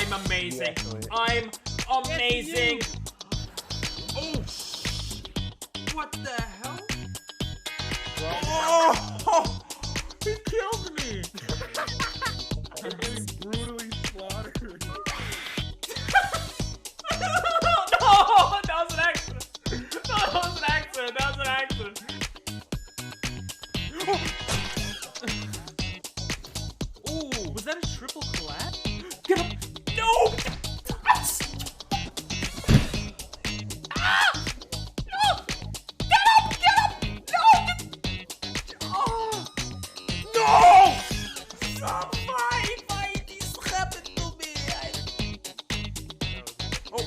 I'm amazing. Exactly. I'm amazing. Oh, what the hell? Oh, he killed me. I'm getting brutally slaughtered. No, that was an accident. No, that was an accident. That was an accident. Ooh, was that a triple collapse? Get up. No. Ah! No. Get up. Get up. No. Oh. No. Why this happened to me? Oh.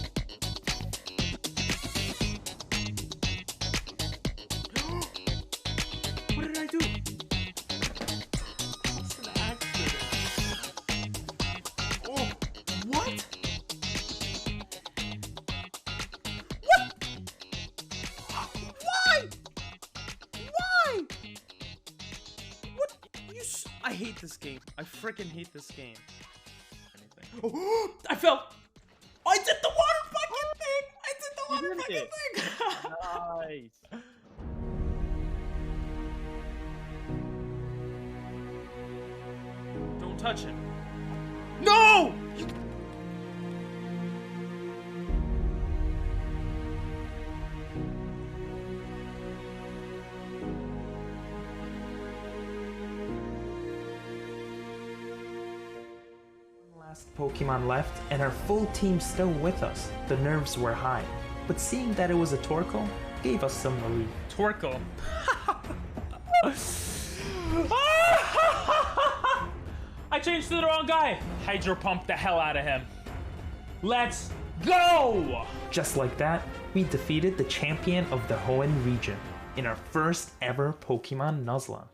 What did I do? It's an accident. Oh, what? What? Why? Why? What? I hate this game. I freaking hate this game. Oh, I fell. I did the water bucket thing. I did the water bucket thing. Nice. Don't touch it. No! Last Pokemon left, and our full team still with us. The nerves were high, but seeing that it was a Torkoal gave us some relief. Torkoal. I changed to the wrong guy. Hydro pump the hell out of him. Let's go! Just like that, we defeated the champion of the Hoenn region in our first ever Pokemon Nuzlocke.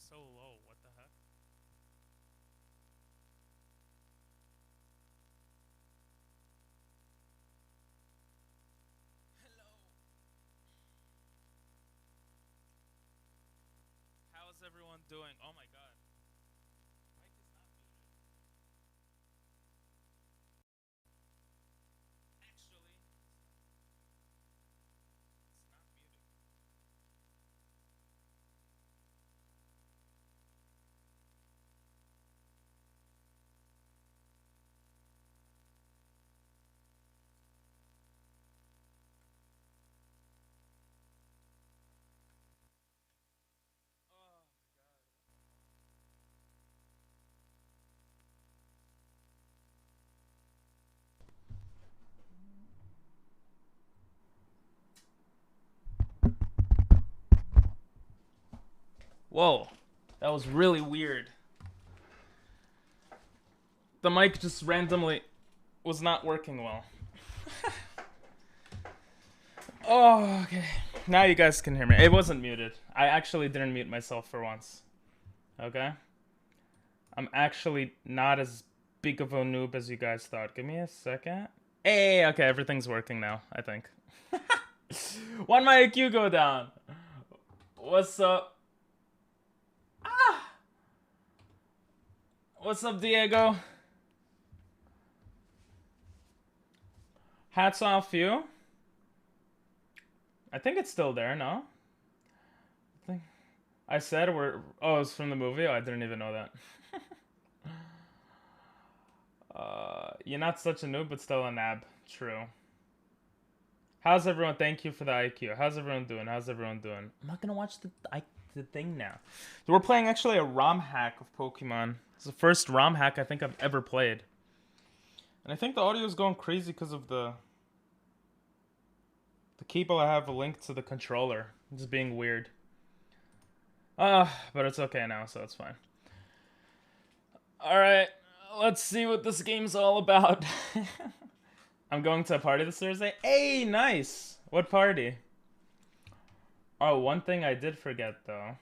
So low, what the heck? Hello. How is everyone doing? Oh my god. Mic is not muted. Actually, it's not muted. Whoa, that was really weird. The mic just randomly was not working well. Oh, okay. Now you guys can hear me. It wasn't muted. I actually didn't mute myself for once. Okay? I'm actually not as big of a noob as you guys thought. Give me a second. Hey, okay, everything's working now, I think. Why'd my IQ go down? What's up? Ah! What's up, Diego? Hats off you. I think it's still there, no? I said we're... Oh, it's from the movie? Oh, I didn't even know that. You're not such a noob, but still a nab. True. How's everyone? Thank you for the IQ. How's everyone doing? How's everyone doing? I'm not gonna watch the thing now. So we're playing actually a ROM hack of Pokemon. It's the first ROM hack I think I've ever played. And I think the audio is going crazy because of the cable I have linked to the controller. It's just being weird. But it's okay now, so it's fine. Alright, let's see what this game's all about. I'm going to a party this Thursday. Hey, nice! What party? Oh, one thing I did forget, though,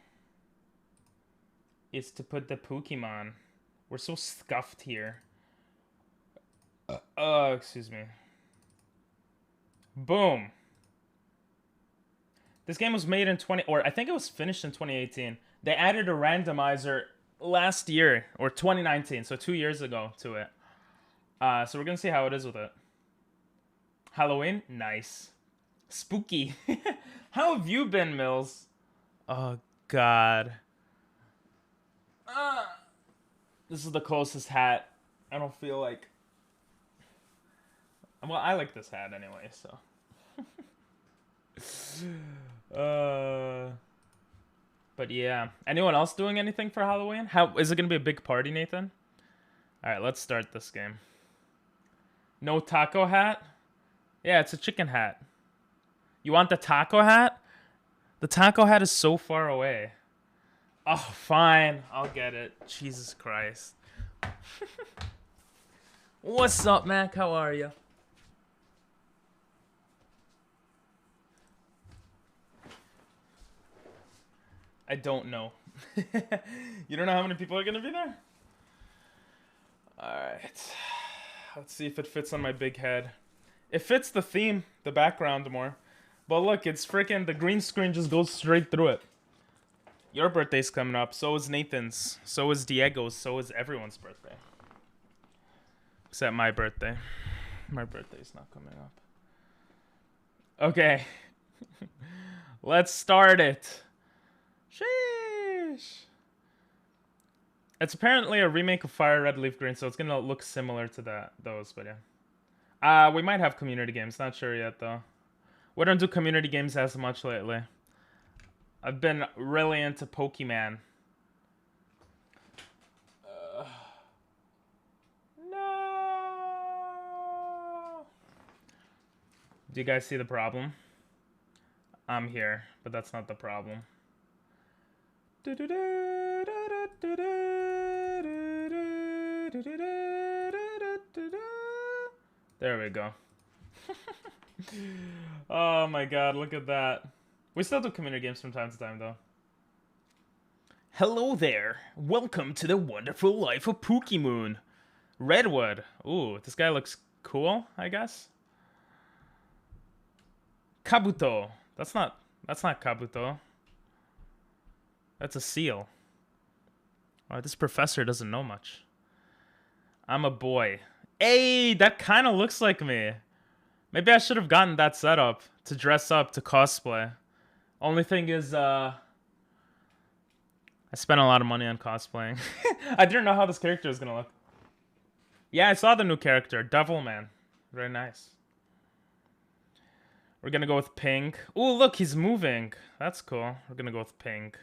is to put the Pokemon. We're so scuffed here. Excuse me. Boom. This game was made in I think it was finished in 2018. They added a randomizer last year, or 2019, so 2 years ago to it. So we're gonna see how it is with it. Halloween? Nice. Spooky. How have you been, Mills? Oh, God. This is the closest hat. I don't feel like... Well, I like this hat anyway, so... But yeah. Anyone else doing anything for Halloween? How is it gonna be a big party, Nathan? Alright, let's start this game. No taco hat? Yeah, it's a chicken hat. You want the taco hat? The taco hat is so far away. Oh, fine. I'll get it. Jesus Christ. What's up, Mac? How are you? I don't know. You don't know how many people are gonna be there? Alright. Let's see if it fits on my big head. It fits the theme, the background more. But look, it's freaking... The green screen just goes straight through it. Your birthday's coming up. So is Nathan's. So is Diego's. So is everyone's birthday. Except my birthday. My birthday's not coming up. Okay. Let's start it. Sheesh. It's apparently a remake of Fire Red Leaf Green, so it's gonna look similar to those, but yeah. We might have community games, not sure yet though. We don't do community games as much lately. I've been really into Pokemon. No. Do you guys see the problem? I'm here, but that's not the problem. There we go. Oh my god, look at that. We still do community games from time to time, though. Hello there. Welcome to the wonderful life of Pokemon. Redwood. Ooh, this guy looks cool, I guess. Kabuto. That's not Kabuto. That's a seal. Oh, this professor doesn't know much. I'm a boy. Hey, that kind of looks like me. Maybe I should have gotten that setup to dress up, to cosplay. Only thing is, I spent a lot of money on cosplaying. I didn't know how this character was gonna look. Yeah, I saw the new character, Devilman. Very nice. We're gonna go with pink. Ooh, look, he's moving. That's cool. We're gonna go with pink.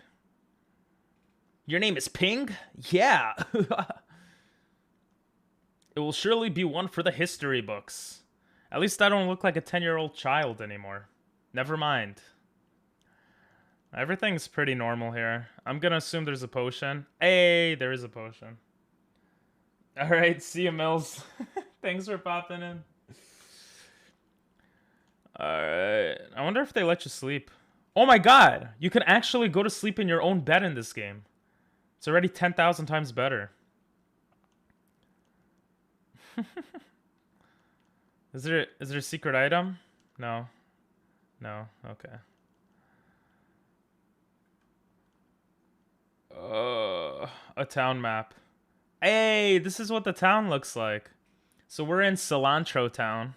Your name is Ping? Yeah. It will surely be one for the history books. At least I don't look like a 10-year-old child anymore. Never mind. Everything's pretty normal here. I'm gonna assume there's a potion. Hey, there is a potion. Alright, see you, Mills. Thanks for popping in. Alright. I wonder if they let you sleep. Oh my god! You can actually go to sleep in your own bed in this game. It's already 10,000 times better. Is there a secret item? No. No. Okay. A town map. Hey, this is what the town looks like. So we're in Cilantro Town.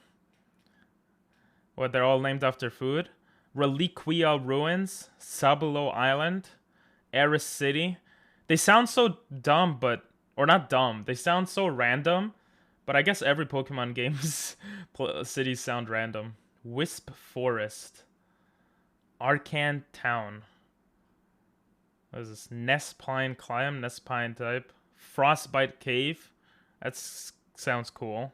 What, they're all named after food? Reliquia Ruins, Sabulo Island, Eris City. They sound so dumb, but... Or not dumb. They sound so random. But I guess every Pokemon game's cities sound random. Wisp Forest. Arcan Town. What is this? Nespine Climb, Nespine type. Frostbite Cave. That sounds cool.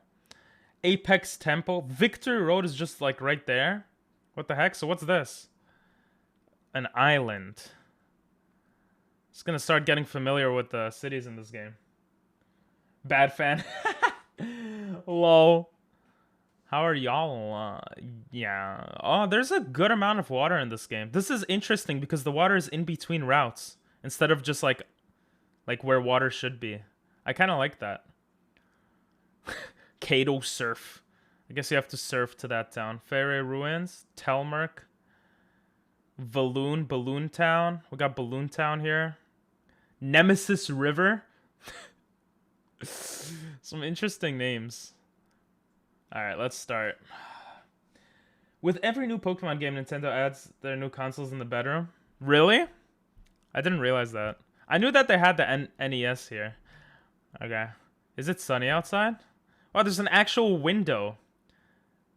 Apex Temple. Victory Road is just like right there. What the heck? So what's this? An island. Just gonna start getting familiar with the cities in this game. Bad fan. Lol. How are y'all? Yeah. Oh, there's a good amount of water in this game. This is interesting because the water is in between routes instead of just like where water should be. I kind of like that. Kato Surf. I guess you have to surf to that town. Fairy Ruins, Telmerk, Balloon Town. We got Balloon Town here. Nemesis River. Some interesting names. Alright, let's start. With every new Pokemon game, Nintendo adds their new consoles in the bedroom. Really? I didn't realize that. I knew that they had the NES here. Okay. Is it sunny outside? Oh, there's an actual window.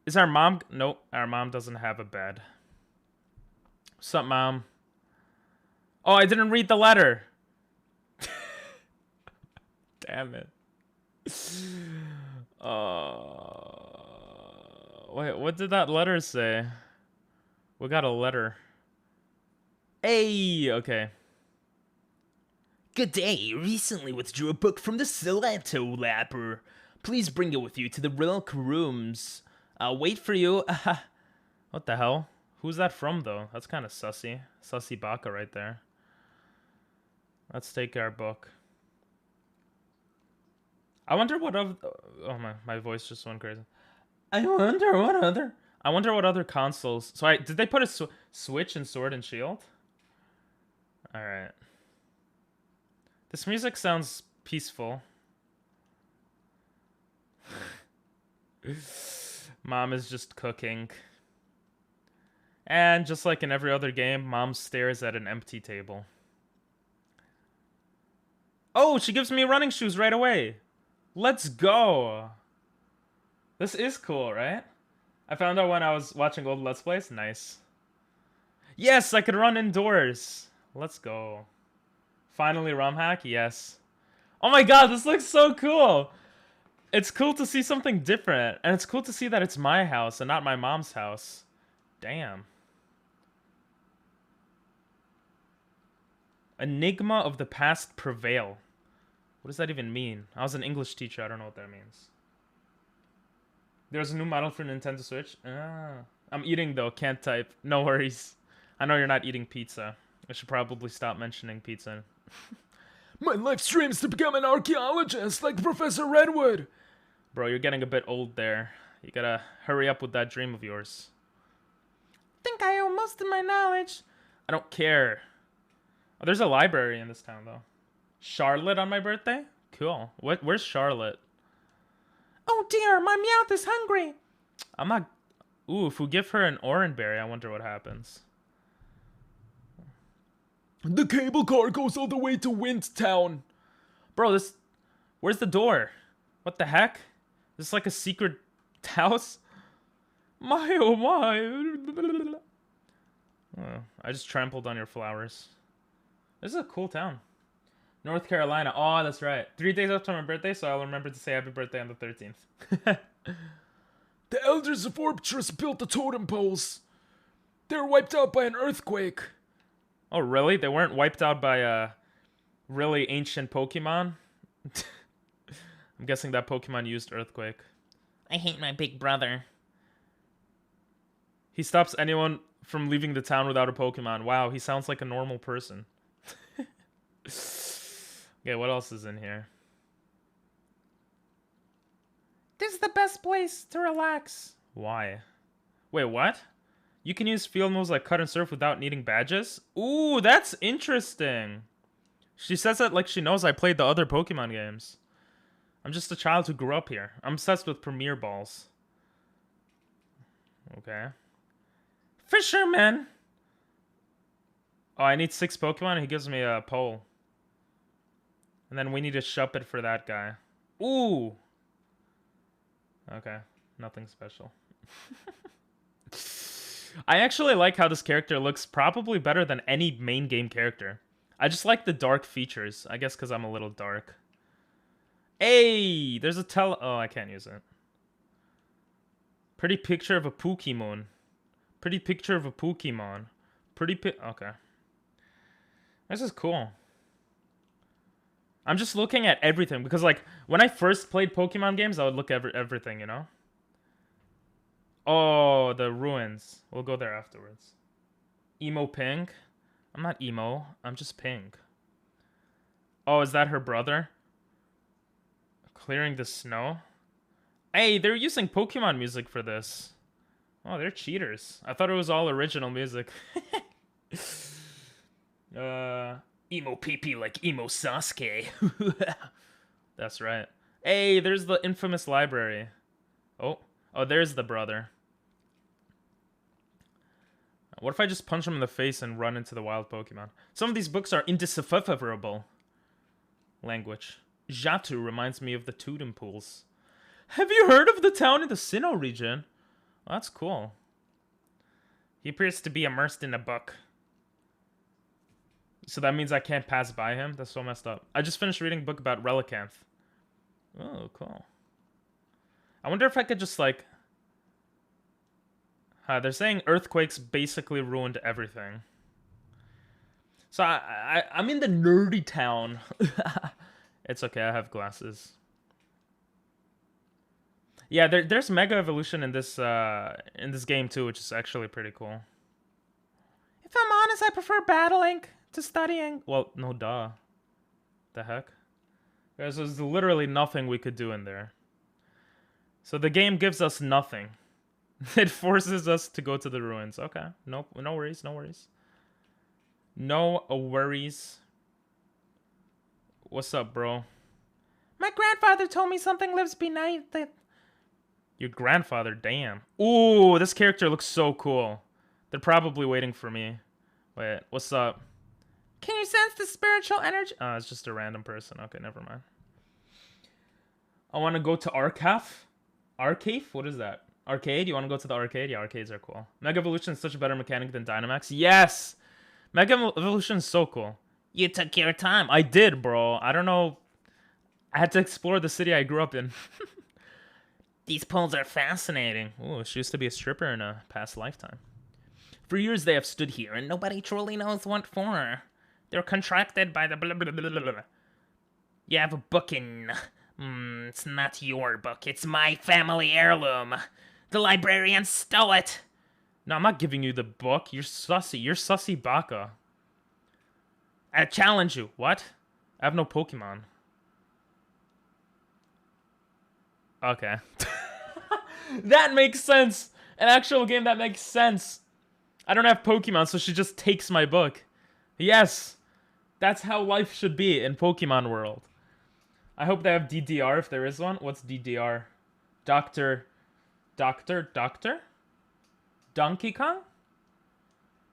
Is our mom... Nope, our mom doesn't have a bed. What's up, Mom? Oh, I didn't read the letter. Damn it. Wait, what did that letter say? We got a letter. Hey, okay. Good day. Recently withdrew a book from the Cilantro Lapper. Please bring it with you to the Relic Rooms. I'll wait for you. What the hell? Who's that from, though? That's kind of sussy. Sussy Baka right there. Let's take our book. I wonder what other... Oh, my voice just went crazy. I wonder what other consoles... So, did they put a Switch in Sword and Shield? Alright. This music sounds peaceful. Mom is just cooking. And just like in every other game, Mom stares at an empty table. Oh, she gives me running shoes right away. Let's go. This is cool, right? I found out when I was watching old Let's Plays. Nice. Yes, I could run indoors. Let's go. Finally ROM hack? Yes. Oh my god, this looks so cool. It's cool to see something different. And it's cool to see that it's my house and not my mom's house. Damn. Enigma of the past prevail. What does that even mean? I was an English teacher. I don't know what that means. There's a new model for Nintendo Switch. I'm eating though. Can't type. No worries. I know you're not eating pizza. I should probably stop mentioning pizza. My life dreams to become an archaeologist like Professor Redwood. Bro, you're getting a bit old there. You gotta hurry up with that dream of yours. Think I owe most of my knowledge. I don't care. Oh, there's a library in this town though. Charlotte on my birthday? Cool. Where's Charlotte? Oh dear, my Meowth is hungry. I'm not... Ooh, if we give her an orange berry, I wonder what happens. The cable car goes all the way to Windtown. Bro, this... Where's the door? What the heck? Is this like a secret house? My oh my. Oh, I just trampled on your flowers. This is a cool town. North Carolina. Oh, that's right. 3 days after my birthday, so I'll remember to say happy birthday on the 13th. The elders of Orptress built the totem poles. They were wiped out by an earthquake. Oh, really? They weren't wiped out by a really ancient Pokemon? I'm guessing that Pokemon used Earthquake. I hate my big brother. He stops anyone from leaving the town without a Pokemon. Wow, he sounds like a normal person. Okay, what else is in here? is the best place to relax. Why? Wait, what? You can use field moves like cut and surf without needing badges? Ooh, that's interesting. She says that like she knows I played the other Pokemon games. I'm just a child who grew up here. I'm obsessed with Premier Balls. Okay. Fisherman! Oh, I need 6 Pokemon and he gives me a pole. And then we need a Shuppet for that guy. Ooh! Okay. Nothing special. I actually like how this character looks probably better than any main game character. I just like the dark features. I guess because I'm a little dark. Hey! There's a Oh, I can't use it. Pretty picture of a Pokemon. Pretty picture of a Pokemon. Okay. This is cool. I'm just looking at everything because, like, when I first played Pokemon games, I would look at everything, you know? Oh, the ruins. We'll go there afterwards. Emo Pink? I'm not emo. I'm just pink. Oh, is that her brother? Clearing the snow? Hey, they're using Pokemon music for this. Oh, they're cheaters. I thought it was all original music. Emo PP like emo Sasuke. That's right. Hey, there's the infamous library. Oh, there's the brother. What if I just punch him in the face and run into the wild Pokemon? Some of these books are indecipherable. Language. Jatu reminds me of the Totem Pools. Have you heard of the town in the Sinnoh region? Well, that's cool. He appears to be immersed in a book. So that means I can't pass by him? That's so messed up. I just finished reading a book about Relicanth. Oh, cool. I wonder if I could just, like... they're saying earthquakes basically ruined everything. So I'm in the nerdy town. It's okay, I have glasses. Yeah, there's Mega Evolution in this game too, which is actually pretty cool. If I'm honest, I prefer battling to studying. Well, no duh. The heck? There's literally nothing we could do in there. So the game gives us nothing. It forces us to go to the ruins. Okay. Nope. No worries. No worries. No worries. What's up, bro? My grandfather told me something lives beneath the... Your grandfather? Damn. Ooh, this character looks so cool. They're probably waiting for me. Wait, what's up? Can you sense the spiritual energy? Oh, it's just a random person. Okay, never mind. I want to go to Arcaf. Arcade? What is that? Arcade? You want to go to the arcade? Yeah, arcades are cool. Mega Evolution is such a better mechanic than Dynamax. Yes! Mega Evolution is so cool. You took your time. I did, bro. I don't know. I had to explore the city I grew up in. These poles are fascinating. Ooh, she used to be a stripper in a past lifetime. For years they have stood here, and nobody truly knows what for. They're contracted by the blah blah blah blah blah. You have a book in... it's not your book. It's my family heirloom. The librarian stole it. No, I'm not giving you the book. You're sussy. You're sussy baka. I challenge you. What? I have no Pokemon. Okay. That makes sense. An actual game that makes sense. I don't have Pokemon, so she just takes my book. Yes. That's how life should be in Pokemon World. I hope they have DDR if there is one. What's DDR? Doctor? Donkey Kong?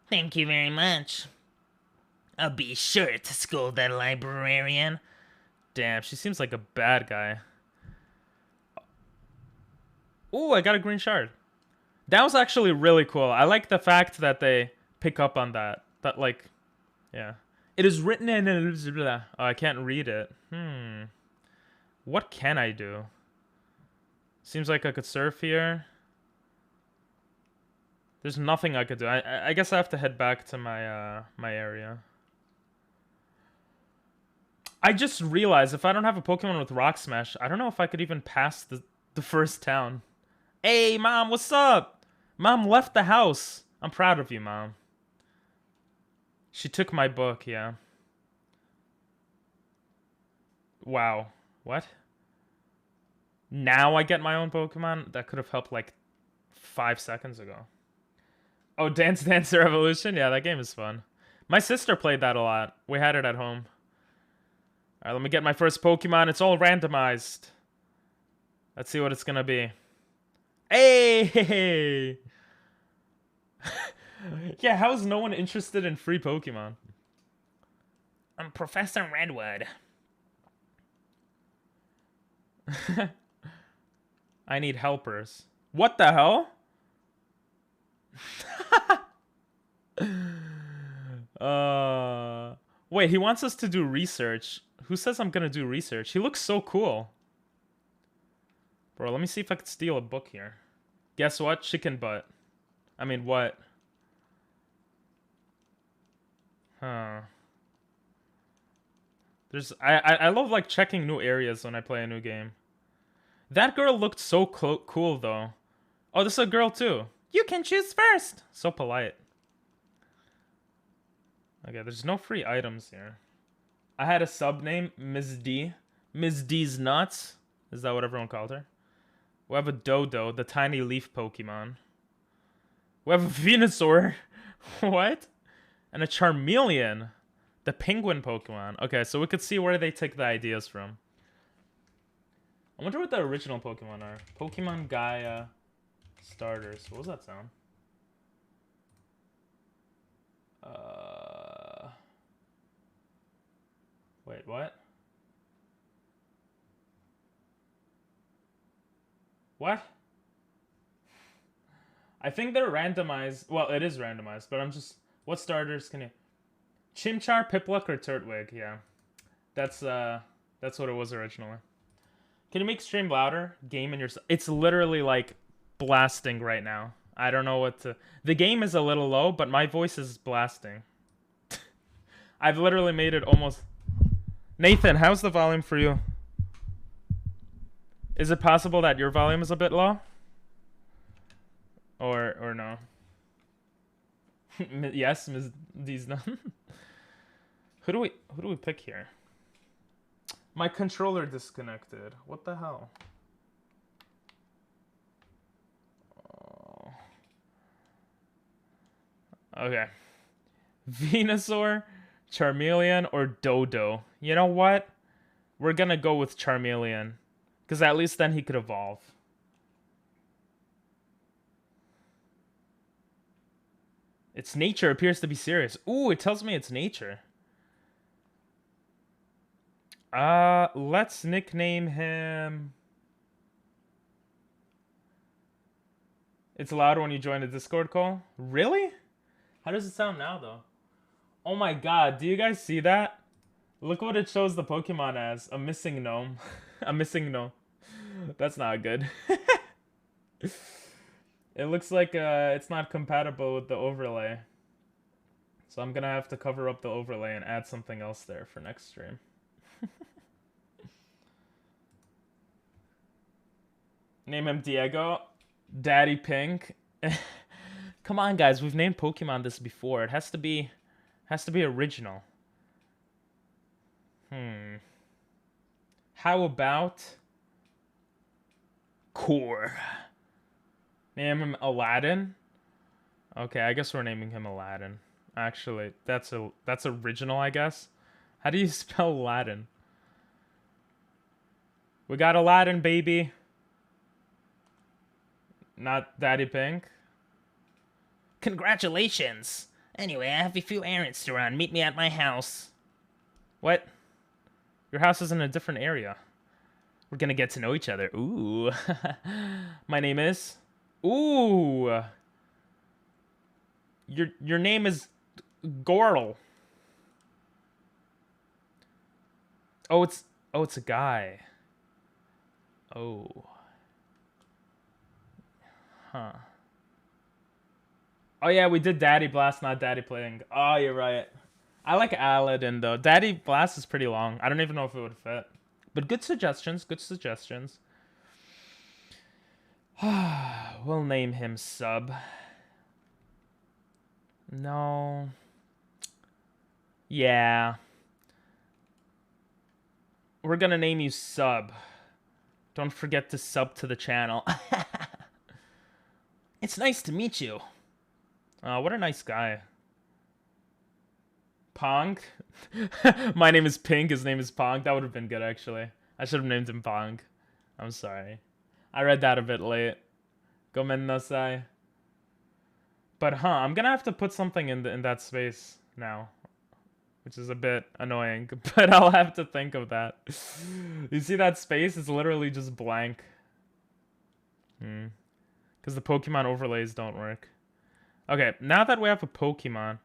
Thank you very much. I'll be sure to scold that librarian. Damn, she seems like a bad guy. Ooh, I got a green shard. That was actually really cool. I like the fact that they pick up on that. That, like, yeah. It is written in... Oh, I can't read it. What can I do? Seems like I could surf here. There's nothing I could do. I guess I have to head back to my my area. I just realized if I don't have a Pokemon with Rock Smash, I don't know if I could even pass the first town. Hey, Mom, what's up? Mom left the house. I'm proud of you, Mom. She took my book, yeah. Wow. What? Now I get my own Pokemon? That could have helped like 5 seconds ago. Oh, Dance Dance Revolution? Yeah, that game is fun. My sister played that a lot. We had it at home. Alright, let me get my first Pokemon. It's all randomized. Let's see what it's gonna be. Hey! Yeah, how is no one interested in free Pokemon? I'm Professor Redwood. I need helpers. What the hell? Wait, he wants us to do research. Who says I'm gonna do research? He looks so cool. Bro, let me see if I can steal a book here. Guess what? Chicken butt. I mean, what? Huh. I love like checking new areas when I play a new game. That girl looked so cool though. Oh, this is a girl too. You can choose first. So polite. Okay, there's no free items here. I had a sub name, Ms. D. Ms. D's nuts. Is that what everyone called her? We have a Dodo, the tiny leaf Pokemon. We have a Venusaur. What? And a Charmeleon, the penguin Pokemon. Okay, so we could see where they take the ideas from. I wonder what the original Pokemon are. Pokemon Gaia starters. What was that sound? Wait, what? What? I think they're randomized. Well, it is randomized, but I'm just... What starters can you... Chimchar, Pipluck, or Turtwig? Yeah. That's what it was originally. Can you make stream louder? Game in your... It's literally, like, blasting right now. I don't know what to... The game is a little low, but my voice is blasting. I've literally made it almost... Nathan, how's the volume for you? Is it possible that your volume is a bit low? Or no? Yes, Ms. D's done. Who do we pick here? My controller disconnected. What the hell? Oh. Okay. Venusaur, Charmeleon, or Dodo? You know what? We're gonna go with Charmeleon. Because at least then he could evolve. Its nature appears to be serious. Ooh, it tells me it's nature. Let's nickname him... It's louder when you join a Discord call? Really? How does it sound now, though? Oh my god, do you guys see that? Look what it shows the Pokemon as. A missing gnome. A missing gnome. That's not good. It looks like it's not compatible with the overlay. So I'm gonna have to cover up the overlay and add something else there for next stream. Name him Diego. Daddy Pink. Come on, guys. We've named Pokemon this before. It has to be original. How about Core? Name him Aladdin. Okay, I guess we're naming him Aladdin. Actually, that's original, I guess. How do you spell Aladdin? We got Aladdin, baby. Not Daddy Pink. Congratulations. Anyway, I have a few errands to run. Meet me at my house. What? Your house is in a different area. We're gonna get to know each other. Ooh. My name is... Ooh. Your name is Gorl. Oh, it's a guy. Oh. Huh. Oh yeah, we did Daddy Blast, not Daddy Playing. Oh, you're right. I like Aladdin though. Daddy Blast is pretty long. I don't even know if it would fit. But good suggestions, good suggestions. We'll name him Sub. No. Yeah. We're gonna name you Sub. Don't forget to sub to the channel. It's nice to meet you. What a nice guy. Pong? My name is Pink, his name is Pong. That would have been good, actually. I should have named him Pong. I'm sorry. I read that a bit late. Gomennasai. But I'm gonna have to put something in that space now, which is a bit annoying, but I'll have to think of that. You see that space? It's literally just blank. Because the Pokemon overlays don't work. Okay, now that we have a Pokemon.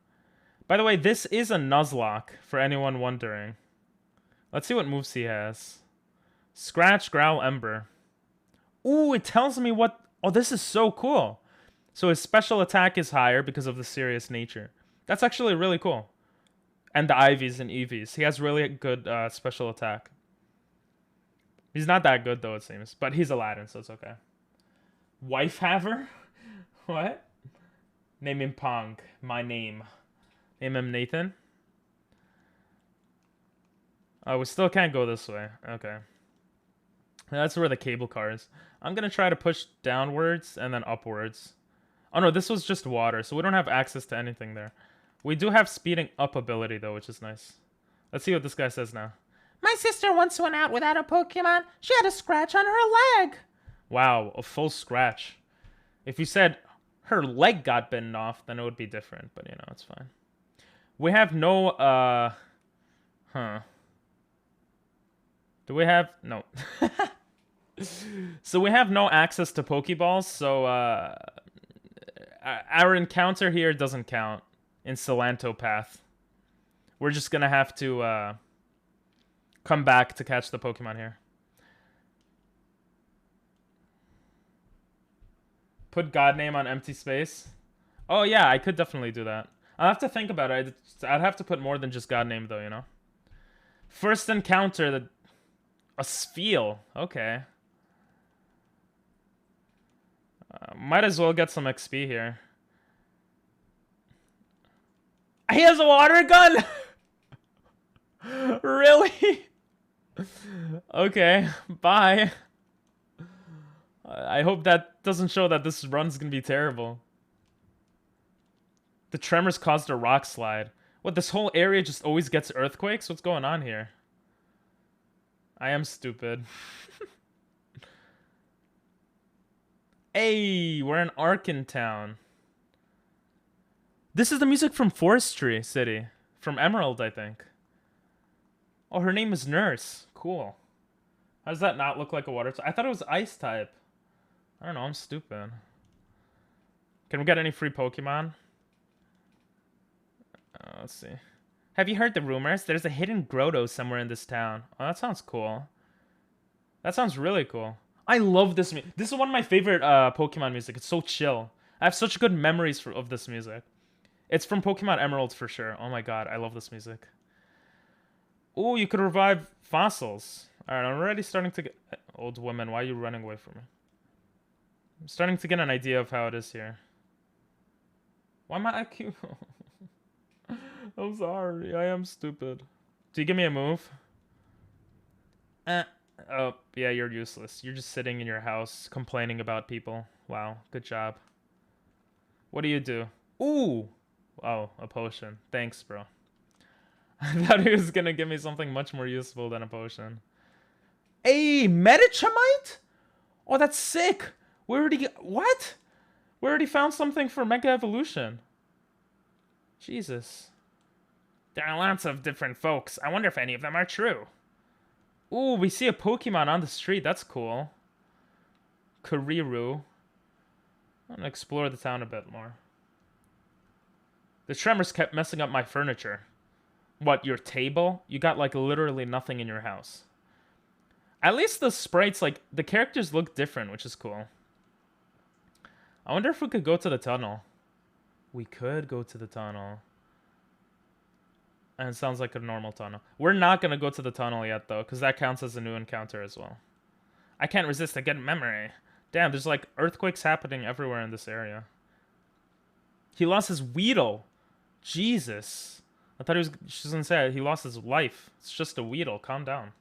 By the way, this is a Nuzlocke, for anyone wondering. Let's see what moves he has. Scratch, Growl, Ember. Ooh, it tells me what... Oh, this is so cool. So his special attack is higher because of the serious nature. That's actually really cool. And the IVs and EVs. He has really good special attack. He's not that good, though, it seems. But he's Aladdin, so it's okay. Wife haver? What? Name him Pong. My name. Name him Nathan? Oh, we still can't go this way. Okay. That's where the cable car is. I'm going to try to push downwards and then upwards. Oh no, this was just water, so we don't have access to anything there. We do have speeding up ability, though, which is nice. Let's see what this guy says now. My sister once went out without a Pokemon. She had a scratch on her leg. Wow, a full scratch. If you said her leg got bitten off, then it would be different, but you know, it's fine. We have no, Do we have... No. So we have no access to Pokeballs, so, our encounter here doesn't count in Salanto Path. We're just gonna have to come back to catch the Pokemon here. Put God name on empty space. Oh yeah, I could definitely do that. I'll have to think about it. I'd have to put more than just God name though, you know? First encounter, a Spheal. Okay. Might as well get some XP here. He has a water gun? Really? Okay, bye. I hope that doesn't show that this run's gonna be terrible. The tremors caused a rock slide. What, this whole area just always gets earthquakes? What's going on here? I am stupid. Hey, we're in Arkin Town. This is the music from Forestry City. From Emerald, I think. Oh, her name is Nurse. Cool. How does that not look like a water type? I thought it was ice type. I don't know, I'm stupid. Can we get any free Pokemon? Let's see. Have you heard the rumors? There's a hidden grotto somewhere in this town. Oh, that sounds cool. That sounds really cool. I love this music. This is one of my favorite Pokemon music. It's so chill. I have such good memories of this music. It's from Pokemon Emerald for sure. Oh my god, I love this music. Ooh, you could revive fossils. Alright, I'm already starting to get... Old woman, why are you running away from me? I'm starting to get an idea of how it is here. Why am I IQ? I'm sorry, I am stupid. Do you give me a move? Oh, yeah, you're useless. You're just sitting in your house complaining about people. Wow, good job. What do you do? Ooh! Oh, a potion. Thanks, bro. I thought he was gonna give me something much more useful than a potion. Hey, Medichemite? Oh, that's sick! We already... What? We already found something for Mega Evolution. Jesus. There are lots of different folks. I wonder if any of them are true. Ooh, we see a Pokemon on the street. That's cool. Kuriru. I'm gonna explore the town a bit more. The tremors kept messing up my furniture. What, your table? You got, like, literally nothing in your house. At least the sprites, like, the characters look different, which is cool. I wonder if we could go to the tunnel. We could go to the tunnel. And it sounds like a normal tunnel. We're not going to go to the tunnel yet, though, because that counts as a new encounter as well. I can't resist a good memory. Damn, there's, like, earthquakes happening everywhere in this area. He lost his Weedle. Jesus. I thought she was going to say he lost his life. It's just a Weedle. Calm down.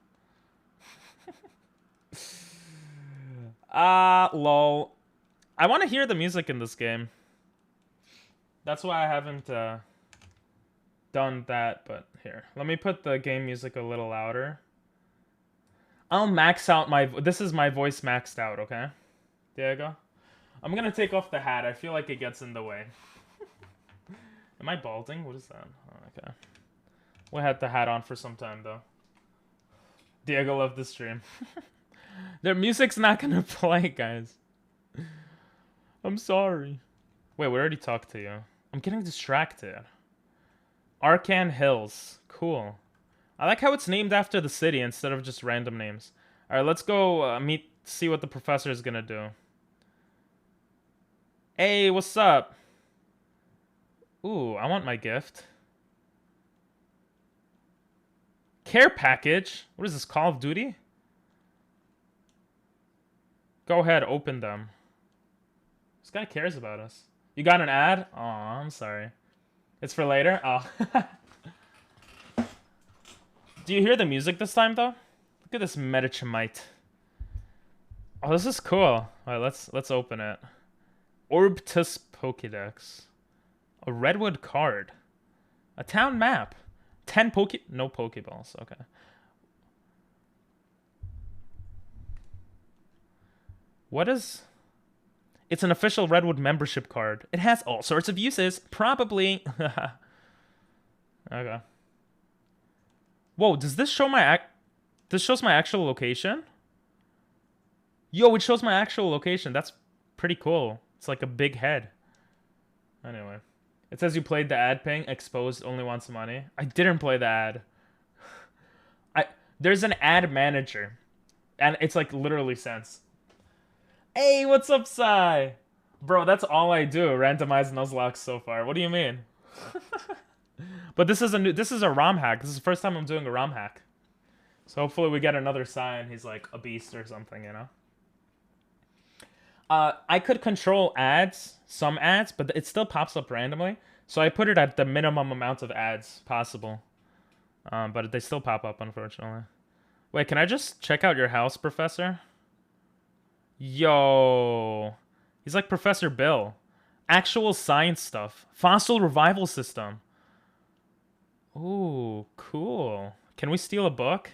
Lol. I want to hear the music in this game. That's why I haven't done that, but here. Let me put the game music a little louder. I'll max out my... This is my voice maxed out, okay? Diego? I'm gonna take off the hat. I feel like it gets in the way. Am I balding? What is that? Oh, okay. We had the hat on for some time, though. Diego loved the stream. Their music's not gonna play, guys. I'm sorry. Wait, we already talked to you. I'm getting distracted. Arcan Hills. Cool. I like how it's named after the city instead of just random names. Alright, let's go see what the professor is gonna do. Hey, what's up? Ooh, I want my gift. Care package? What is this, Call of Duty? Go ahead, open them. This guy cares about us. You got an ad? Aw, I'm sorry. It's for later? Oh. Do you hear the music this time, though? Look at this Metachemite. Oh, this is cool. Alright, let's open it. Orbtus Pokédex. A redwood card. A town map. 10 no Pokeballs. Okay. What is... It's an official Redwood membership card. It has all sorts of uses. Probably. Okay. Whoa, does this show my This shows my actual location? Yo, it shows my actual location. That's pretty cool. It's like a big head. Anyway. It says you played the ad ping. Exposed only wants money. I didn't play the ad. There's an ad manager. And it's like literally cents. Hey, what's up, Sai? Bro, that's all I do. Randomize Nuzlocke so far. What do you mean? But this is a ROM hack. This is the first time I'm doing a ROM hack. So hopefully we get another Sai and he's like a beast or something, you know? I could control ads, some ads, but it still pops up randomly. So I put it at the minimum amount of ads possible. But they still pop up, unfortunately. Wait, can I just check out your house, Professor? Yo. He's like Professor Bill. Actual science stuff. Fossil revival system. Ooh, cool. Can we steal a book?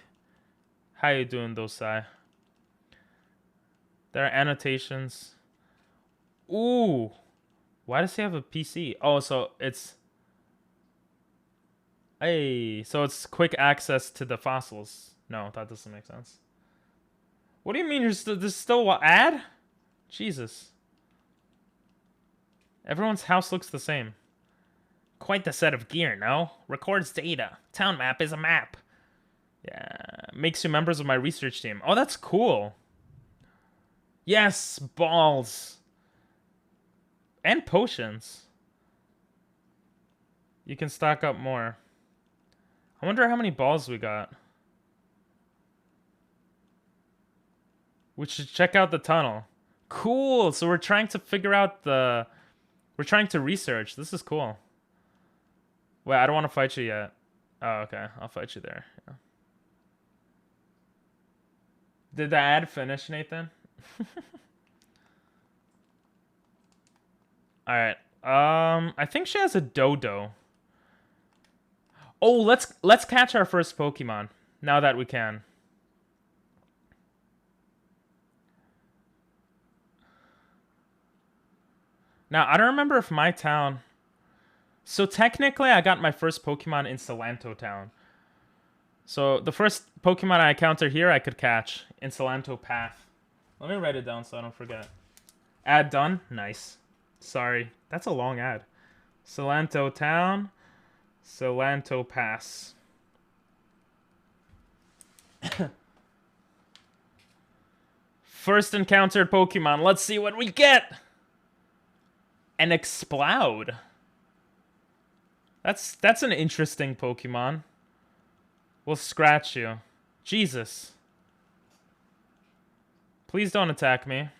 How you doing, Dosai? There are annotations. Ooh. Why does he have a PC? Oh, so it's... Hey, so it's quick access to the fossils. No, that doesn't make sense. What do you mean there's still what, ad? Jesus. Everyone's house looks the same. Quite the set of gear, no? Records data. Town map is a map. Yeah, makes you members of my research team. Oh, that's cool. Yes, balls. And potions. You can stock up more. I wonder how many balls we got. We should check out the tunnel. Cool. So we're trying to figure out the... We're trying to research. This is cool. Wait, I don't want to fight you yet. Oh, okay. I'll fight you there. Yeah. Did the ad finish, Nathan? Alright. I think she has a dodo. Oh, let's catch our first Pokemon. Now that we can. Now, I don't remember if my town... So technically, I got my first Pokemon in Salanto Town. So the first Pokemon I encounter here, I could catch in Salanto Path. Let me write it down so I don't forget. Ad done? Nice. Sorry. That's a long ad. Salanto Town. Salanto Pass. First encountered Pokemon. Let's see what we get. An Exploud. That's an interesting Pokemon. We'll scratch you. Jesus. Please don't attack me.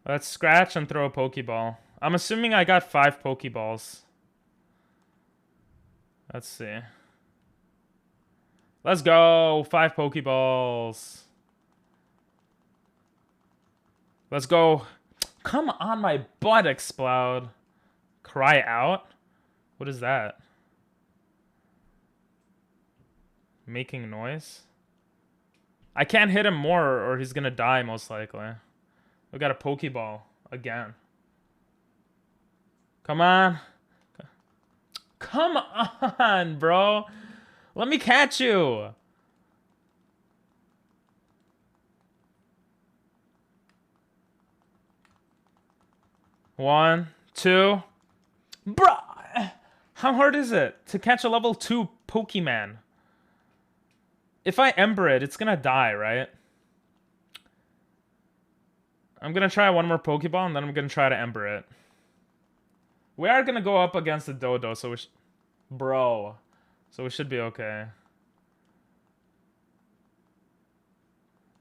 Let's scratch and throw a Pokeball. I'm assuming I got 5 Pokeballs. Let's see. Let's go! 5 Pokeballs. Let's go. Come on, my butt explode. Cry out? What is that? Making noise? I can't hit him more or he's gonna die most likely. We got a Pokeball again. Come on. Come on, bro. Let me catch you. One, two. Bruh! How hard is it to catch a level 2 Pokemon? If I Ember it, it's gonna die, right? I'm gonna try one more Pokeball and then I'm gonna try to Ember it. We are gonna go up against the Dodo, so we Bro. So we should be okay.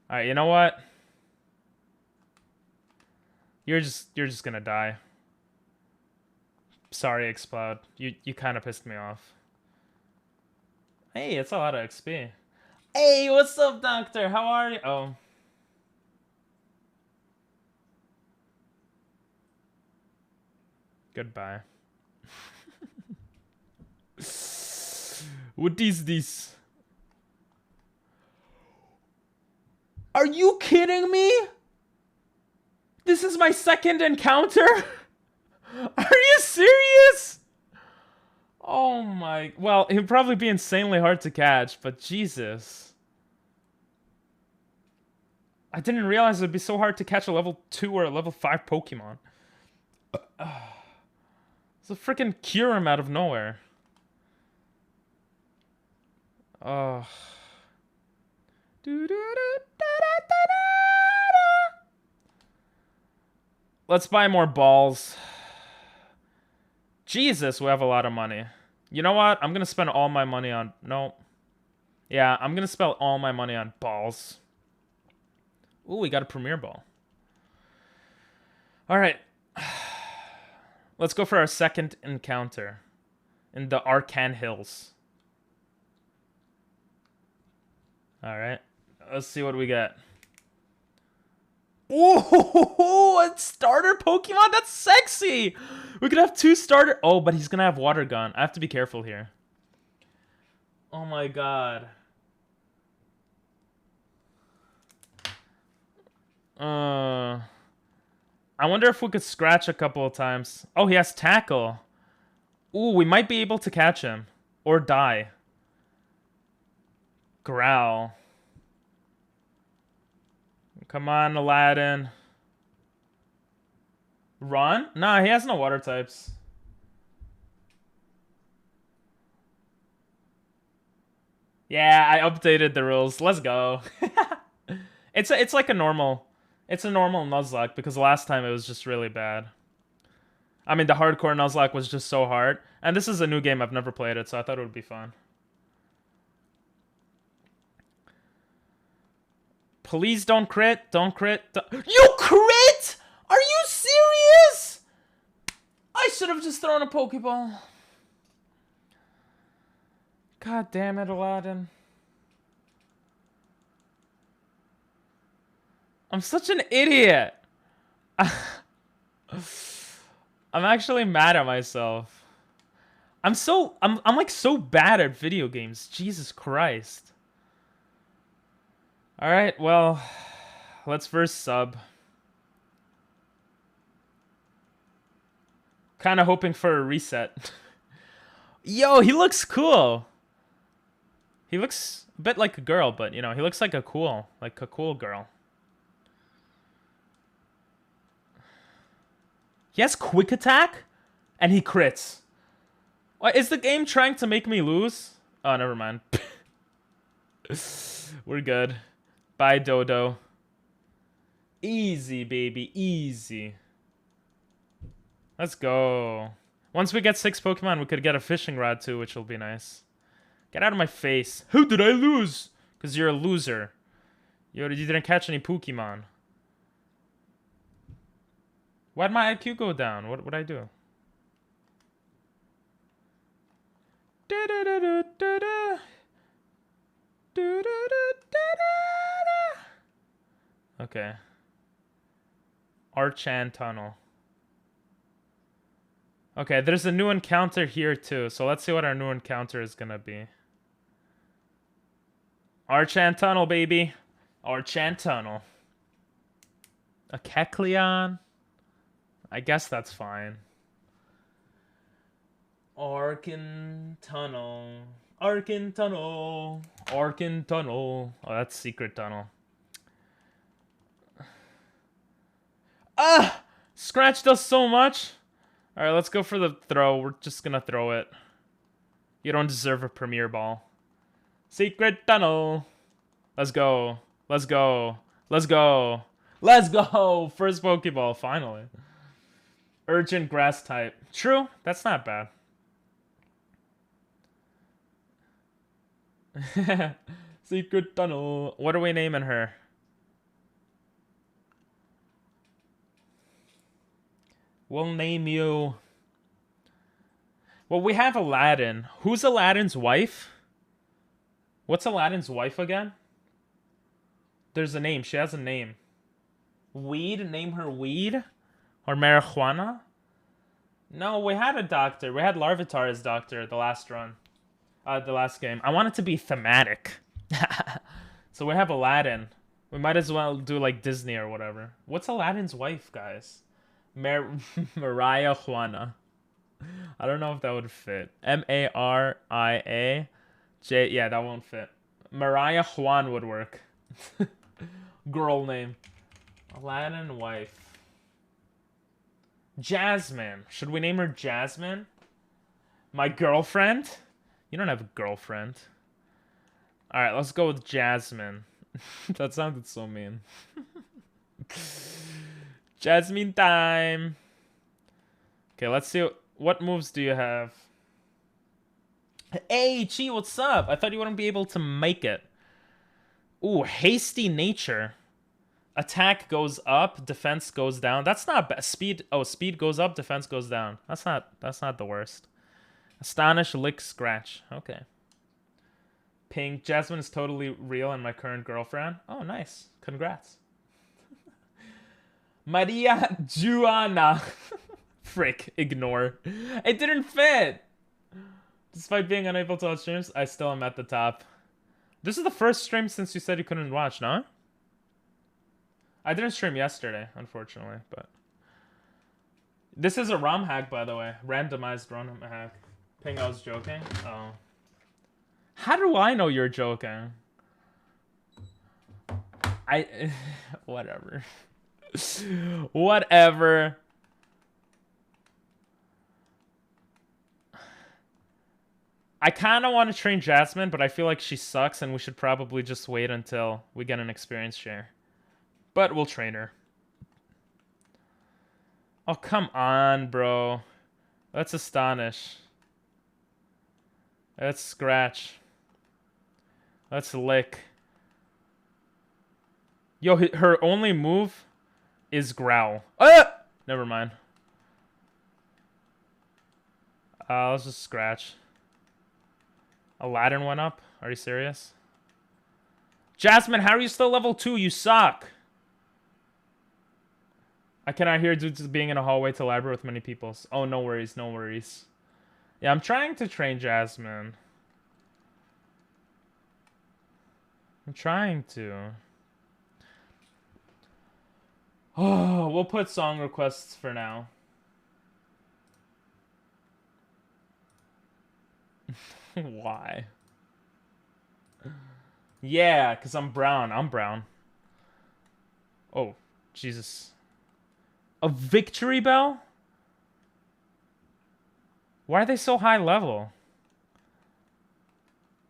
Alright, you know what? You're just gonna die. Sorry, Explode. You kind of pissed me off. Hey, it's a lot of XP. Hey, what's up, Doctor? How are you? Oh. Goodbye. What is this? Are you kidding me? This is my second encounter? Are you serious? Oh my... Well, he'd probably be insanely hard to catch, but Jesus. I didn't realize it'd be so hard to catch a level 2 or a level 5 Pokemon. It's a freaking Kyurem out of nowhere. Oh. Let's buy more balls. Jesus, we have a lot of money. You know what? I'm gonna spend all my money on... No. Yeah, I'm gonna spend all my money on balls. Ooh, we got a Premier Ball. Alright. Let's go for our second encounter. In the Arcan Hills. Alright. Let's see what we get. Ooh, a starter Pokemon? That's sexy! We could have 2 starter... Oh, but he's gonna have Water Gun. I have to be careful here. Oh my god. I wonder if we could scratch a couple of times. Oh, he has Tackle. Ooh, we might be able to catch him. Or die. Growl. Come on, Aladdin. Run? Nah, he has no water types. Yeah, I updated the rules. Let's go. It's like a normal... It's a normal Nuzlocke because last time it was just really bad. I mean, the hardcore Nuzlocke was just so hard. And this is a new game. I've never played it, so I thought it would be fun. Please don't crit. Don't crit. You crit? Are you serious? I should have just thrown a Pokeball. God damn it, Aladdin. I'm such an idiot. I'm actually mad at myself. I'm like so bad at video games. Jesus Christ. All right, well, let's first sub. Kind of hoping for a reset. Yo, he looks cool. He looks a bit like a girl, but you know, he looks like a cool girl. He has quick attack and he crits. What, is the game trying to make me lose? Oh, never mind. We're good. Bye, Dodo. Easy, baby. Easy. Let's go. Once we get 6 Pokemon, we could get a fishing rod too, which will be nice. Get out of my face. How did I lose? Because you're a loser. You didn't catch any Pokemon. Why'd my IQ go down? What would I do? Okay. Archan Tunnel. Okay, there's a new encounter here too, so let's see what our new encounter is gonna be. Archan Tunnel, baby. Archan Tunnel. A Kecleon? I guess that's fine. Archan Tunnel. Archan Tunnel. Archan Tunnel. Oh, that's Secret Tunnel. Ah! Scratch does so much. Alright, let's go for the throw. We're just gonna throw it. You don't deserve a Premier Ball. Secret Tunnel. Let's go. Let's go. Let's go. Let's go! First Pokeball, finally. Urgent Grass type. True, that's not bad. Secret Tunnel. What are we naming her? We'll name you... Well, we have Aladdin. Who's Aladdin's wife? What's Aladdin's wife again? There's a name. She has a name. Weed? Name her Weed? Or Marijuana? No, we had a doctor. We had Larvitar as doctor the last run. The last game. I want it to be thematic. So we have Aladdin. We might as well do like Disney or whatever. What's Aladdin's wife, guys? Mariah Juana. I don't know if that would fit. M-A-R-I-A-J. Yeah, that won't fit. Mariah Juan would work. Girl name. Aladdin wife. Jasmine. Should we name her Jasmine? My girlfriend? You don't have a girlfriend. Alright, let's go with Jasmine. That sounded so mean. Jasmine time. Okay, let's see. What moves do you have? Hey, Chi, what's up? I thought you wouldn't be able to make it. Ooh, hasty nature. Attack goes up, defense goes down. That's not bad. Speed. Oh, speed goes up, defense goes down. That's not the worst. Astonish, lick, scratch. Okay. Pink. Jasmine is totally real and my current girlfriend. Oh, nice. Congrats. Maria Juana. Frick. Ignore. It didn't fit. Despite being unable to watch streams, I still am at the top. This is the first stream since you said you couldn't watch, no? I didn't stream yesterday, unfortunately, but... This is a ROM hack, by the way. Randomized ROM hack. Ping, I was joking? Oh. How do I know you're joking? Whatever. Whatever. I kind of want to train Jasmine, but I feel like she sucks and we should probably just wait until we get an experience share. But we'll train her. Oh, come on, bro. Let's Astonish. Let's Scratch. Let's Lick. Yo, her only move is Growl. Ah! Never mind. Let's just Scratch. Aladdin went up? Are you serious? Jasmine, how are you still level 2? You suck. I cannot hear due to being in a hallway to library with many people. Oh, no worries, no worries. Yeah, I'm trying to train Jasmine. I'm trying to. Oh, we'll put song requests for now. Why? Yeah, because I'm brown. I'm brown. Oh, Jesus. A victory bell? Why are they so high level?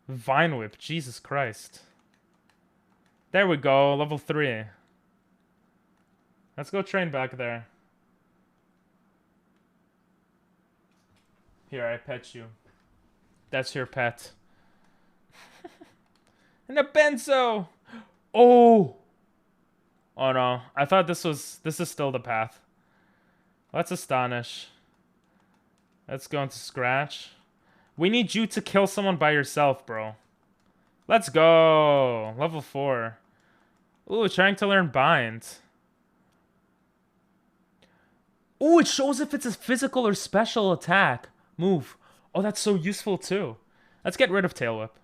Vine Whip. Jesus Christ. There we go. Level 3. Let's go train back there. Here, I pet you. That's your pet. And a benzo! Oh! Oh no. I thought this is still the path. Let's Astonish. Let's go into Scratch. We need you to kill someone by yourself, bro. Let's go! Level 4. Ooh, trying to learn Bind. Oh, it shows if it's a physical or special attack move. Oh, that's so useful too. Let's get rid of Tail Whip.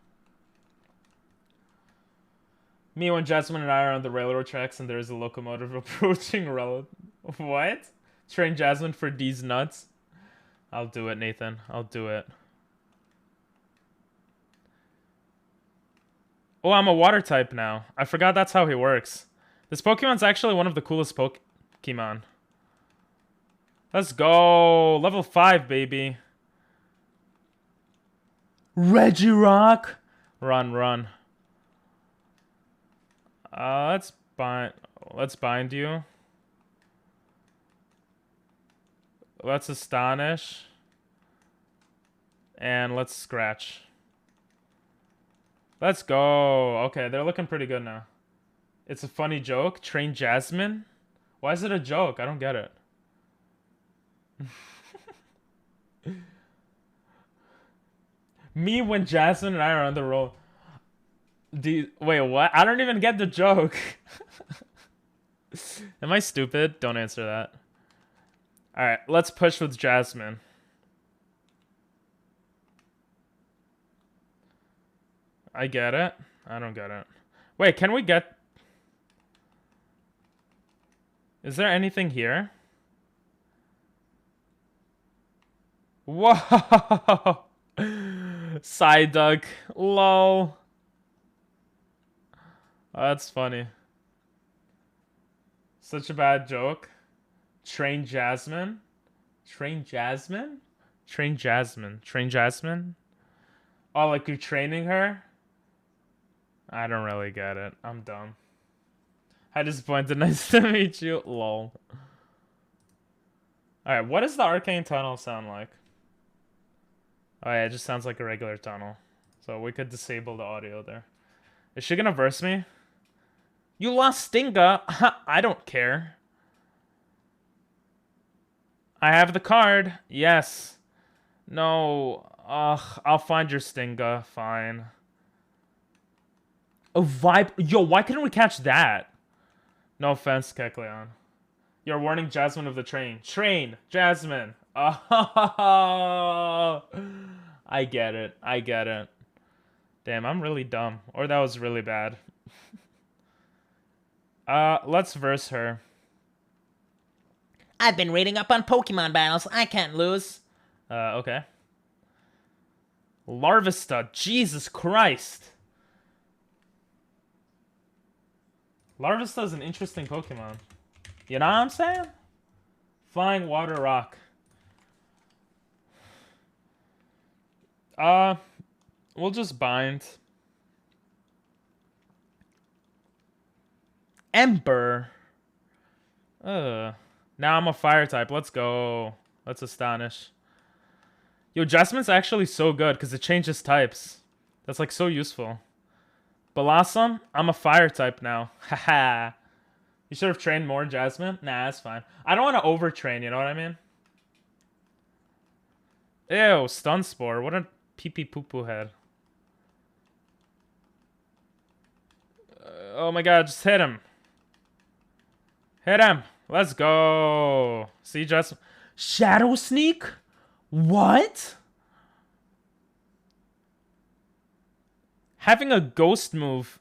Me when Jasmine and I are on the railroad tracks and there's a locomotive approaching What? Train Jasmine for these nuts? I'll do it, Nathan. I'll do it. Oh, I'm a water type now. I forgot that's how he works. This Pokemon's actually one of the coolest Pokemon. Let's go. Level 5, baby. Regirock. Run, run. Let's bind you. Let's astonish. And let's scratch. Let's go. Okay, they're looking pretty good now. It's a funny joke. Train Jasmine? Why is it a joke? I don't get it. Me when Jasmine and I are on the roll. Wait, what? I don't even get the joke. Am I stupid? Don't answer that. Alright, let's push with Jasmine. I get it. I don't get it. Wait, can we get... Is there anything here? Whoa! Psyduck. Lol. Oh, that's funny. Such a bad joke. Train Jasmine? Train Jasmine? Train Jasmine. Train Jasmine? Oh, like you're training her? I don't really get it. I'm dumb. Hi, disappointed. Nice to meet you. Lol. Alright, what does the arcane tunnel sound like? Oh yeah, it just sounds like a regular tunnel. So we could disable the audio there. Is she gonna verse me? You lost Stinga. I don't care. I have the card. Yes. No. Ugh, I'll find your Stinga. Fine. A vibe. Yo, why couldn't we catch that? No offense, Kecleon. You're warning Jasmine of the train. Train! Jasmine! Oh, I get it. I get it. Damn, I'm really dumb. Or that was really bad. Let's verse her. I've been reading up on Pokemon battles. I can't lose. Okay. Larvesta. Jesus Christ. Larvesta is an interesting Pokemon. You know what I'm saying? Flying Water Rock. We'll just bind. Ember. Now I'm a fire type. Let's go. Let's astonish. Yo, Jasmine's actually so good because it changes types. That's like so useful. Blossom, I'm a fire type now. Haha. You should have trained more, Jasmine. Nah, that's fine. I don't want to overtrain, you know what I mean? Ew, Stun Spore. What a pee-pee poo-poo head. Oh my god, just hit him. Hit him. Let's go. See, Jasmine. Shadow Sneak? What? Having a ghost move.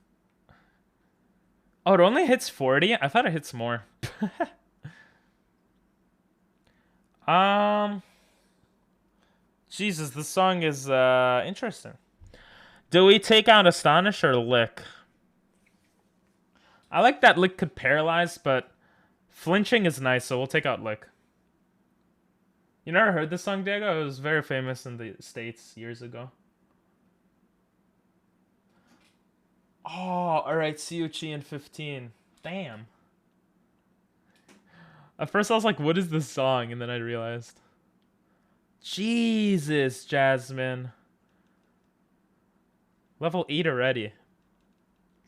Oh, it only hits 40? I thought it hits more. Jesus, this song is interesting. Do we take out Astonish or Lick? I like that Lick could paralyze, but flinching is nice, so we'll take out Lick. You never heard this song, Diego? It was very famous in the States years ago. Oh, alright, Ciuchi in 15. Damn. At first I was like, what is this song? And then I realized. Jesus, Jasmine. Level 8 already.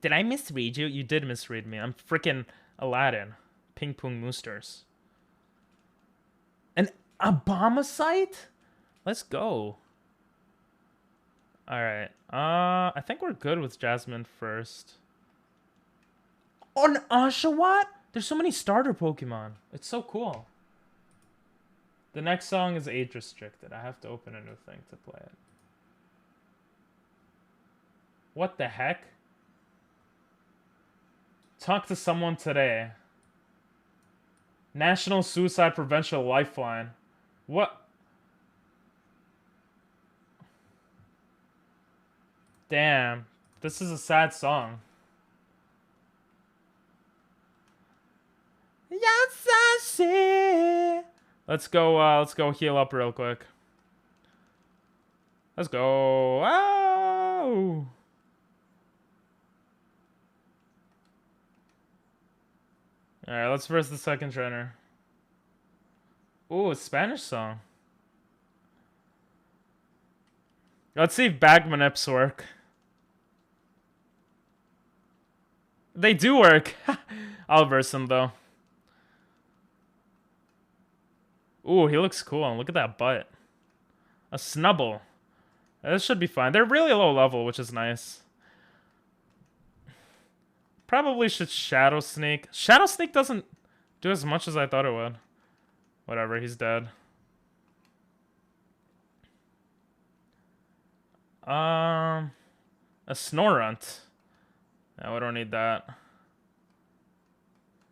Did I misread you? You did misread me. I'm freaking Aladdin. Ping Pong Moosters. An Abomasite? Let's go. Alright. I think we're good with Jasmine first. On Oshawott? There's so many starter Pokemon. It's so cool. The next song is age restricted. I have to open a new thing to play it. What the heck? Talk to someone today. National Suicide Prevention Lifeline. What? Damn. This is a sad song. Yes, I see. Let's go heal up real quick. Let's go. Oh. Alright, let's verse the second trainer. Ooh, a Spanish song. Let's see if Bagmanips work. They do work. I'll verse him though. Ooh, he looks cool. Look at that butt. A snubble. This should be fine. They're really low level, which is nice. Probably should Shadow Sneak. Shadow Sneak doesn't do as much as I thought it would. Whatever, he's dead. A Snorunt. No, we don't need that.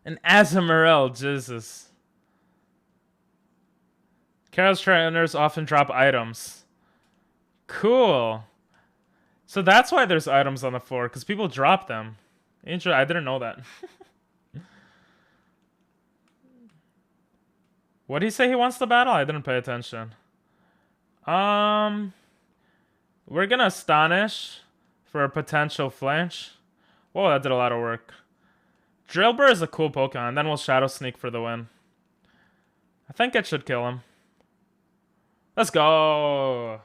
An Azumarill, Jesus. Chaos trainers often drop items. Cool. So that's why there's items on the floor, because people drop them. Interesting. I didn't know that. What did he say he wants to battle? I didn't pay attention. We're gonna Astonish for a potential flinch. Whoa, that did a lot of work. Drillbur is a cool Pokemon. Then we'll Shadow Sneak for the win. I think it should kill him. Let's go.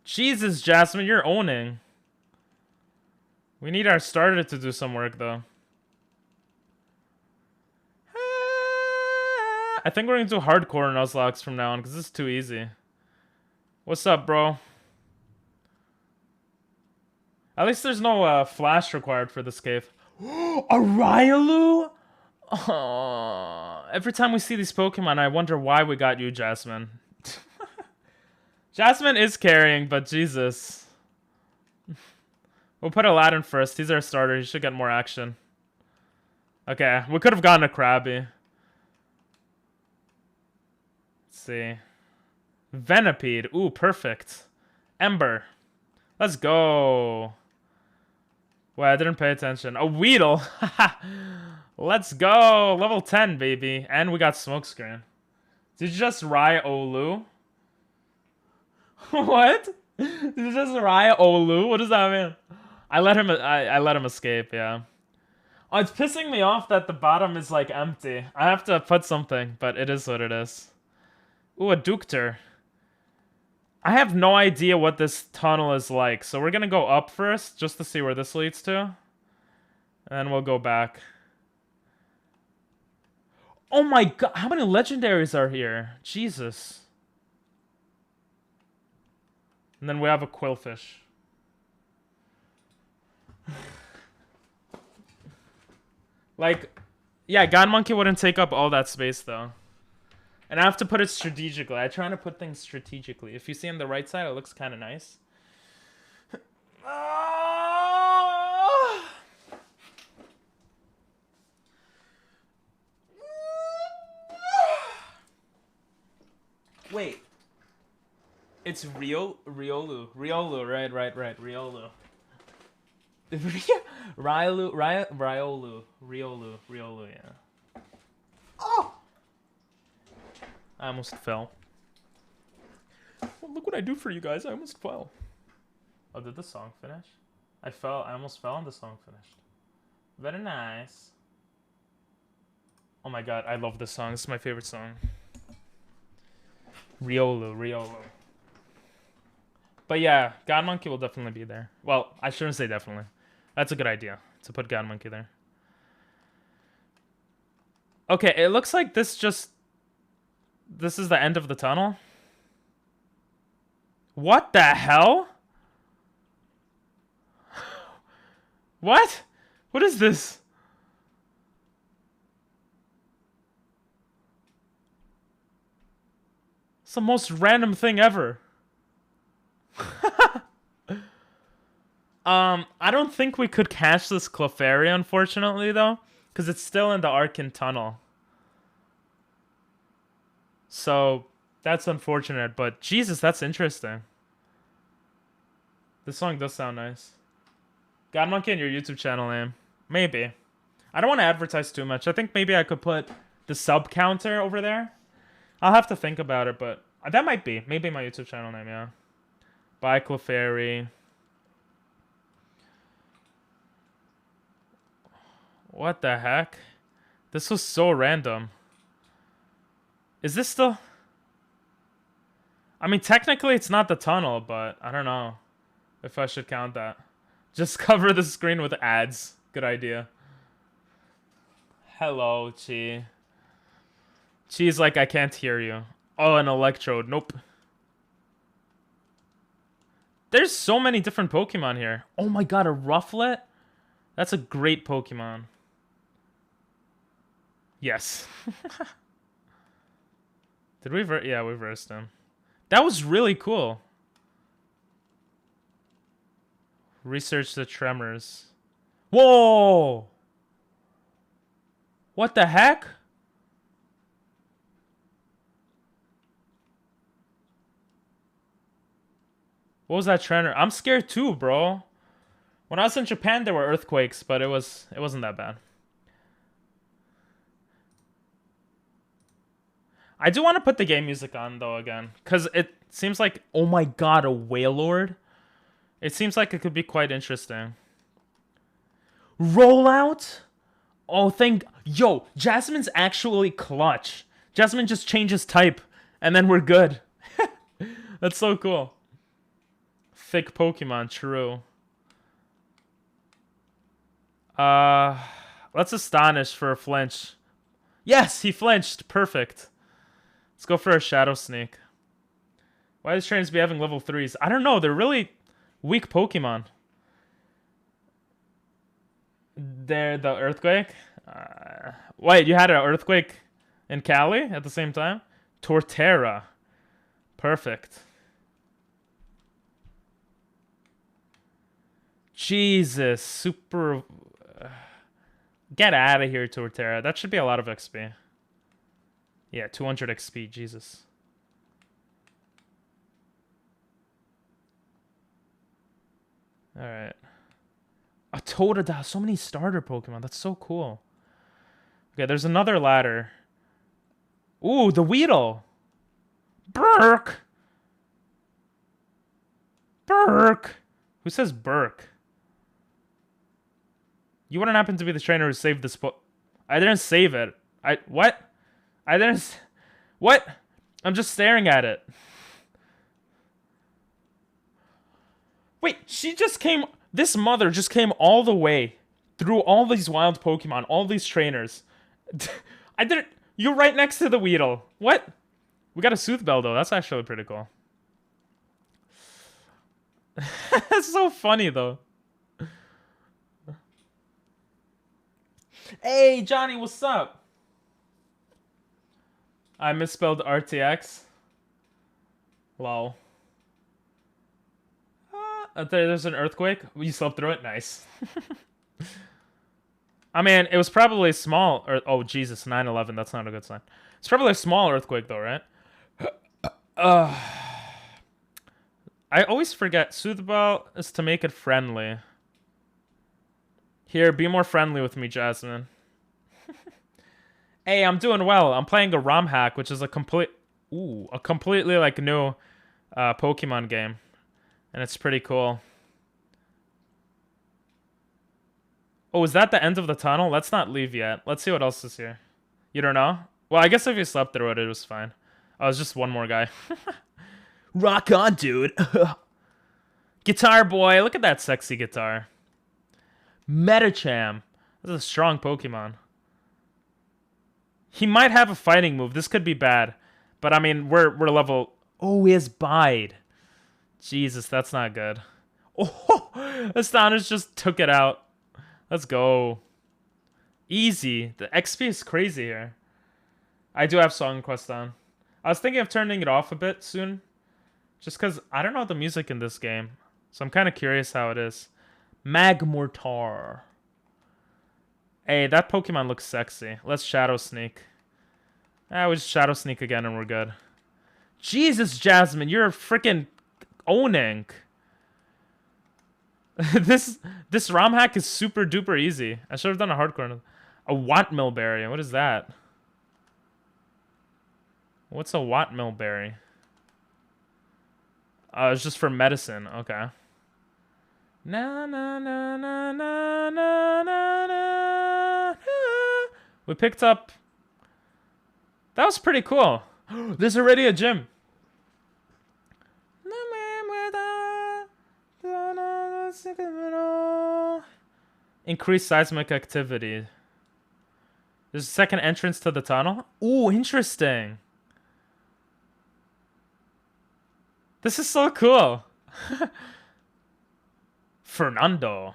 Jesus, Jasmine, you're owning. We need our starter to do some work, though. I think we're going to do hardcore Nuzlocke from now on, because this is too easy. What's up, bro? At least there's no flash required for this cave. A Ryalu? Oh, every time we see these Pokemon, I wonder why we got you, Jasmine. Jasmine is carrying, but Jesus. We'll put Aladdin first. He's our starter. He should get more action. Okay, we could have gotten a Krabby. Let's see. Venipede. Ooh, perfect. Ember. Let's go. Wait, I didn't pay attention. A Weedle. Let's go. Level 10, baby. And we got Smokescreen. Did you just Ryalu? What? Did you just Ryalu? What does that mean? I let him escape, yeah. Oh, it's pissing me off that the bottom is like empty. I have to put something, but it is what it is. Ooh, a Ductor. I have no idea what this tunnel is like, so we're gonna go up first just to see where this leads to. And then we'll go back. Oh my god, how many legendaries are here? Jesus. And then we have a Quillfish. Like, yeah, God Monkey wouldn't take up all that space though. And I have to put it strategically. I try to put things strategically. If you see on the right side, it looks kind of nice. Wait. It's Riolu, right, Riolu. Riolu, yeah. Oh! I almost fell. Well, look what I do for you guys. I almost fell. Oh, did the song finish? I almost fell and the song finished. Very nice. Oh my god, I love this song. This is my favorite song. Riolu. But yeah, God Monkey will definitely be there. Well, I shouldn't say definitely. That's a good idea, to put God Monkey there. Okay, it looks like this is the end of the tunnel. What the hell? What? What is this? It's the most random thing ever. I don't think we could catch this Clefairy, unfortunately, though. Because it's still in the Arcan Tunnel. So, that's unfortunate. But, Jesus, that's interesting. This song does sound nice. God Monkey and your YouTube channel name. Maybe. I don't want to advertise too much. I think maybe I could put the sub counter over there. I'll have to think about it, but that might be. Maybe my YouTube channel name, yeah. Bye, Clefairy. What the heck? This was so random. Is this still... I mean, technically it's not the tunnel, but I don't know if I should count that. Just cover the screen with ads. Good idea. Hello, Chi. Chi's like, I can't hear you. Oh, an electrode. Nope. There's so many different Pokemon here. Oh my god, a Rufflet? That's a great Pokemon. Yes. Did we yeah, we versed him. That was really cool. Research the tremors. Whoa! What the heck? What was that trainer? I'm scared too, bro. When I was in Japan, there were earthquakes, but it wasn't that bad. I do want to put the game music on though again, because it seems like, oh my god, a Wailord. It seems like it could be quite interesting. Rollout? Oh, yo, Jasmine's actually clutch. Jasmine just changes type, and then we're good. That's so cool. Thick Pokemon, true. Let's Astonish for a flinch. Yes, he flinched. Perfect. Let's go for a Shadow Sneak. Why does trainers be having level 3s? I don't know. They're really weak Pokemon. They're the Earthquake. Wait, you had an Earthquake in Cali at the same time? Torterra. Perfect. Jesus. Super... Get out of here, Torterra. That should be a lot of XP. Yeah, 200 XP. Jesus. Alright. A Totodile. So many starter Pokemon. That's so cool. Okay, there's another ladder. Ooh, the Weedle. Burk. Burk. Who says Burk? You wouldn't happen to be the trainer who saved this I didn't save it. What? I didn't... What? I'm just staring at it. Wait, she just came... This mother just came all the way through all these wild Pokemon, all these trainers. I didn't... You're right next to the Weedle. What? We got a Soothbell, though. That's actually pretty cool. That's so funny, though. Hey, Johnny, what's up? I misspelled RTX. Lol. There's an earthquake. You slept through it? Nice. I mean, it was probably small. Oh, Jesus, 9/11. That's not a good sign. It's probably a small earthquake, though, right? I always forget. Soothbell is to make it friendly. Here, be more friendly with me, Jasmine. Hey, I'm doing well. I'm playing a ROM hack, which is a completely like new Pokemon game, and it's pretty cool. Oh, is that the end of the tunnel? Let's not leave yet. Let's see what else is here. You don't know? Well, I guess if you slept through it, it was fine. Oh, it's just one more guy. Rock on, dude. Guitar boy. Look at that sexy guitar. Metacham. This is a strong Pokemon. He might have a fighting move. This could be bad. But, I mean, we're level... Oh, he has Bide. Jesus, that's not good. Oh, Astonish just took it out. Let's go. Easy. The XP is crazy here. I do have Song Quest on. I was thinking of turning it off a bit soon. Just because I don't know the music in this game. So I'm kind of curious how it is. Magmortar. Hey, that Pokemon looks sexy. Let's Shadow Sneak. We just Shadow Sneak again and we're good. Jesus, Jasmine, you're freaking owning. This ROM hack is super duper easy. I should have done a hardcore. A Wattmill berry. What is that? What's a Wattmill berry? It's just for medicine. Okay. Na na na na na na na na. We picked up. That was pretty cool. There's already a gym. Increased seismic activity. There's a second entrance to the tunnel. Ooh, interesting. This is so cool. Fernando.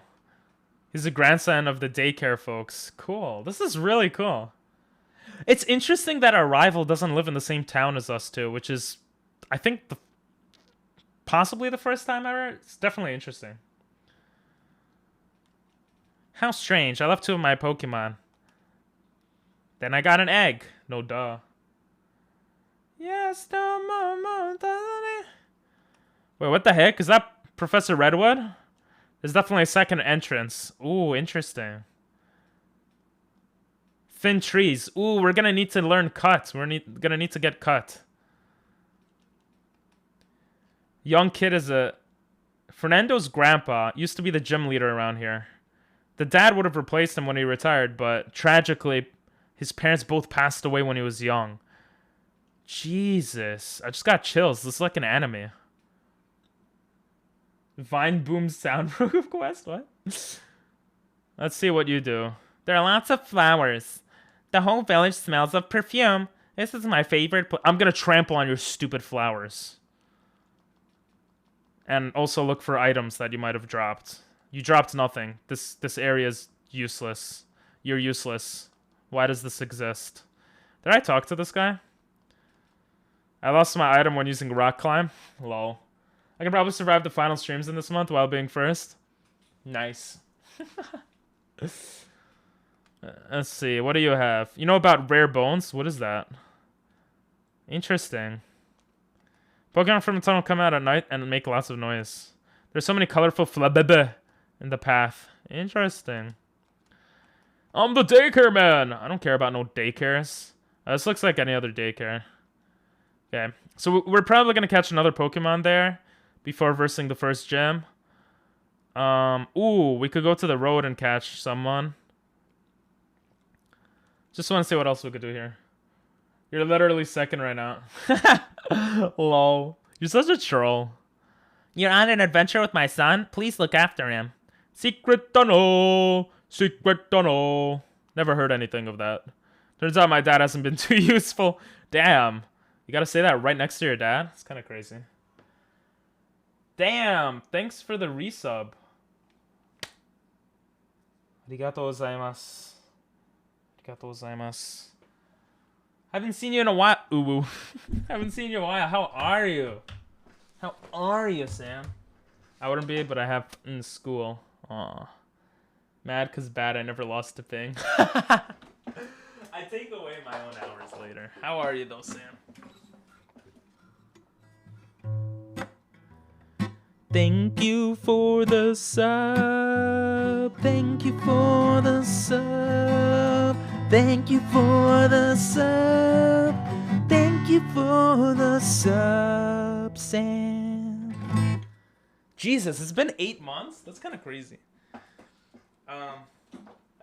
He's a grandson of the daycare folks. Cool. This is really cool. It's interesting that our rival doesn't live in the same town as us too, which is, I think, possibly the first time ever. It's definitely interesting. How strange. I left 2 of my Pokemon. Then I got an egg. No duh. Yes, no. Wait, what the heck? Is that Professor Redwood? There's definitely a second entrance. Ooh, interesting. Thin trees. Ooh, we're gonna need to learn cut. We're gonna need to get cut. Young kid is a... Fernando's grandpa used to be the gym leader around here. The dad would have replaced him when he retired, but tragically, his parents both passed away when he was young. Jesus. I just got chills. This is like an anime. Vine Boom Soundproof Quest? What? Let's see what you do. There are lots of flowers. The whole village smells of perfume. This is my favorite. I'm gonna trample on your stupid flowers. And also look for items that you might have dropped. You dropped nothing. This area is useless. You're useless. Why does this exist? Did I talk to this guy? I lost my item when using Rock Climb. Lol. I can probably survive the final streams in this month while being first. Nice. Let's see. What do you have? You know about rare bones? What is that? Interesting. Pokemon from the tunnel come out at night and make lots of noise. There's so many colorful flabebe in the path. Interesting. I'm the daycare man. I don't care about no daycares. This looks like any other daycare. Okay. So we're probably going to catch another Pokemon there before versing the first gym. Ooh, we could go to the road and catch someone. Just want to see what else we could do here. You're literally second right now. Lol. You're such a troll. You're on an adventure with my son? Please look after him. Secret tunnel. Secret tunnel. Never heard anything of that. Turns out my dad hasn't been too useful. Damn. You gotta say that right next to your dad? It's kind of crazy. Damn. Thanks for the resub. Arigatou gozaimasu. Arigatou gozaimasu. Haven't seen you in a while. Ooh. Haven't seen you in a while. How are you? How are you, Sam? I wouldn't be, but I have in school. Aw. Mad cause bad, I never lost a thing. I take away my own hours later. How are you though, Sam? Thank you for the sub. Thank you for the sub. Thank you for the sub. Thank you for the sub, Sam. Jesus, it's been 8 months? That's kind of crazy. That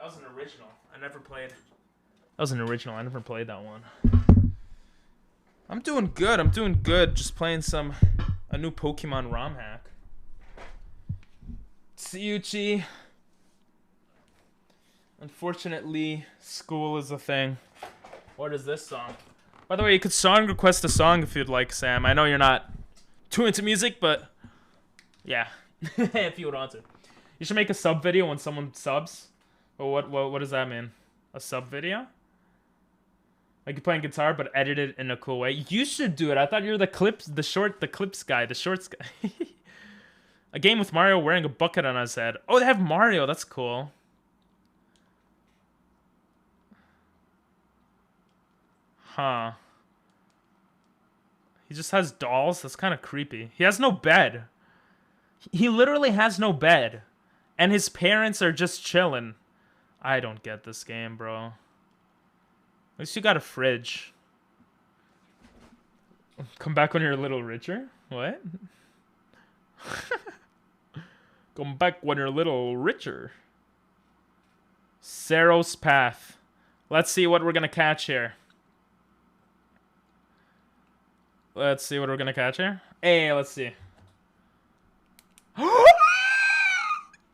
was an original. I never played. That was an original. I never played that one. I'm doing good. I'm doing good. Just playing a new Pokemon ROM hack. Tsuchi. Unfortunately, school is a thing. What is this song? By the way, you could song request a song if you'd like, Sam. I know you're not too into music, but yeah, if you would want to. You should make a sub video when someone subs. Well, what does that mean? A sub video? Like you're playing guitar, but edit it in a cool way. You should do it. I thought you were the clips guy, the shorts guy. A game with Mario wearing a bucket on his head. Oh, they have Mario. That's cool. Huh. He just has dolls? That's kind of creepy. He has no bed. He literally has no bed. And his parents are just chilling. I don't get this game, bro. At least you got a fridge. Come back when you're a little richer? What? Come back when you're a little richer. Seros Path. Let's see what we're gonna catch here. Let's see what we're gonna catch here. Hey, let's see.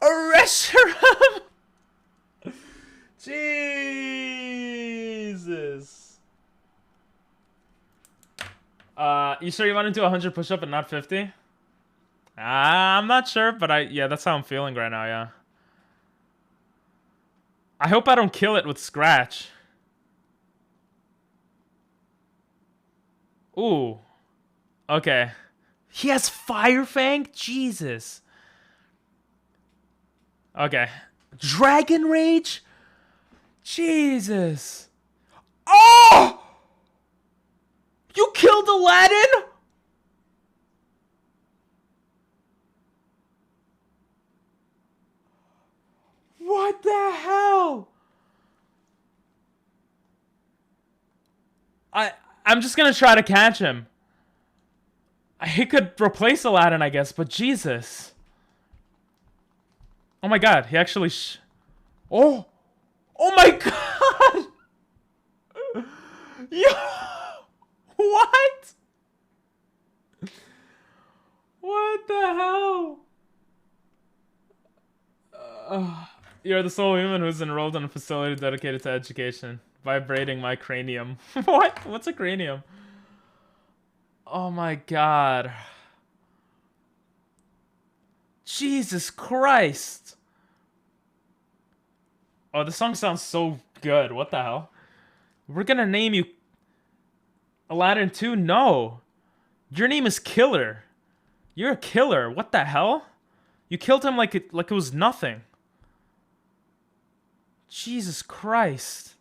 A restaurant! Jesus. You sure you want to do 100 push-up and not 50? I'm not sure, but yeah, that's how I'm feeling right now, yeah. I hope I don't kill it with Scratch. Ooh. Okay. He has Fire Fang? Jesus. Okay. Dragon Rage? Jesus. Oh! You killed Aladdin? What the hell? I'm just gonna try to catch him. He could replace Aladdin, I guess, but Jesus. Oh my god, he actually Oh! Oh my god! Yo! What? What the hell? You're the sole human who's enrolled in a facility dedicated to education. Vibrating my cranium. What? What's a cranium? Oh my god. Jesus Christ. Oh, the song sounds so good. What the hell? We're gonna name you Aladdin 2? No. Your name is Killer. You're a killer. What the hell? You killed him like it was nothing. Jesus Christ.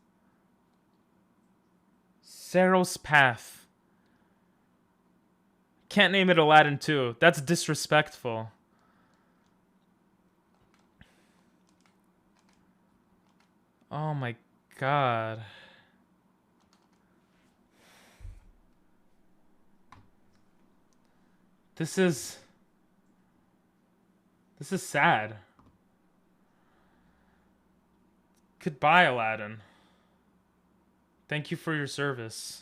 Seros Path. Can't name it Aladdin 2. That's disrespectful. Oh my god. This is sad. Goodbye, Aladdin. Thank you for your service.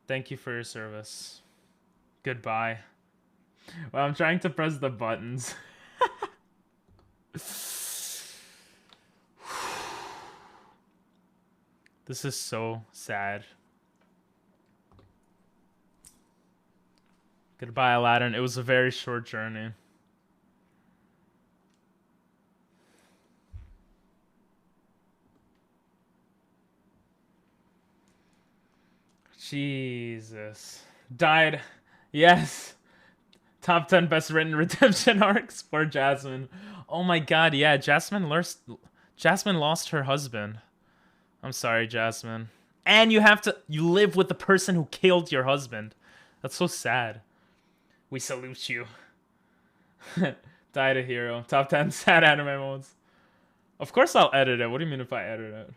Thank you for your service. Goodbye. Well, I'm trying to press the buttons. This is so sad. Goodbye, Aladdin. It was a very short journey. Jesus. Died. Yes. Top 10 best written redemption arcs for Jasmine. Oh my god, yeah. Jasmine lost her husband. I'm sorry, Jasmine. And you live with the person who killed your husband. That's so sad. We salute you. Died a hero. Top 10 sad anime moments. Of course I'll edit it. What do you mean if I edit it?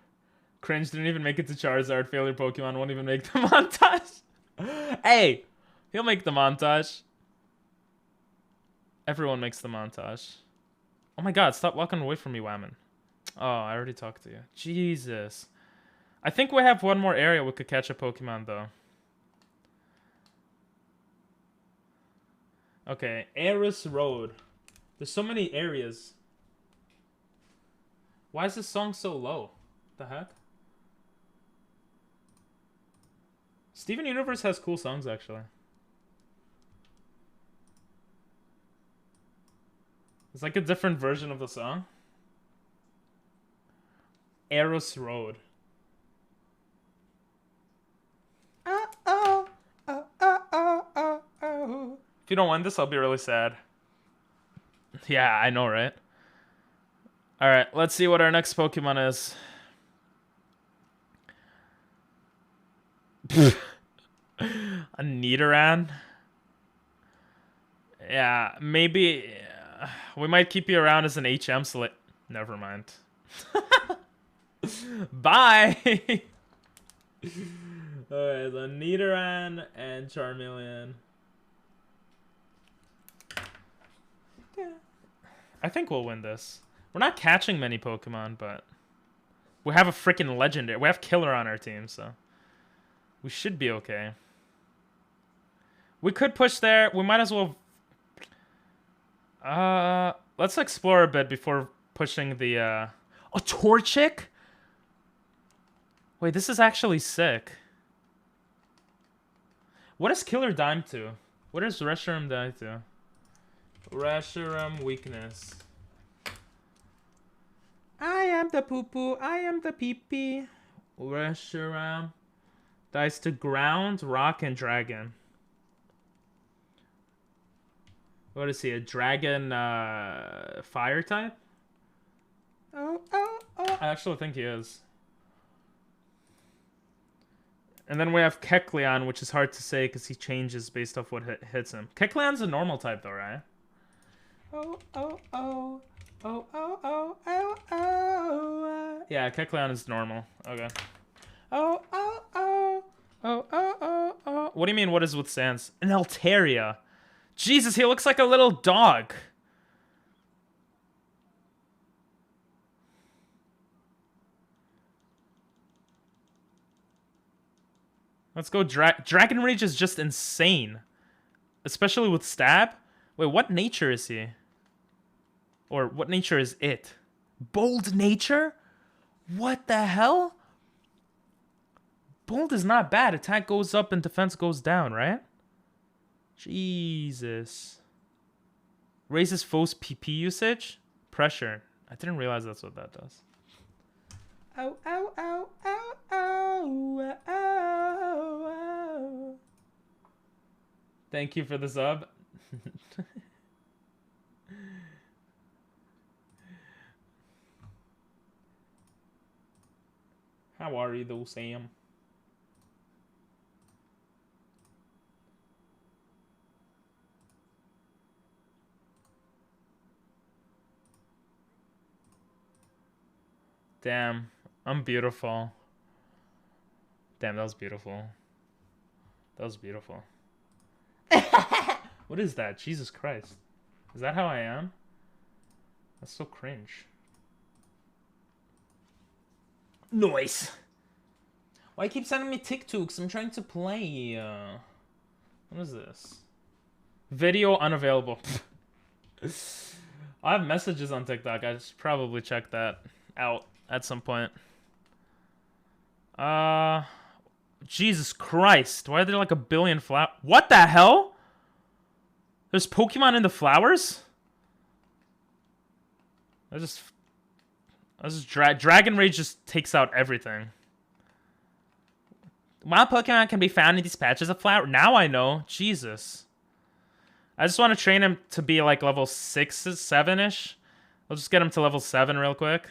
Cringe didn't even make it to Charizard. Failure Pokemon won't even make the montage. Hey! He'll make the montage. Everyone makes the montage. Oh my god, stop walking away from me, Whammon. Oh, I already talked to you. Jesus. I think we have one more area we could catch a Pokemon, though. Okay, Eris Road. There's so many areas. Why is this song so low? The heck? Steven Universe has cool songs, actually. It's like a different version of the song. Eros Road. If you don't win this, I'll be really sad. Yeah, I know, right? Alright, let's see what our next Pokemon is. A Nidoran? Yeah, maybe... we might keep you around as an HM select. Never mind. Bye! Alright, the Nidoran and Charmeleon. I think we'll win this. We're not catching many Pokemon, but we have a freaking legendary. We have Killer on our team, so we should be okay. We could push there. We might as well. Let's explore a bit before pushing the. A Torchic? Wait, this is actually sick. What does Killer Dime to? What does Reshiram die to? Reshiram weakness. I am the poo-poo, I am the pee-pee. Reshiram dies to ground, rock, and dragon. What is he, a dragon fire type? Oh. I actually think he is. And then we have Kecleon, which is hard to say because he changes based off what hits him. Kecleon's a normal type though, right? Yeah, Kecleon is normal. Okay. What do you mean, what is with Sans? An Altaria. Jesus, he looks like a little dog. Let's go. Dragon Rage is just insane. Especially with Stab. Wait, what nature is he? Or what nature is it? Bold nature? What the hell? Bold is not bad. Attack goes up and defense goes down, right? Jesus. Raises foes PP usage? Pressure. I didn't realize that's what that does. Thank you for the sub. How are you though, Sam? Damn, I'm beautiful. Damn, that was beautiful. That was beautiful. What is that? Jesus Christ. Is that how I am? That's so cringe. Noise. Why you keep sending me TikToks? I'm trying to play. What is this? Video unavailable. I have messages on TikTok. I should probably check that out at some point. Jesus Christ. Why are there like a billion flowers? What the hell? There's Pokemon in the flowers? Dragon Rage just takes out everything. Wild Pokemon can be found in these patches of flower. Now I know. Jesus. I just want to train him to be like level 6, 7-ish. I'll just get him to level 7 real quick.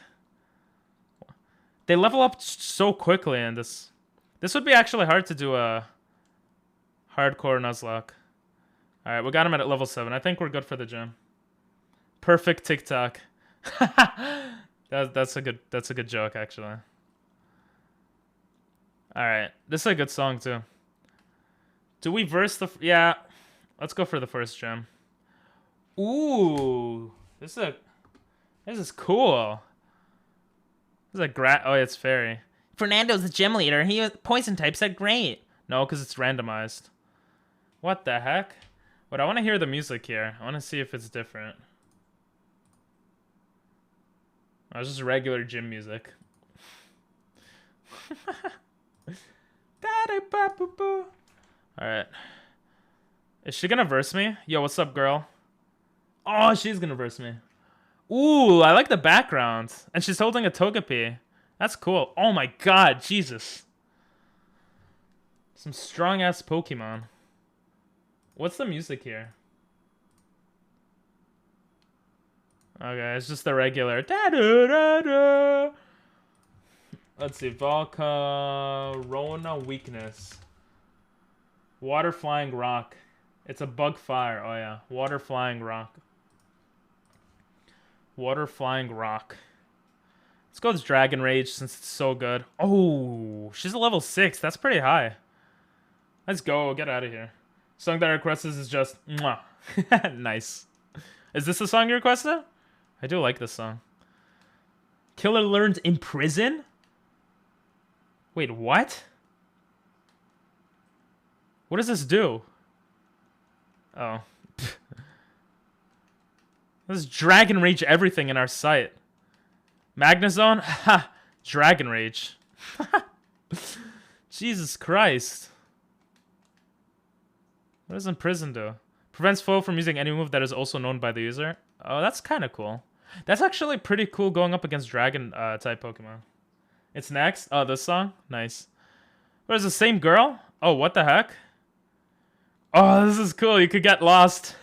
They level up so quickly in this. This would be actually hard to do a hardcore Nuzlocke. Alright, we got him at level 7. I think we're good for the gym. Perfect TikTok. That's a good joke, actually. Alright, this is a good song, too. Do we verse the... Yeah, let's go for the first gym. Ooh, this is cool. This is a oh, it's fairy. Fernando's the gym leader. He poison types are great. No, because it's randomized. What the heck? But I want to hear the music here. I want to see if it's different. Oh, it's just regular gym music. Alright. Is she gonna verse me? Yo, what's up, girl? Oh, she's gonna verse me. Ooh, I like the background. And she's holding a Togepi. That's cool. Oh my god, Jesus. Some strong-ass Pokemon. What's the music here? Okay, it's just the regular. Da-da-da-da. Let's see. Volcarona weakness. Water flying rock. It's a bug fire. Oh yeah. Water flying rock. Water flying rock. Let's go with Dragon Rage since it's so good. Oh, she's a level 6. That's pretty high. Let's go. Get out of here. Song that I requested is just mwah. Nice. Is this the song you requested? I do like this song. Killer learns in prison? Wait, what? What does this do? Oh. This is Dragon Rage everything in our site. Magnezone? Ha! Dragon Rage. Jesus Christ. What does Imprison do? Prevents foe from using any move that is also known by the user. Oh, that's kind of cool. That's actually pretty cool going up against Dragon type Pokemon. It's next. Oh, this song? Nice. What is the same girl? Oh, what the heck? Oh, this is cool. You could get lost.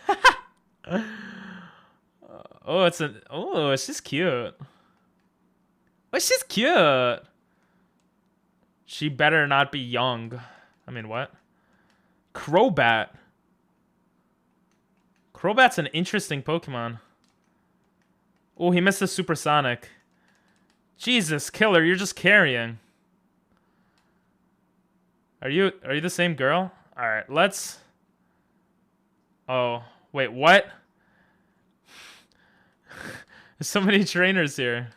Oh, it's an... Oh, she's cute. Oh, she's cute. She better not be young. I mean, what? Crobat. Crobat's an interesting Pokemon. Oh, he missed the Supersonic. Jesus, Killer, you're just carrying. Are you the same girl? All right, let's... Oh, wait, what? There's so many trainers here.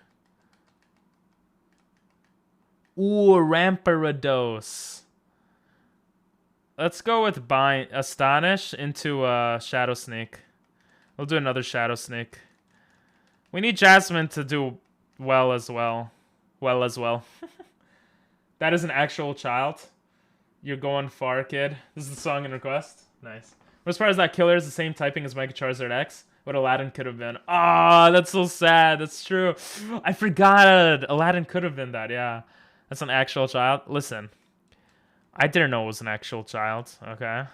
Ooh, Ramparados. Let's go with Astonish into Shadow Sneak. We'll do another Shadow Sneak. We need Jasmine to do well as well. Well as well. That is an actual child. You're going far, kid. This is the song and request. Nice. As far as that Killer is the same typing as Mega Charizard X, what Aladdin could have been. Ah, that's so sad. That's true. I forgot. Aladdin could have been that. Yeah, that's an actual child. Listen, I didn't know it was an actual child. Okay.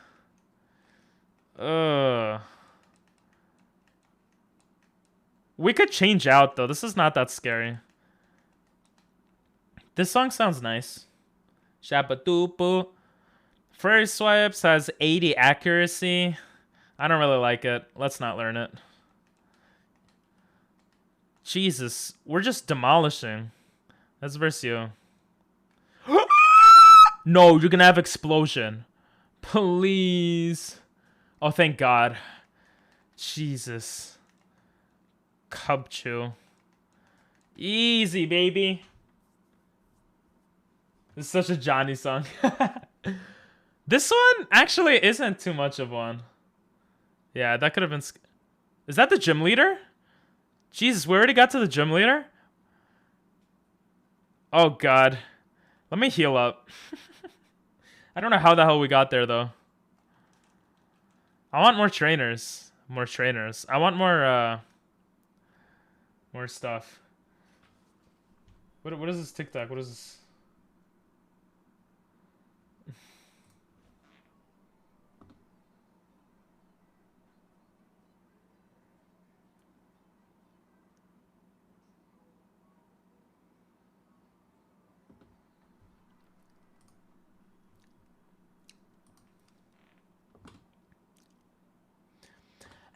We could change out though. This is not that scary. This song sounds nice. Shapadoopu. Furry Swipes has 80 accuracy. I don't really like it. Let's not learn it. Jesus, we're just demolishing. Let's verse you. No, you're gonna have Explosion. Please. Oh, thank God. Jesus. Cubchoo. Easy, baby. This is such a Johnny song. This one actually isn't too much of one. Yeah, that could have been... Is that the gym leader? Jesus, we already got to the gym leader? Oh, God. Let me heal up. I don't know how the hell we got there, though. I want more trainers. More trainers. I want more, more stuff. What is this TikTok? What is this?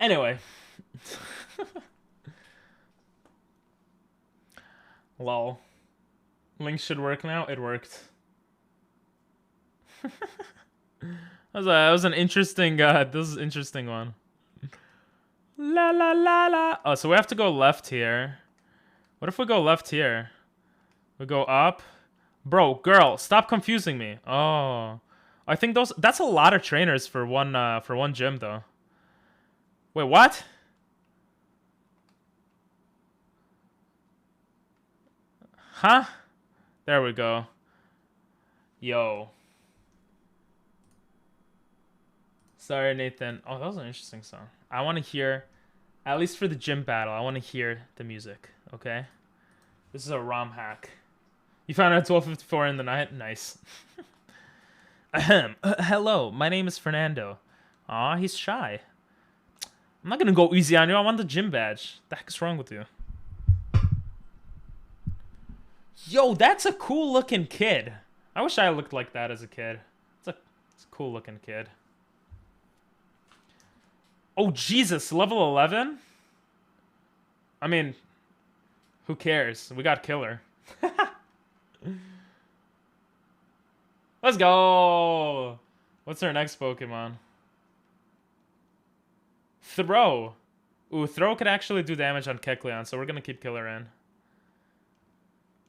Anyway. Lol. Link should work now. It worked. That was an interesting, this is an interesting one. La la la la. Oh, so we have to go left here. What if we go left here? We go up. Bro, girl, stop confusing me. Oh. I think that's a lot of trainers for one gym though. Wait, what? Huh? There we go. Yo. Sorry, Nathan. Oh, that was an interesting song. I want to hear At least for the gym battle, I want to hear the music, okay? This is a ROM hack. You found it at 12:54 in the night? Nice. Ahem. Hello, my name is Fernando. Aw, he's shy. I'm not gonna go easy on you. I want the gym badge. The heck's wrong with you? Yo, that's a cool looking kid. I wish I looked like that as a kid. It's a cool looking kid. Oh, Jesus, level 11? I mean, who cares? We got killer. Let's go. What's our next Pokemon? Throw. Ooh, Throw could actually do damage on Kecleon, so we're going to keep killer in.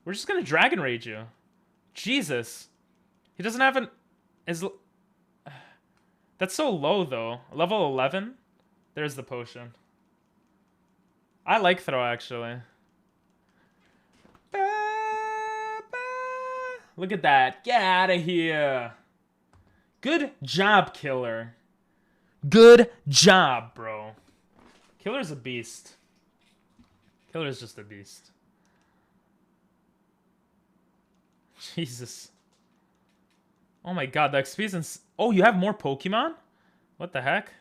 We're just going to Dragon Rage you. Jesus. He doesn't have an... That's so low, though. Level 11? There's the potion. I like Throw, actually. Look at that. Get out of here. Good job, Killer. Good job, bro. Killer's a beast. Killer's just a beast. Jesus. Oh my god, the XP is oh, you have more Pokemon? What the heck?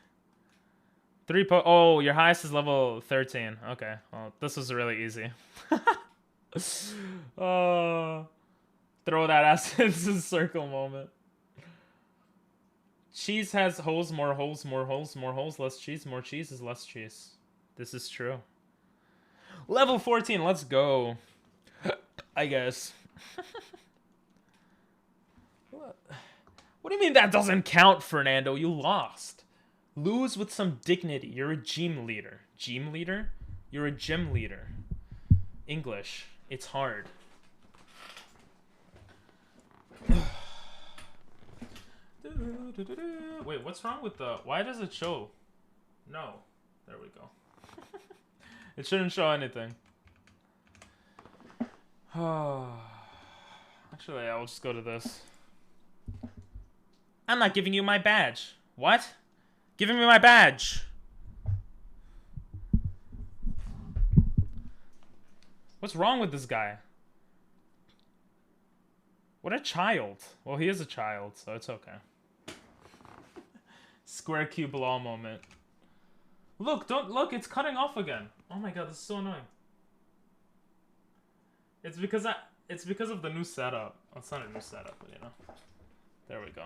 Oh, your highest is level 13. Okay, well, this was really easy. Throw that ass into the circle moment. Cheese has holes, more holes, more holes, more holes, less cheese. More cheese is less cheese. This is true. Level 14, let's go. I guess. What do you mean that doesn't count, Fernando? You lost. Lose with some dignity. You're a gym leader. Gym leader? You're a gym leader. English. It's hard. Wait, what's wrong with the... Why does it show? No. There we go. It shouldn't show anything. Actually, I'll just go to this. I'm not giving you my badge. What? Giving me my badge. What's wrong with this guy? What a child. Well, he is a child, so it's okay. Square cube law moment. Look, don't look, it's cutting off again. Oh my god, this is so annoying. It's because of the new setup. Well, it's not a new setup, but you know. There we go.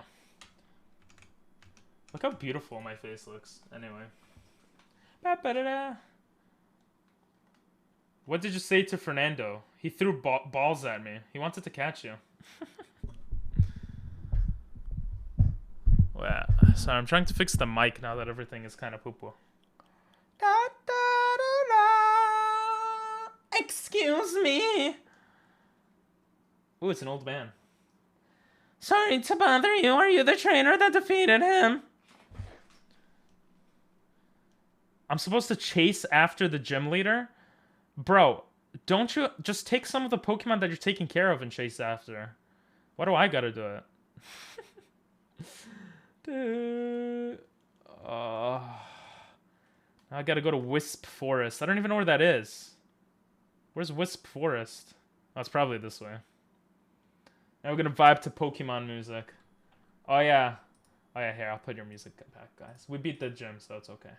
Look how beautiful my face looks. Anyway. What did you say to Fernando? He threw balls at me. He wanted to catch you. Well, sorry, I'm trying to fix the mic now that everything is kind of poo-poo. Excuse me. Ooh, it's an old man. Sorry to bother you. Are you the trainer that defeated him? I'm supposed to chase after the gym leader? Bro, don't you just take some of the Pokemon that you're taking care of and chase after? Why do I gotta do it? I gotta go to Wisp Forest. I don't even know where that is. Where's Wisp Forest? Oh, it's probably this way. Now we're gonna vibe to Pokemon music. Oh yeah. Oh yeah, here, I'll put your music back, guys. We beat the gym, so it's okay.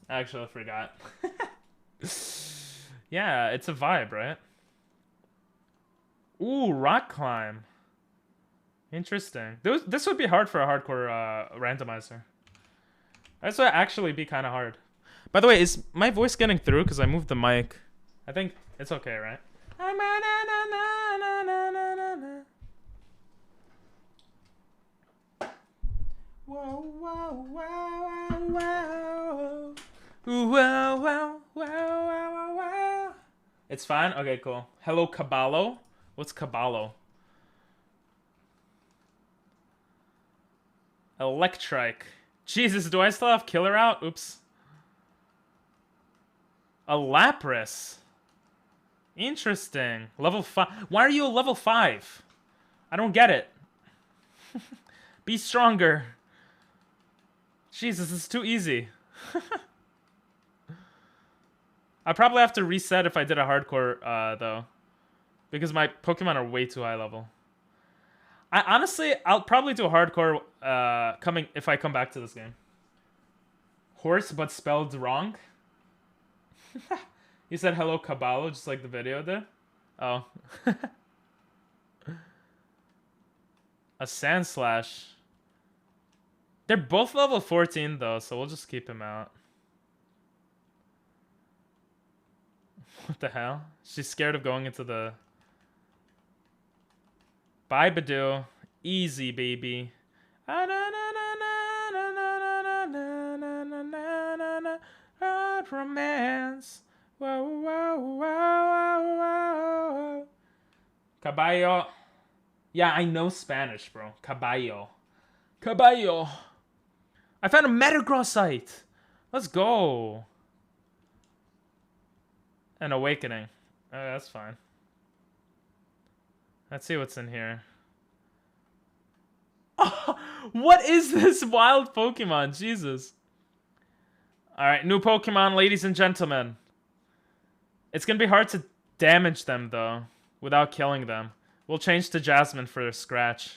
Actually, I forgot. Yeah, it's a vibe, right? Ooh, rock climb. Interesting. This would be hard for a hardcore randomizer. This would actually be kind of hard. By the way, is my voice getting through? Because I moved the mic. I think it's okay, right? Whoa, whoa, whoa, whoa, whoa, whoa, whoa, whoa. It's fine? Okay, cool. Hello, Caballo? What's Caballo? Electrike. Jesus, do I still have Killer out? Oops. A Lapras. Interesting. Level 5. Why are you a level 5? I don't get it. Be stronger. Jesus, it's too easy. I probably have to reset if I did a hardcore though, because my Pokemon are way too high level. I'll probably do a hardcore if I come back to this game. Horse, but spelled wrong. You said hello Caballo, just like the video did. Oh. A Sandslash. They're both level 14 though, so we'll just keep him out. What the hell? She's scared of going into the... Bye, Badoo. Easy, baby. Romance. Whoa, whoa, whoa, whoa. Caballo. Yeah, I know Spanish, bro. Caballo. Caballo. I found a Metagross site. Let's go. An Awakening. That's fine. Let's see what's in here. Oh, what is this wild Pokemon? Jesus. Alright, new Pokemon, ladies and gentlemen. It's gonna be hard to damage them, though, without killing them. We'll change to Jasmine for Scratch.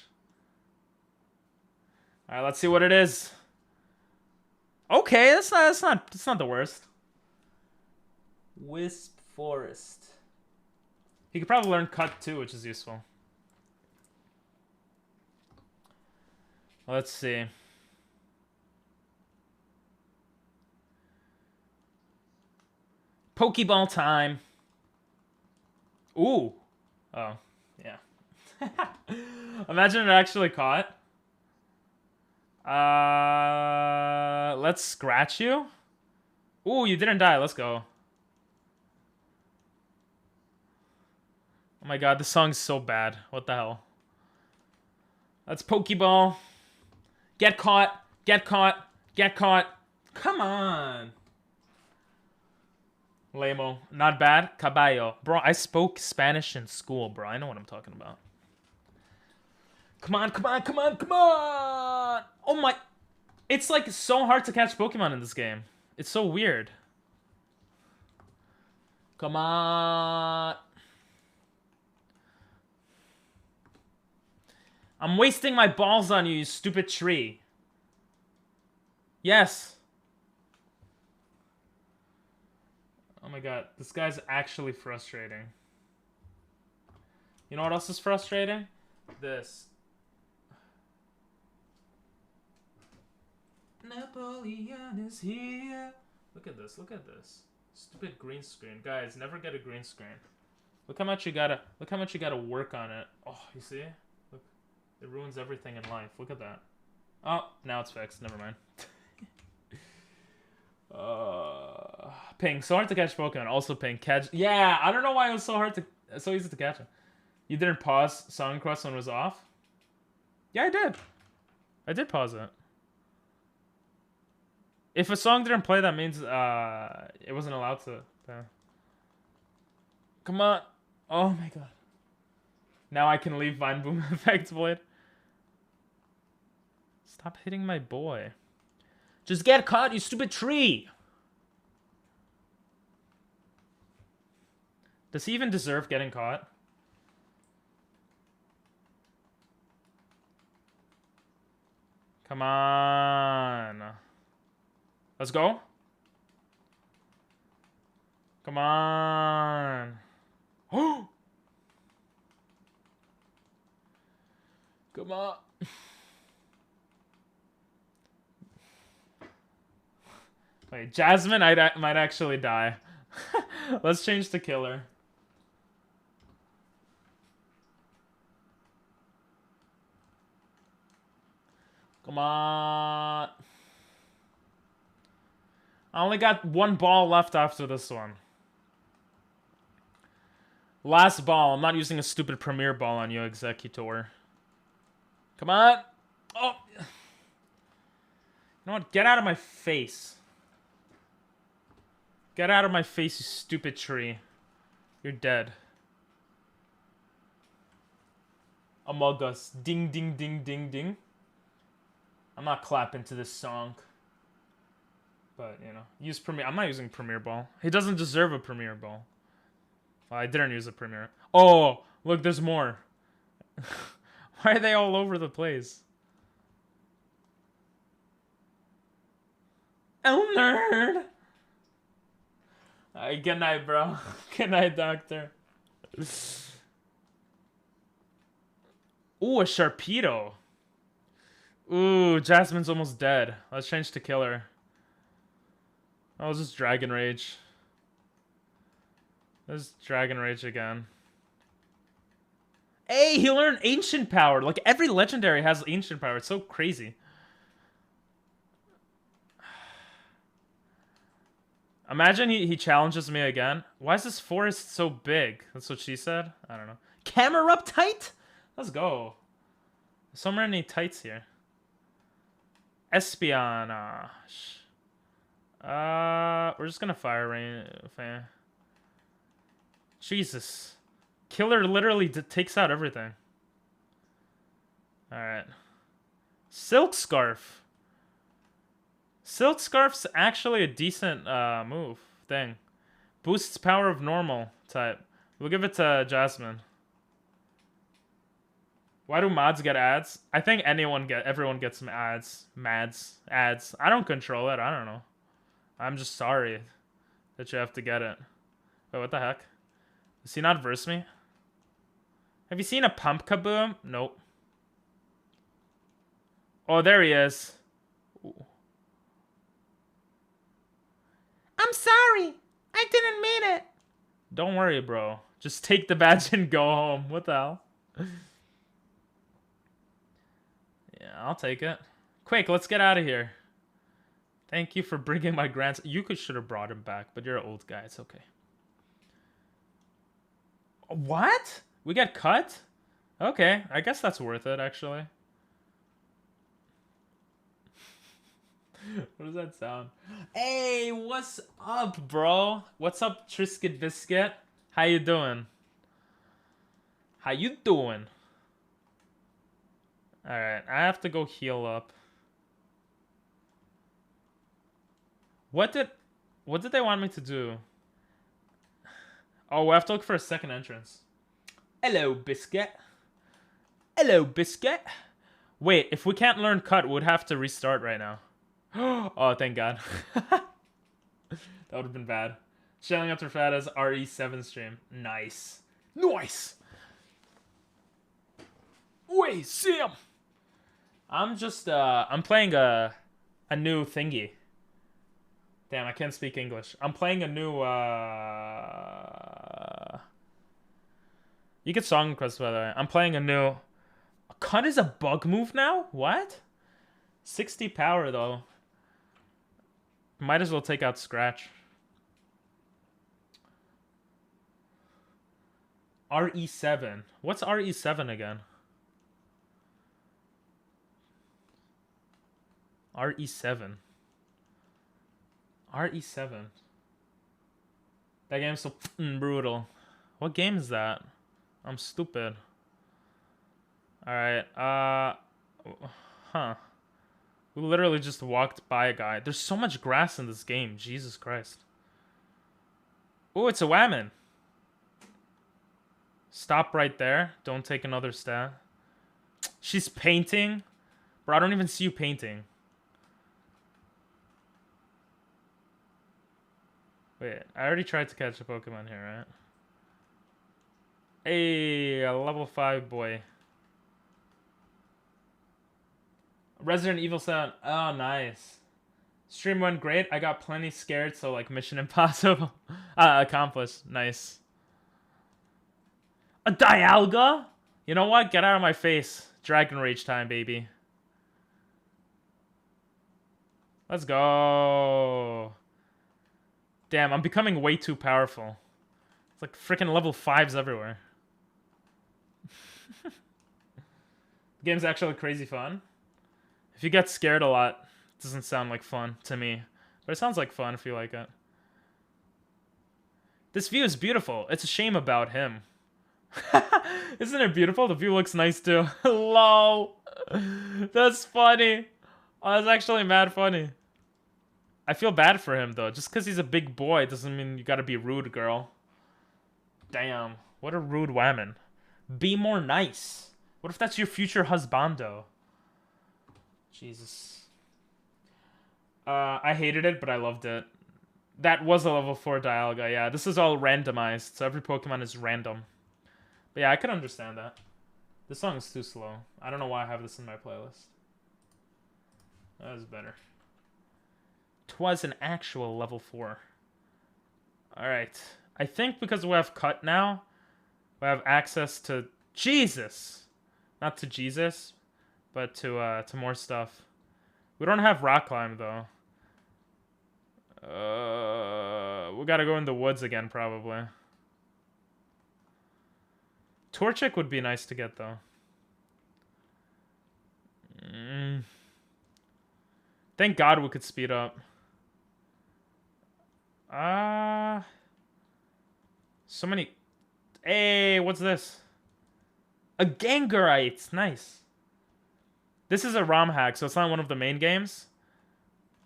Alright, let's see what it is. Okay, that's not the worst. Wisp Forest. He could probably learn Cut too, which is useful. Let's see. Pokeball time. Ooh. Oh, yeah. Imagine it actually caught. Let's scratch you. Ooh, you didn't die. Let's go. Oh my god, this song's so bad. What the hell? That's Pokeball. Get caught. Get caught. Get caught. Come on. Lamo. Not bad. Caballo. Bro, I spoke Spanish in school, bro. I know what I'm talking about. Come on, come on, come on, come on! Oh my... It's like so hard to catch Pokemon in this game. It's so weird. Come on. I'm wasting my balls on you, you stupid tree. Yes. Oh my god, this guy's actually frustrating. You know what else is frustrating? This. Napoleon is here. Look at this, look at this. Stupid green screen. Guys, never get a green screen. Look how much you gotta work on it. Oh, you see? Look. It ruins everything in life. Look at that. Oh, now it's fixed. Never mind. Ping. So hard to catch Pokemon. Also Ping. Catch. Yeah, I don't know why it was so easy to catch him. You didn't pause Song Quest when it was off? Yeah, I did. I did pause it. If a song didn't play, that means it wasn't allowed to. Come on. Oh my god. Now I can leave Vine Boom Effect Blade. Stop hitting my boy. Just get caught, you stupid tree! Does he even deserve getting caught? Come on. Let's go. Come on. Oh! Come on. Wait, Jasmine might actually die. Let's change to Killer. Come on. I only got one ball left after this one. Last ball. I'm not using a stupid Premier Ball on you, Executor. Come on. Oh. You know what? Get out of my face. Get out of my face, you stupid tree. You're dead. Among Us. Ding, ding, ding, ding, ding. I'm not clapping to this song. But, you know, use Premier. I'm not using Premier Ball. He doesn't deserve a Premier Ball. Well, I didn't use a Premier. Oh, look, there's more. Why are they all over the place? Oh, nerd! Good night, bro. Good night, doctor. Ooh, a Sharpedo. Ooh, Jasmine's almost dead. Let's change to Killer. I'll just Dragon Rage. Let's Dragon Rage again. Hey, he learned Ancient Power. Like, every legendary has Ancient Power. It's so crazy. Imagine he challenges me again. Why is this forest so big? That's what she said? I don't know. Camera up tight? Let's go. There's so many tights here. Espionage. We're just gonna fire rain. Jesus. Killer literally takes out everything. Alright. Silk Scarf. Silk Scarf's actually a decent thing. Boosts power of normal type. We'll give it to Jasmine. Why do mods get ads? I think everyone gets some ads. Ads. I don't control it. I don't know. I'm just sorry that you have to get it. Wait, what the heck? Does he not verse me? Have you seen a pump kaboom? Nope. Oh, there he is. Ooh. I'm sorry. I didn't mean it. Don't worry, bro. Just take the badge and go home. What the hell? Yeah, I'll take it. Quick, let's get out of here. Thank you for bringing my grandson. You should have brought him back, but you're an old guy. It's okay. What? We get cut? Okay, I guess that's worth it, actually. What does that sound? Hey, what's up, bro? What's up, Triscuit Biscuit? How you doing? How you doing? Alright, I have to go heal up. What did they want me to do? Oh, we have to look for a second entrance. Hello, Biscuit. Hello, Biscuit. Wait, if we can't learn cut, we'd have to restart right now. Oh, thank God. That would have been bad. Shelling after Fata's RE7 stream. Nice. Nice. Wait, Sam. I'm just, I'm playing a new thingy. Damn, I can't speak English. I'm playing a new, You get song requests, by the way. I'm playing a new... Cut is a bug move now? What? 60 power, though. Might as well take out Scratch. RE7. What's RE7 again? RE7. RE7. That game's so brutal. What game is that? I'm stupid. Alright, huh. We literally just walked by a guy. There's so much grass in this game. Jesus Christ. Oh, it's a Whammon. Stop right there. Don't take another stab. She's painting. Bro, I don't even see you painting. Wait, I already tried to catch a Pokemon here, right? Hey, a level 5 boy. Resident Evil 7. Oh, nice. Stream went great. I got plenty scared, so like Mission Impossible. Accomplished. Nice. A Dialga? You know what? Get out of my face. Dragon Rage time, baby. Let's go. Damn, I'm becoming way too powerful. It's like freaking level 5s everywhere. The game's actually crazy fun. If you get scared a lot, it doesn't sound like fun to me. But it sounds like fun if you like it. This view is beautiful. It's a shame about him. Isn't it beautiful? The view looks nice too. LOL. That's funny. Oh, that's actually mad funny. I feel bad for him, though. Just because he's a big boy doesn't mean you gotta be rude, girl. Damn. What a rude woman. Be more nice. What if that's your future husbando? Jesus. I hated it, but I loved it. That was a level 4 Dialga, yeah. This is all randomized, so every Pokemon is random. But yeah, I can understand that. This song is too slow. I don't know why I have this in my playlist. That was better. 'Twas an actual level 4. Alright. I think because we have Cut now, we have access to Jesus! Not to Jesus, but to more stuff. We don't have Rock Climb, though. We gotta go in the woods again, probably. Torchic would be nice to get, though. Thank God we could speed up. So many... Hey, what's this? A Gangarite! Nice. This is a ROM hack, so it's not one of the main games.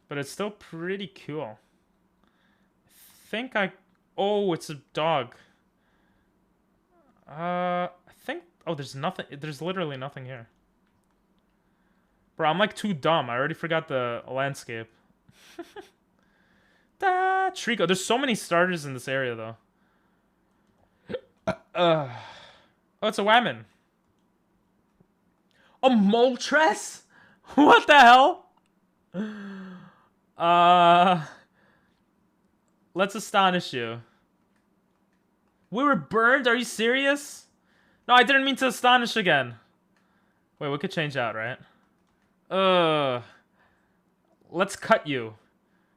But it's still pretty cool. I think I... Oh, it's a dog. I think... Oh, there's nothing... There's literally nothing here. Bro, I'm like too dumb. I already forgot the landscape. Trico. There's so many starters in this area, though. Oh, it's a Whammon. A Moltres? What the hell? Let's astonish you. We were burned? Are you serious? No, I didn't mean to astonish again. Wait, we could change out, right? Let's cut you.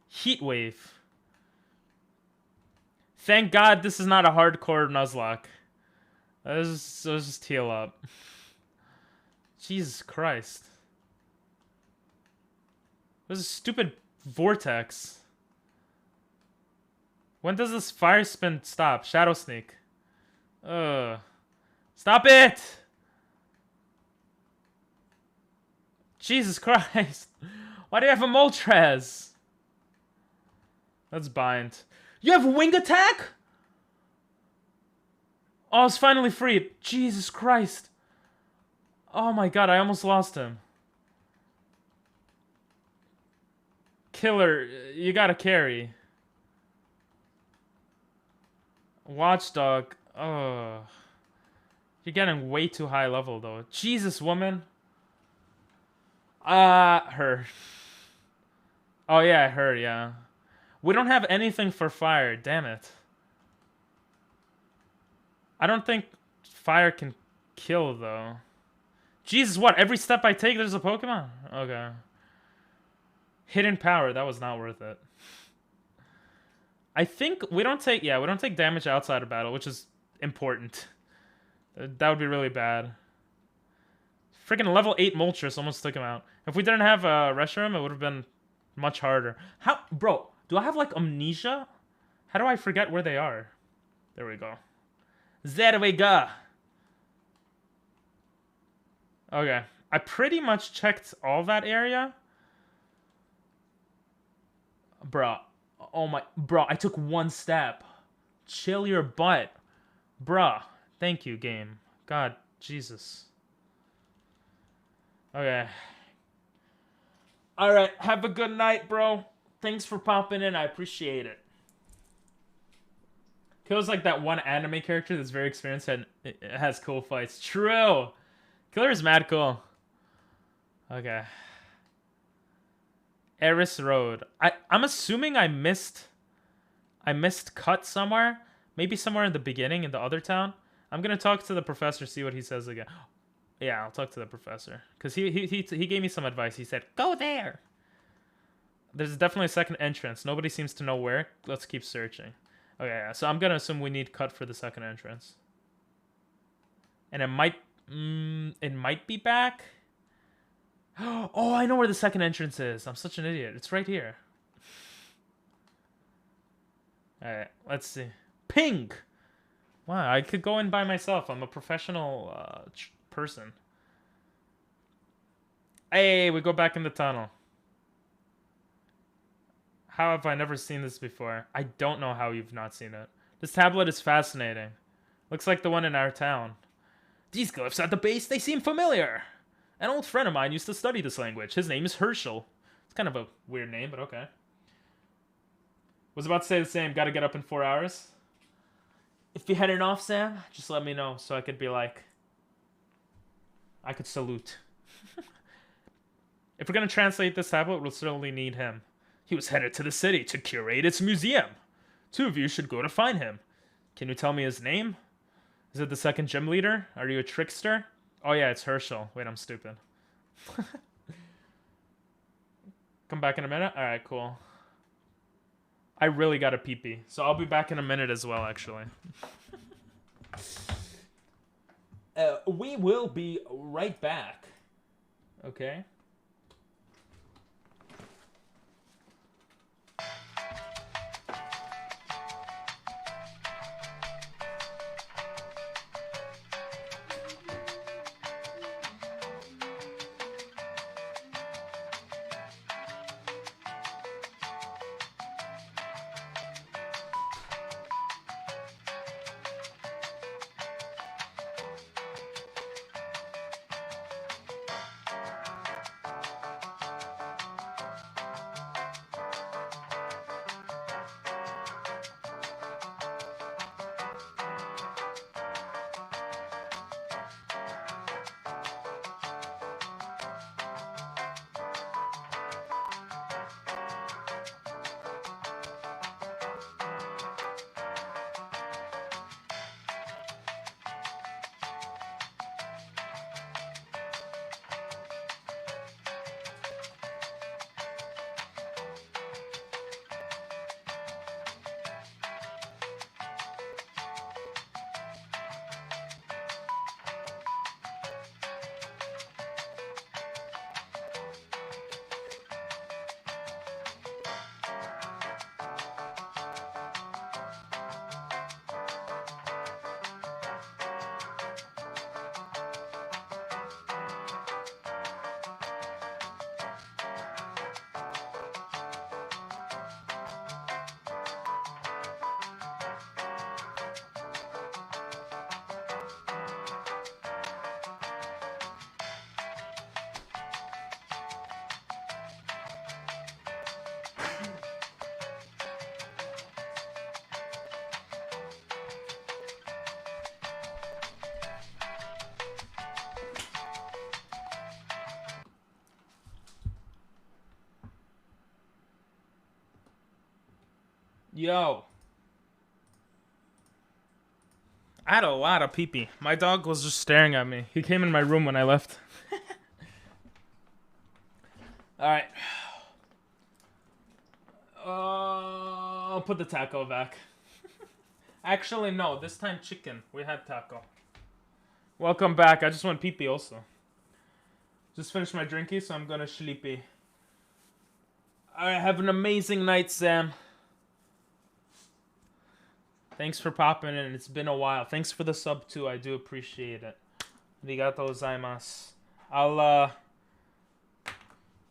Heat Wave. Thank God this is not a hardcore Nuzlocke. Let's just heal up. Jesus Christ. This is a stupid vortex. When does this fire spin stop? Shadow Sneak. Stop it! Jesus Christ. Why do you have a Moltres? Let's bind. You have Wing Attack? Oh, it's finally freed. Jesus Christ. Oh my God, I almost lost him. Killer, you gotta carry. Watchdog. Oh. You're getting way too high level, though. Jesus, woman. Her. Oh, yeah, her, yeah. We don't have anything for fire. Damn it. I don't think fire can kill, though. Jesus, what? Every step I take, there's a Pokemon? Okay. Hidden power. That was not worth it. I think we don't take... Yeah, we don't take damage outside of battle, which is important. That would be really bad. Freaking level 8 Moltres almost took him out. If we didn't have Reshiram, it would have been much harder. How... Bro, do I have, like, amnesia? How do I forget where they are? There we go. There we go. Okay. I pretty much checked all that area. Bro. Oh my... Bro, I took one step. Chill your butt. Bruh. Thank you, game. God, Jesus. Okay. Alright, have a good night, bro. Thanks for popping in. I appreciate it. Killer's like that one anime character that's very experienced and it has cool fights. True! Killer's mad cool. Okay. Eris Road. I'm assuming I missed Cut somewhere. Maybe somewhere in the beginning in the other town. I'm gonna talk to the professor, see what he says again. Yeah, I'll talk to the professor. Because he gave me some advice. He said, go there! There's definitely a second entrance. Nobody seems to know where. Let's keep searching. Okay, yeah, so I'm gonna assume we need Cut for the second entrance. And it might be back. Oh, I know where the second entrance is. I'm such an idiot. It's right here. Alright, let's see. Ping! Wow, I could go in by myself. I'm a professional person. Hey, we go back in the tunnel. How have I never seen this before? I don't know how you've not seen it. This tablet is fascinating. Looks like the one in our town. These glyphs at the base, they seem familiar. An old friend of mine used to study this language. His name is Herschel. It's kind of a weird name, but okay. Was about to say the same. Gotta get up in 4 hours. If you're heading off, Sam, just let me know so I could be like... I could salute. If we're gonna translate this tablet, we'll certainly need him. He was headed to the city to curate its museum. 2 of you should go to find him. Can you tell me his name? Is it the second gym leader? Are you a trickster? Oh yeah, it's Herschel. Wait, I'm stupid. Come back in a minute? Alright, cool. I really got a pee-pee. So I'll be back in a minute as well, actually. We will be right back. Okay? Yo. I had a lot of pee-pee. My dog was just staring at me. He came in my room when I left. Alright. I'll put the taco back. Actually, no. This time chicken. We had taco. Welcome back. I just went pee-pee also. Just finished my drinky, so I'm gonna sleepy. Alright, have an amazing night, Sam. Thanks for popping in. It's been a while. Thanks for the sub, too. I do appreciate it. Arigatou gozaimasu.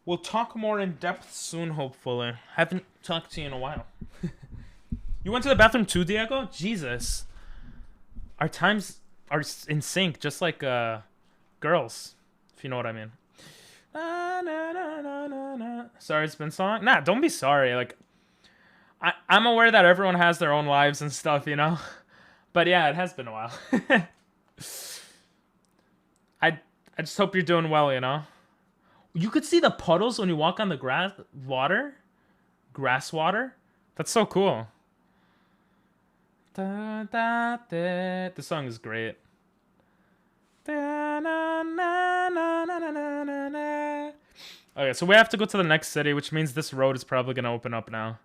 We'll talk more in depth soon, hopefully. Haven't talked to you in a while. You went to the bathroom too, Diego? Jesus. Our times are in sync, just like girls, if you know what I mean. Sorry it's been so long. Nah, don't be sorry. Like, I'm aware that everyone has their own lives and stuff, you know? But yeah, it has been a while. I just hope you're doing well, you know? You could see the puddles when you walk on the grass water? That's so cool. The song is great. Okay, so we have to go to the next city, which means this road is probably going to open up now.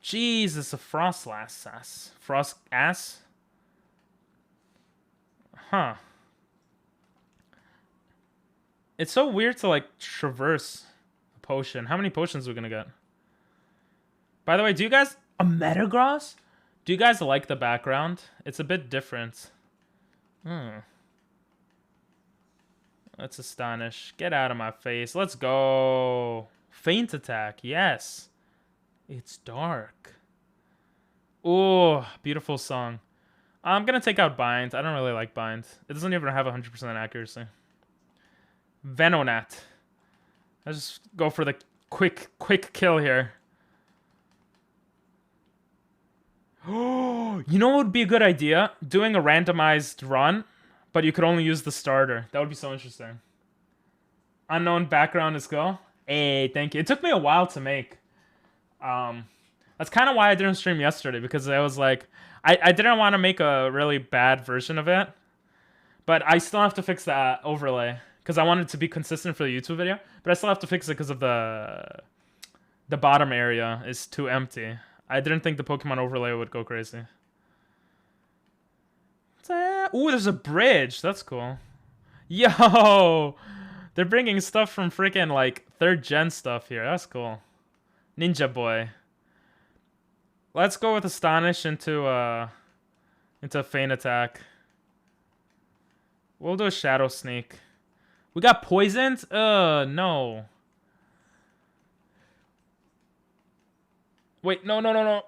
Jesus, a frost ass. Frost ass? Huh. It's so weird to, like, traverse a potion. How many potions are we gonna get? By the way, do you guys... A Metagross? Do you guys like the background? It's a bit different. Let's Astonish. Get out of my face. Let's go. Feint Attack. Yes. It's dark. Oh, beautiful song. I'm going to take out Bind. I don't really like Bind. It doesn't even have 100% accuracy. Venonat. Let's just go for the quick kill here. Oh, you know what would be a good idea? Doing a randomized run, but you could only use the starter. That would be so interesting. Unknown background is go. Hey, thank you. It took me a while to make. That's kind of why I didn't stream yesterday, because I was like, I didn't want to make a really bad version of it, but I still have to fix that overlay because I wanted to be consistent for the YouTube video, but I still have to fix it because of the bottom area is too empty. I didn't think the Pokemon overlay would go crazy. Ooh, there's a bridge. That's cool. Yo, they're bringing stuff from freaking like 3rd gen stuff here. That's cool. Ninja Boy. Let's go with Astonish into Feint Attack. We'll do a Shadow Sneak. We got poisoned? No. Wait, no.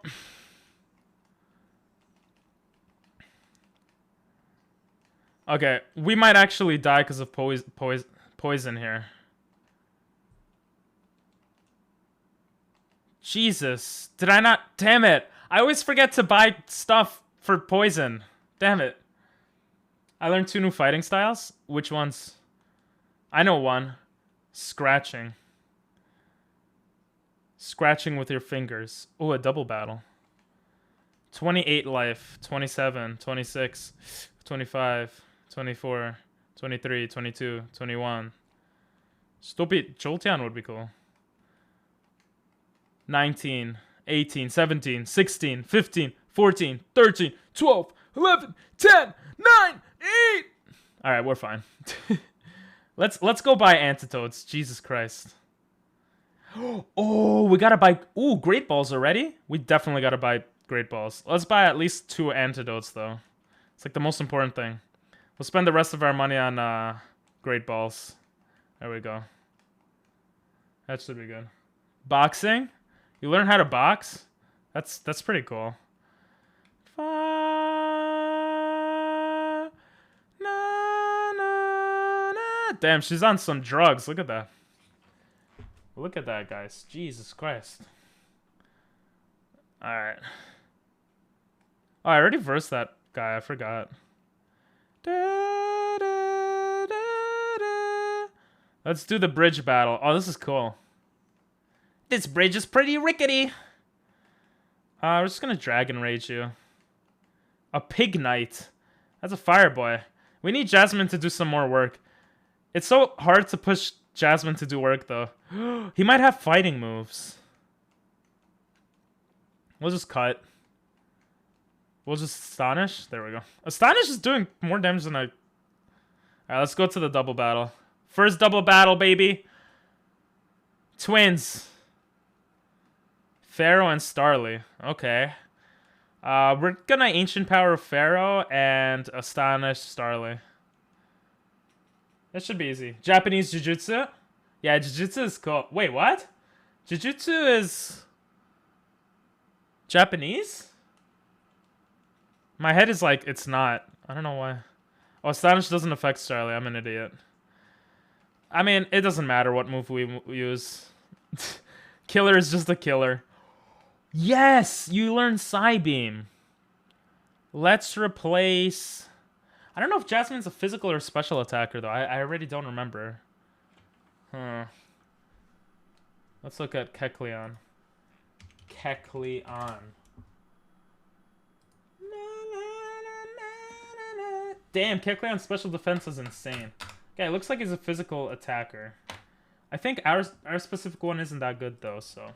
Okay, we might actually die because of poison here. Jesus, did I not? Damn it. I always forget to buy stuff for poison. Damn it. I learned 2 new fighting styles. Which ones? I know one. Scratching. Scratching with your fingers. Oh, a double battle. 28 life. 27, 26, 25, 24, 23, 22, 21. Stupid Jolteon would be cool. 19, 18, 17, 16, 15, 14, 13, 12, 11, 10, 9, 8. All right, we're fine. Let's go buy antidotes. Jesus Christ. Oh, we got to buy Great Balls already? We definitely got to buy Great Balls. Let's buy at least 2 antidotes though. It's like the most important thing. We'll spend the rest of our money on Great Balls. There we go. That should be good. Boxing? You learn how to box? That's pretty cool. Damn, she's on some drugs. Look at that. Look at that, guys. Jesus Christ. Alright. Oh, I already versed that guy. I forgot. Let's do the bridge battle. Oh, this is cool. This bridge is pretty rickety. We're just gonna Dragon Rage you. A Pig Knight. That's a Fire Boy. We need Jasmine to do some more work. It's so hard to push Jasmine to do work, though. He might have fighting moves. We'll just cut. We'll just Astonish. There we go. Astonish is doing more damage than I... Alright, let's go to the double battle. First double battle, baby. Twins. Pharaoh and Starly. Okay. We're gonna Ancient Power Pharaoh and Astonish Starly. That should be easy. Japanese Jujutsu? Yeah, Jujutsu is cool. Wait, what? Jujutsu is... Japanese? My head is like, it's not. I don't know why. Oh, Astonish doesn't affect Starly. I'm an idiot. I mean, it doesn't matter what move we use. Killer is just a killer. Yes! You learn Psybeam. Let's replace... I don't know if Jasmine's a physical or special attacker, though. I already don't remember. Huh. Let's look at Kecleon. Damn, Kecleon's special defense is insane. Okay, it looks like he's a physical attacker. I think our specific one isn't that good, though, so...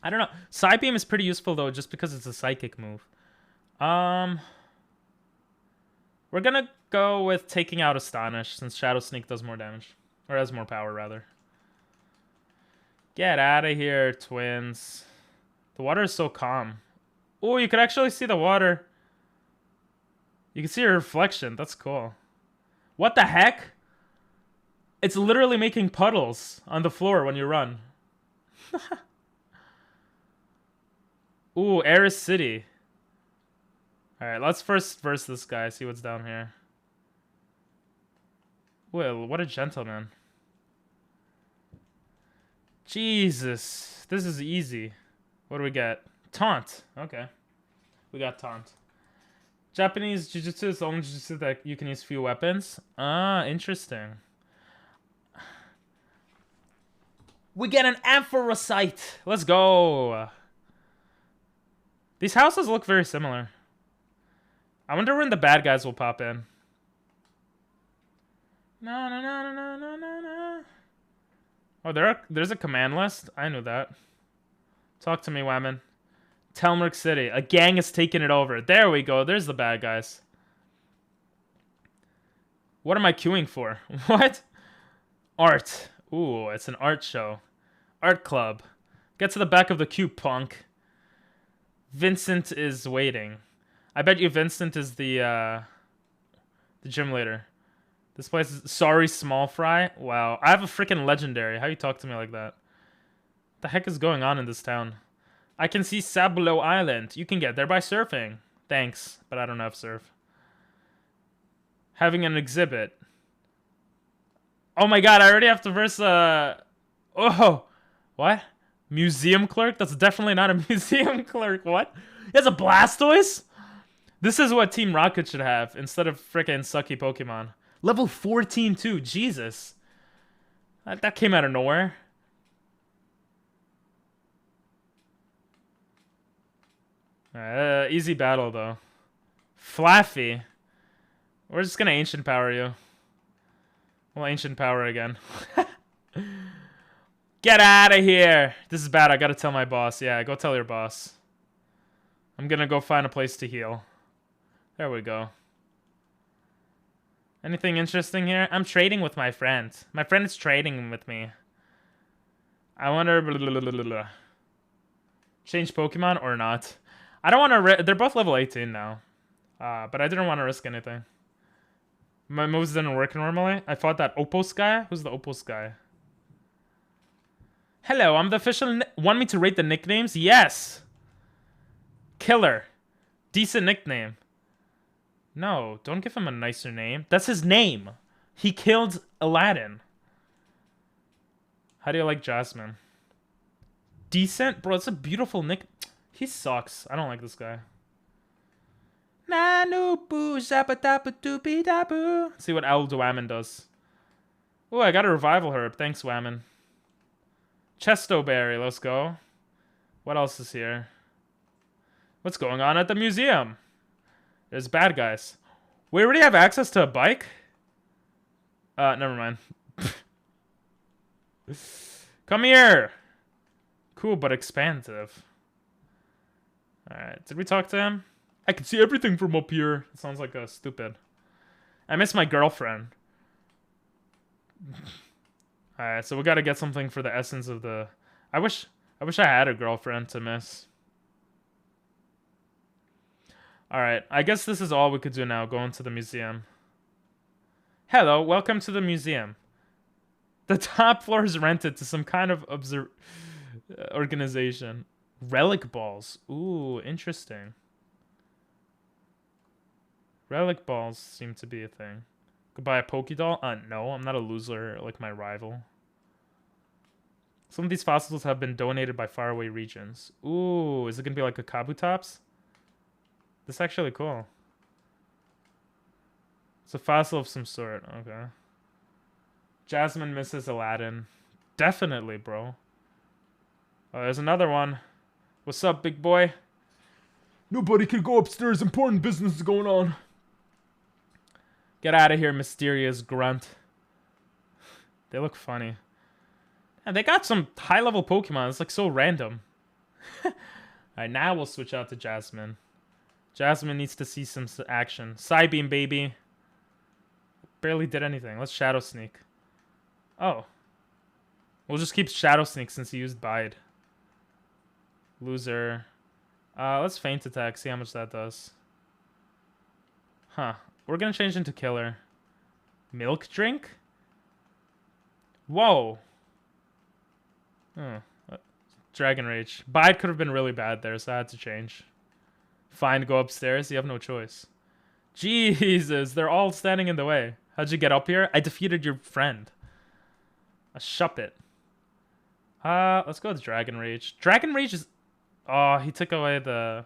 I don't know. Psybeam is pretty useful, though, just because it's a psychic move. We're gonna go with taking out Astonish, since Shadow Sneak does more damage. Or has more power, rather. Get out of here, twins. The water is so calm. Oh, you could actually see the water. You can see your reflection. That's cool. What the heck? It's literally making puddles on the floor when you run. Ooh, Eris City. Alright, let's first verse this guy, see what's down here. Well, what a gentleman. Jesus. This is easy. What do we get? Taunt. Okay. We got taunt. Japanese Jujutsu is the only Jujutsu that you can use few weapons. Ah, interesting. We get an Ampharocyte. Let's go. These houses look very similar. I wonder when the bad guys will pop in. No, no, no, no, no, no, no. Oh, there's a command list? I knew that. Talk to me, Whammon. Telmerk City. A gang has taken it over. There we go. There's the bad guys. What am I queuing for? What? Art. Ooh, it's an art show. Art club. Get to the back of the queue, punk. Vincent is waiting. I bet you Vincent is the gym leader. This place is... Sorry, small fry? Wow. I have a freaking legendary. How you talk to me like that? What the heck is going on in this town? I can see Sabulo Island. You can get there by surfing. Thanks, but I don't have surf. Having an exhibit. Oh my god, I already have to verse Oh, what? Museum clerk? That's definitely not a museum clerk. What? He has a Blastoise? This is what Team Rocket should have instead of frickin' sucky Pokemon. Level 14 too. Jesus. That came out of nowhere. Easy battle though. Flaffy. We're just gonna Ancient Power you. We'll Ancient Power again. Get out of here! This is bad. I gotta tell my boss. Yeah, go tell your boss. I'm gonna go find a place to heal. There we go. Anything interesting here? I'm trading with my friend. My friend is trading with me. I wonder... Blah, blah, blah, blah, blah. Change Pokemon or not? I don't want to... They're both level 18 now. But I didn't want to risk anything. My moves didn't work normally. I fought that Opos guy. Who's the Opos guy? Hello, I'm the official... Want me to rate the nicknames? Yes! Killer. Decent nickname. No, don't give him a nicer name. That's his name. He killed Aladdin. How do you like Jasmine? Decent? Bro, it's a beautiful nick... He sucks. I don't like this guy. See what Owl Whammon does. Oh, I got a revival herb. Thanks, Whammon. Chesto Berry, let's go. What else is here? What's going on at the museum? There's bad guys. We already have access to a bike? Never mind. Come here! Cool, but expansive. Alright, did we talk to him? I can see everything from up here. It sounds like a stupid. I miss my girlfriend. Alright, so we gotta get something for the essence of the... I wish I had a girlfriend to miss. Alright, I guess this is all we could do now, go into the museum. Hello, welcome to the museum. The top floor is rented to some kind of organization. Relic balls. Ooh, interesting. Relic balls seem to be a thing. Could buy a Pokédoll? No, I'm not a loser like my rival. Some of these fossils have been donated by faraway regions. Ooh, is it gonna be like a Kabutops? This is actually cool. It's a fossil of some sort. Okay. Jasmine misses Aladdin. Definitely, bro. Oh, there's another one. What's up, big boy? Nobody can go upstairs. Important business is going on. Get out of here, mysterious grunt. They look funny. And they got some high-level Pokemon. It's like so random. Alright, now we'll switch out to Jasmine. Jasmine needs to see some action. Psybeam, baby. Barely did anything. Let's Shadow Sneak. Oh. We'll just keep Shadow Sneak since he used Bide. Loser. Let's Feint Attack. See how much that does. Huh. We're gonna change into Killer. Milk Drink? Whoa. Dragon Rage. Bide could have been really bad there, so I had to change. Fine, go upstairs. You have no choice. Jesus, they're all standing in the way. How'd you get up here? I defeated your friend. A shuppet. Let's go with Dragon Rage. Dragon Rage is... Oh, he took away the...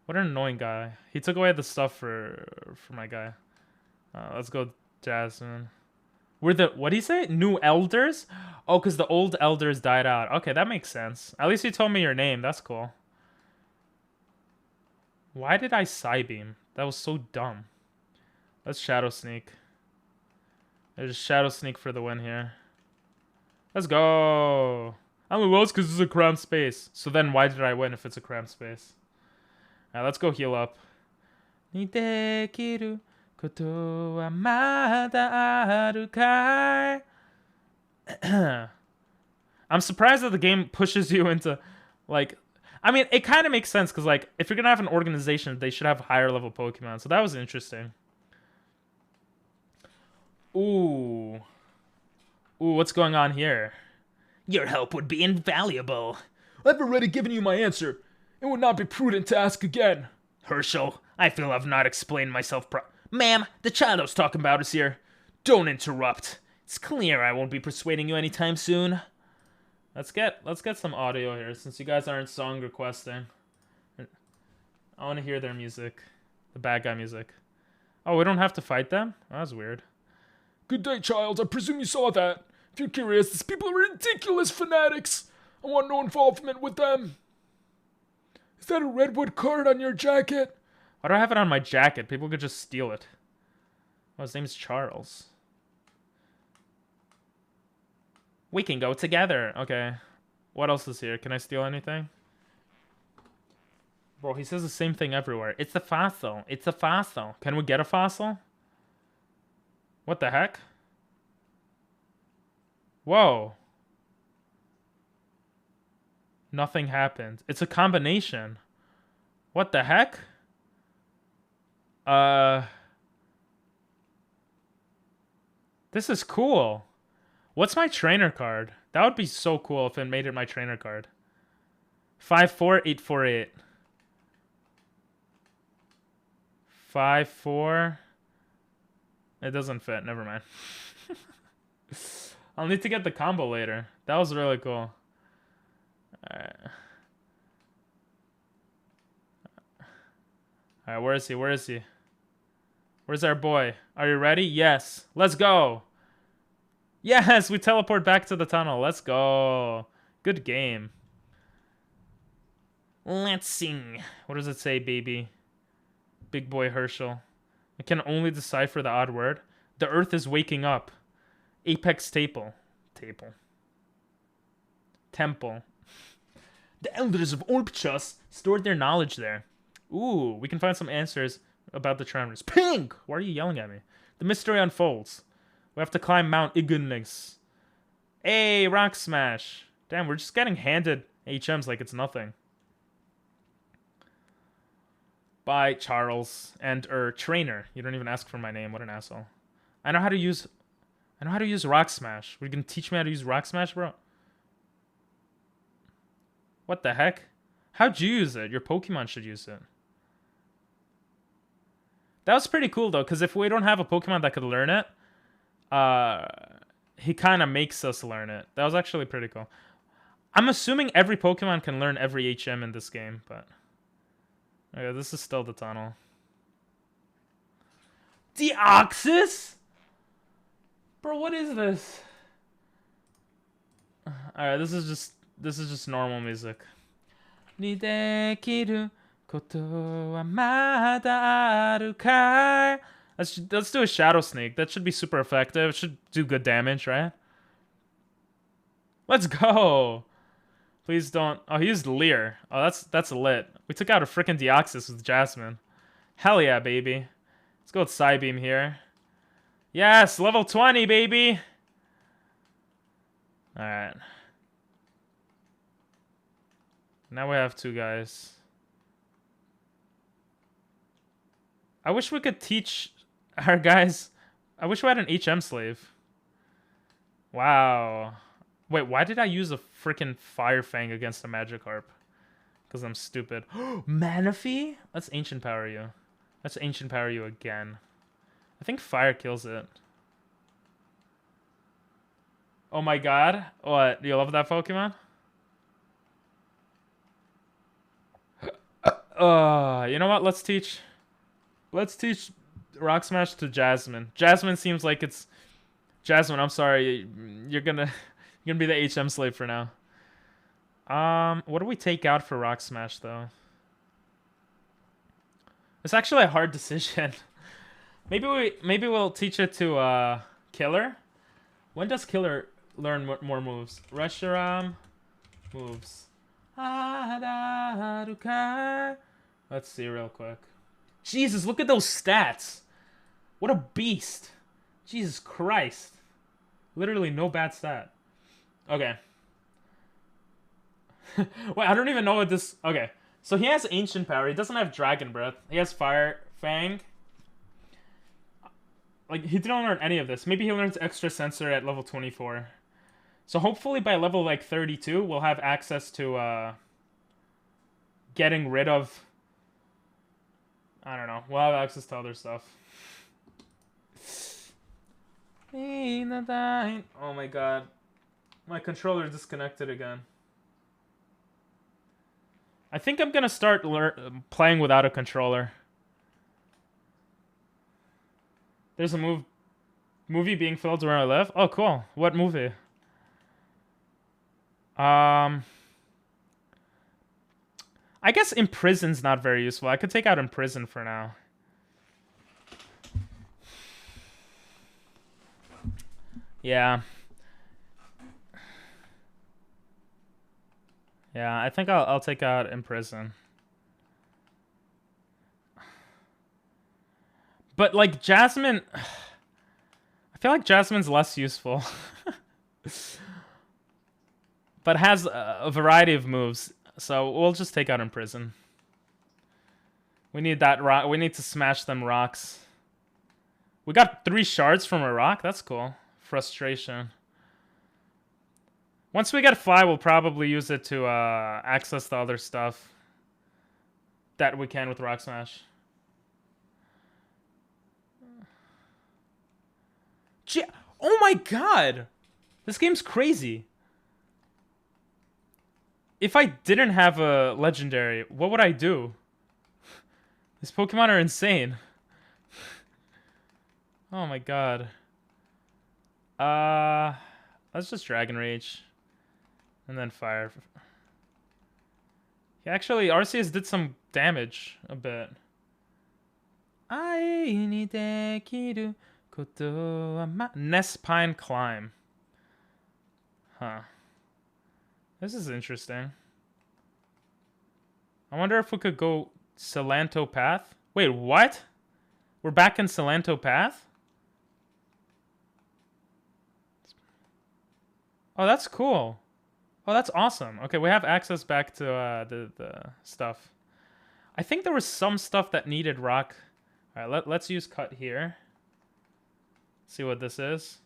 What an annoying guy. He took away the stuff for my guy. Let's go Jasmine. We're the... What do you say? New elders? Oh, because the old elders died out. Okay, that makes sense. At least you told me your name. That's cool. Why did I Psybeam? That was so dumb. Let's Shadow Sneak. There's Shadow Sneak for the win here. Let's go. I'm gonna lose because this is a cramped space. So then why did I win if it's a cramped space? Alright, let's go heal up. I'm surprised that the game pushes you into, like... I mean, it kind of makes sense, because, like, if you're gonna have an organization, they should have higher level Pokemon. So that was interesting. Ooh, what's going on here? Your help would be invaluable. I've already given you my answer. It would not be prudent to ask again. Herschel, I feel I've not explained myself Ma'am, the child I was talking about is here. Don't interrupt. It's clear I won't be persuading you anytime soon. Let's get some audio here, since you guys aren't song requesting. I want to hear their music. The bad guy music. Oh, we don't have to fight them? Oh, that's weird. Good day, child. I presume you saw that. If you're curious, these people are ridiculous fanatics. I want no involvement with them. Is that a redwood card on your jacket? Why do I have it on my jacket? People could just steal it. Oh, his name's Charles. We can go together. Okay. What else is here? Can I steal anything? Bro, he says the same thing everywhere. It's a fossil. It's a fossil. Can we get a fossil? What the heck? Whoa. Nothing happened. It's a combination. What the heck? This is cool. What's my trainer card? That would be so cool if it made it my trainer card. 54848. 54. It doesn't fit. Never mind. I'll need to get the combo later. That was really cool. Alright. Alright, where is he? Where is he? Where's our boy? Are you ready? Yes. Let's go. Yes, we teleport back to the tunnel. Let's go. Good game. Let's sing. What does it say, baby? Big boy Herschel. I can only decipher the odd word. The earth is waking up. Apex Temple. Temple. The elders of Orbchus stored their knowledge there. Ooh, we can find some answers about the Tremors. Pink! Why are you yelling at me? The mystery unfolds. We have to climb Mount Ignis. Hey, Rock Smash. Damn, we're just getting handed HMs like it's nothing. Bye, Charles. And, trainer. You don't even ask for my name. What an asshole. I know how to use Rock Smash. Were you gonna teach me how to use Rock Smash, bro? What the heck? How'd you use it? Your Pokemon should use it. That was pretty cool, though, because if we don't have a Pokemon that could learn it, he kind of makes us learn it. That was actually pretty cool. I'm assuming every Pokemon can learn every HM in this game, but... Okay, this is still the tunnel. Deoxys? Bro, what is this? Alright, this is just normal music. Let's do a Shadow Sneak. That should be super effective. It should do good damage, right? Let's go. Please don't. Oh, he used Leer. Oh, that's lit. We took out a freaking Deoxys with Jasmine. Hell yeah, baby. Let's go with Psybeam here. Yes, level 20, baby. Alright. Now we have two guys. I wish we could teach our guys. I wish we had an HM slave. Wow. Wait, why did I use a freaking Fire Fang against a Magikarp? Because I'm stupid. Manaphy? Let's Ancient Power you. Let's Ancient Power you again. I think Fire kills it. Oh my god. What? You love that Pokemon? You know what? Let's teach Rock Smash to Jasmine. Jasmine seems like it's Jasmine, I'm sorry. You're gonna be the HM slave for now. What do we take out for Rock Smash though? It's actually a hard decision. maybe we'll teach it to Killer. When does Killer learn more moves? Reshiram moves. Let's see real quick. Jesus, look at those stats. What a beast. Jesus Christ. Literally no bad stat. Okay. Wait, I don't even know what this... Okay. So he has Ancient Power. He doesn't have Dragon Breath. He has Fire Fang. Like, he didn't learn any of this. Maybe he learns Extra Sensor at level 24. So hopefully by level, like, 32, we'll have access to, getting rid of... I don't know. We'll have access to other stuff. Oh my god. My controller disconnected again. I think I'm gonna start playing without a controller. There's a movie being filmed where I live. Oh, cool. What movie? I guess Imprison's not very useful. I could take out Imprison for now. Yeah. Yeah, I think I'll take out Imprison. But like Jasmine, I feel like Jasmine's less useful. But has a variety of moves. So we'll just take out Imprison. We need that rock. We need to smash them rocks. We got 3 shards from a rock. That's cool. Frustration. Once we get Fly, we'll probably use it to access the other stuff that we can with Rock Smash. Oh my god! This game's crazy. If I didn't have a legendary, what would I do? These Pokemon are insane. Oh my god. Let's just Dragon Rage. And then Fire. Yeah, actually, Arceus did some damage a bit. Nespine Climb. Huh. This is interesting. I wonder if we could go Salanto Path. Wait, what? We're back in Salanto Path? Oh, that's cool. Oh, that's awesome. Okay, we have access back to the stuff. I think there was some stuff that needed rock. All right, let's use Cut here. See what this is.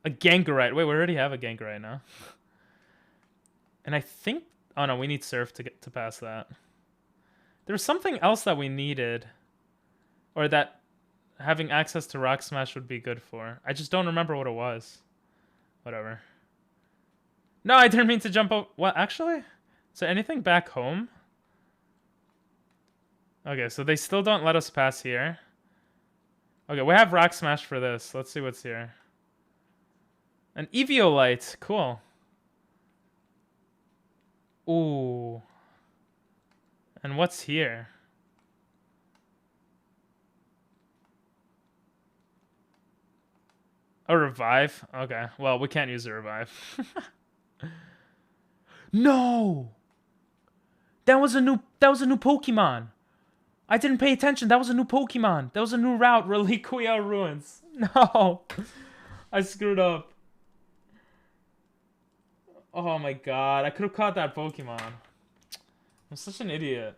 A Gangarite. Wait, we already have a Gangarite now. And I think... Oh, no, we need Surf to get to pass that. There was something else that we needed. Or that having access to Rock Smash would be good for. I just don't remember what it was. Whatever. No, I didn't mean to jump up. What, actually? Is there anything back home? Okay, so they still don't let us pass here. Okay, we have Rock Smash for this. Let's see what's here. An Eviolite. Cool. Ooh. And what's here? A Revive? Okay. Well, we can't use a Revive. No! That was a new Pokemon. I didn't pay attention. That was a new Pokemon. That was a new route. Reliquia Ruins. No. I screwed up. Oh my god. I could have caught that Pokemon. I'm such an idiot.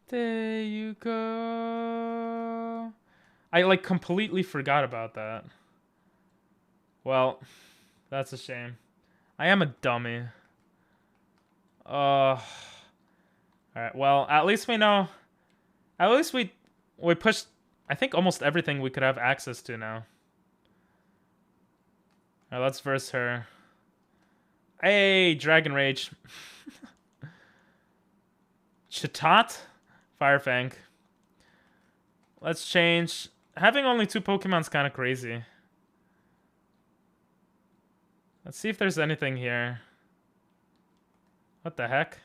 There you go. I like completely forgot about that. Well, that's a shame. I am a dummy. Alright, well, at least we know. At least we pushed, I think, almost everything we could have access to now. Alright, let's verse her. Hey, Dragon Rage. Chatot? Firefang. Let's change. Having only 2 Pokemon's kind of crazy. Let's see if there's anything here. What the heck?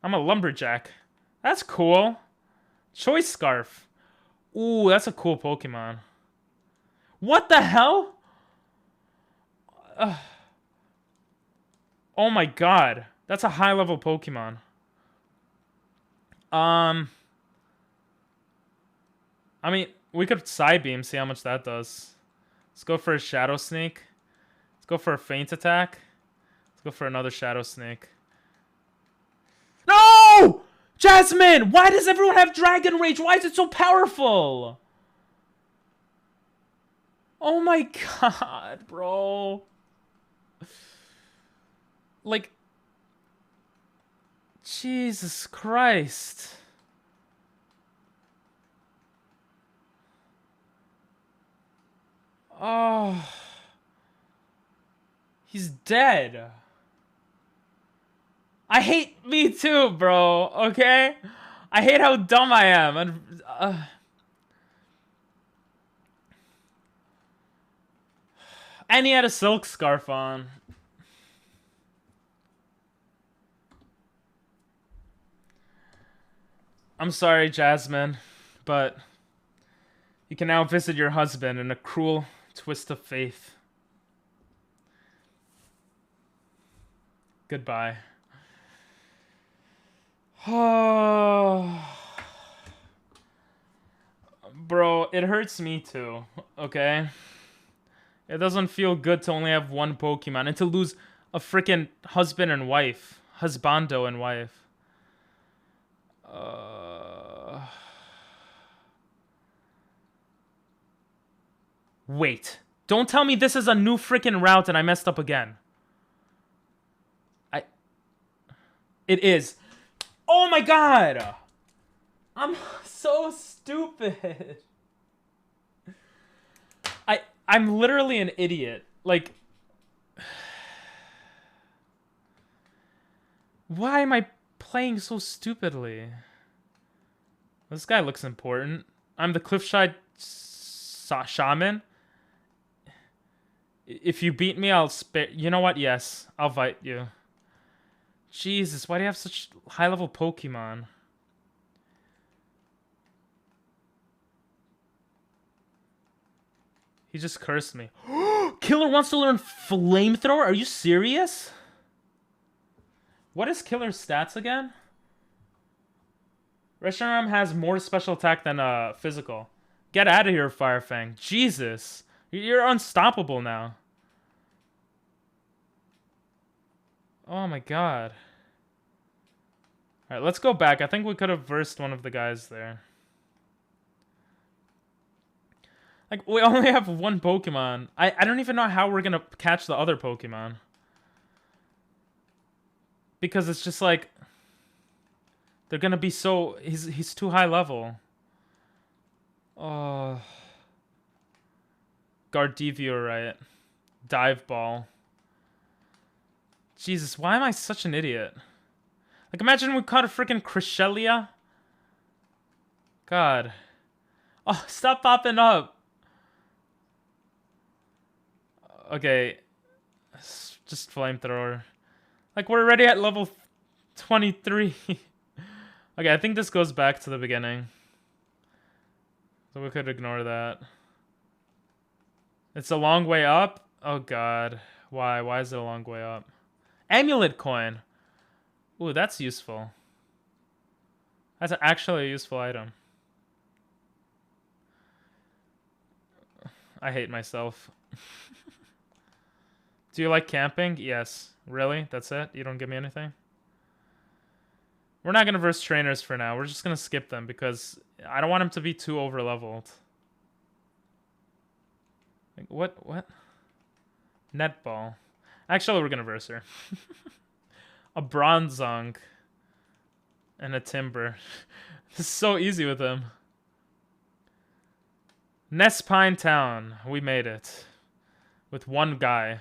I'm a lumberjack. That's cool. Choice Scarf. Ooh, that's a cool Pokemon. What the hell? Oh my god. That's a high level Pokemon. I mean, we could Psybeam, see how much that does. Let's go for a Shadow Sneak. Let's go for a Feint Attack. Let's go for another Shadow Sneak. No! Jasmine! Why does everyone have Dragon Rage? Why is it so powerful? Oh my god, bro. Like, Jesus Christ. Oh. He's dead. I hate me too, bro. Okay? I hate how dumb I am. And he had a silk scarf on. I'm sorry, Jasmine, but you can now visit your husband in a cruel twist of fate. Goodbye. Oh. Bro, it hurts me too, okay? It doesn't feel good to only have 1 Pokemon and to lose a freaking husband and wife. Husbando and wife. Wait. Don't tell me this is a new freaking route and I messed up again. It is. Oh my god! I'm so stupid. I'm literally an idiot. Like, why am I playing so stupidly? This guy looks important. I'm the Cliffside Shaman. If you beat me, I'll spare. You know what? Yes, I'll fight you. Jesus, why do you have such high-level Pokemon? He just cursed me. Killer wants to learn Flamethrower? Are you serious? What is Killer's stats again? Reshiram has more special attack than physical. Get out of here, Firefang. Jesus. You're unstoppable now. Oh my god. Alright, let's go back. I think we could have versed one of the guys there. Like, we only have 1 Pokemon. I don't even know how we're gonna catch the other Pokemon. Because it's just like... They're gonna be so... He's too high level. Oh... Gardevoir, right? Dive Ball. Jesus, why am I such an idiot? Like, imagine we caught a freaking Cresselia. God. Oh, stop popping up. Okay. Just Flamethrower. Like, we're already at level 23. Okay, I think this goes back to the beginning. So we could ignore that. It's a long way up? Oh god. Why? Why is it a long way up? Amulet coin! Ooh, that's useful. That's actually a useful item. I hate myself. Do you like camping? Yes. Really? That's it? You don't give me anything? We're not going to verse trainers for now. We're just going to skip them because I don't want him to be too over-leveled. Like, what? Netball. Actually, we're gonna verse her. A Bronzong. And a Timber. This is so easy with him. Nespine Town. We made it. With one guy.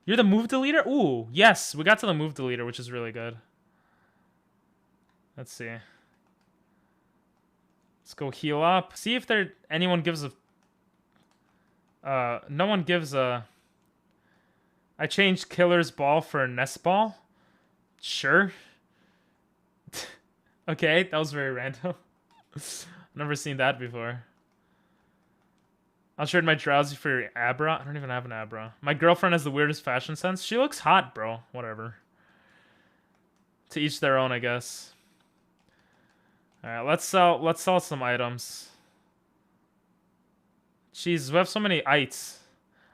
You're the move deleter? Ooh, yes. We got to the move deleter, which is really good. Let's see. Let's go heal up. See if anyone gives a... no one gives a... I changed Killer's Ball for a Nest Ball? Sure. Okay, that was very random. Never seen that before. I'll trade my Drowsy for your Abra. I don't even have an Abra. My girlfriend has the weirdest fashion sense. She looks hot, bro. Whatever. To each their own, I guess. Alright, let's sell some items. Jeez, we have so many ites.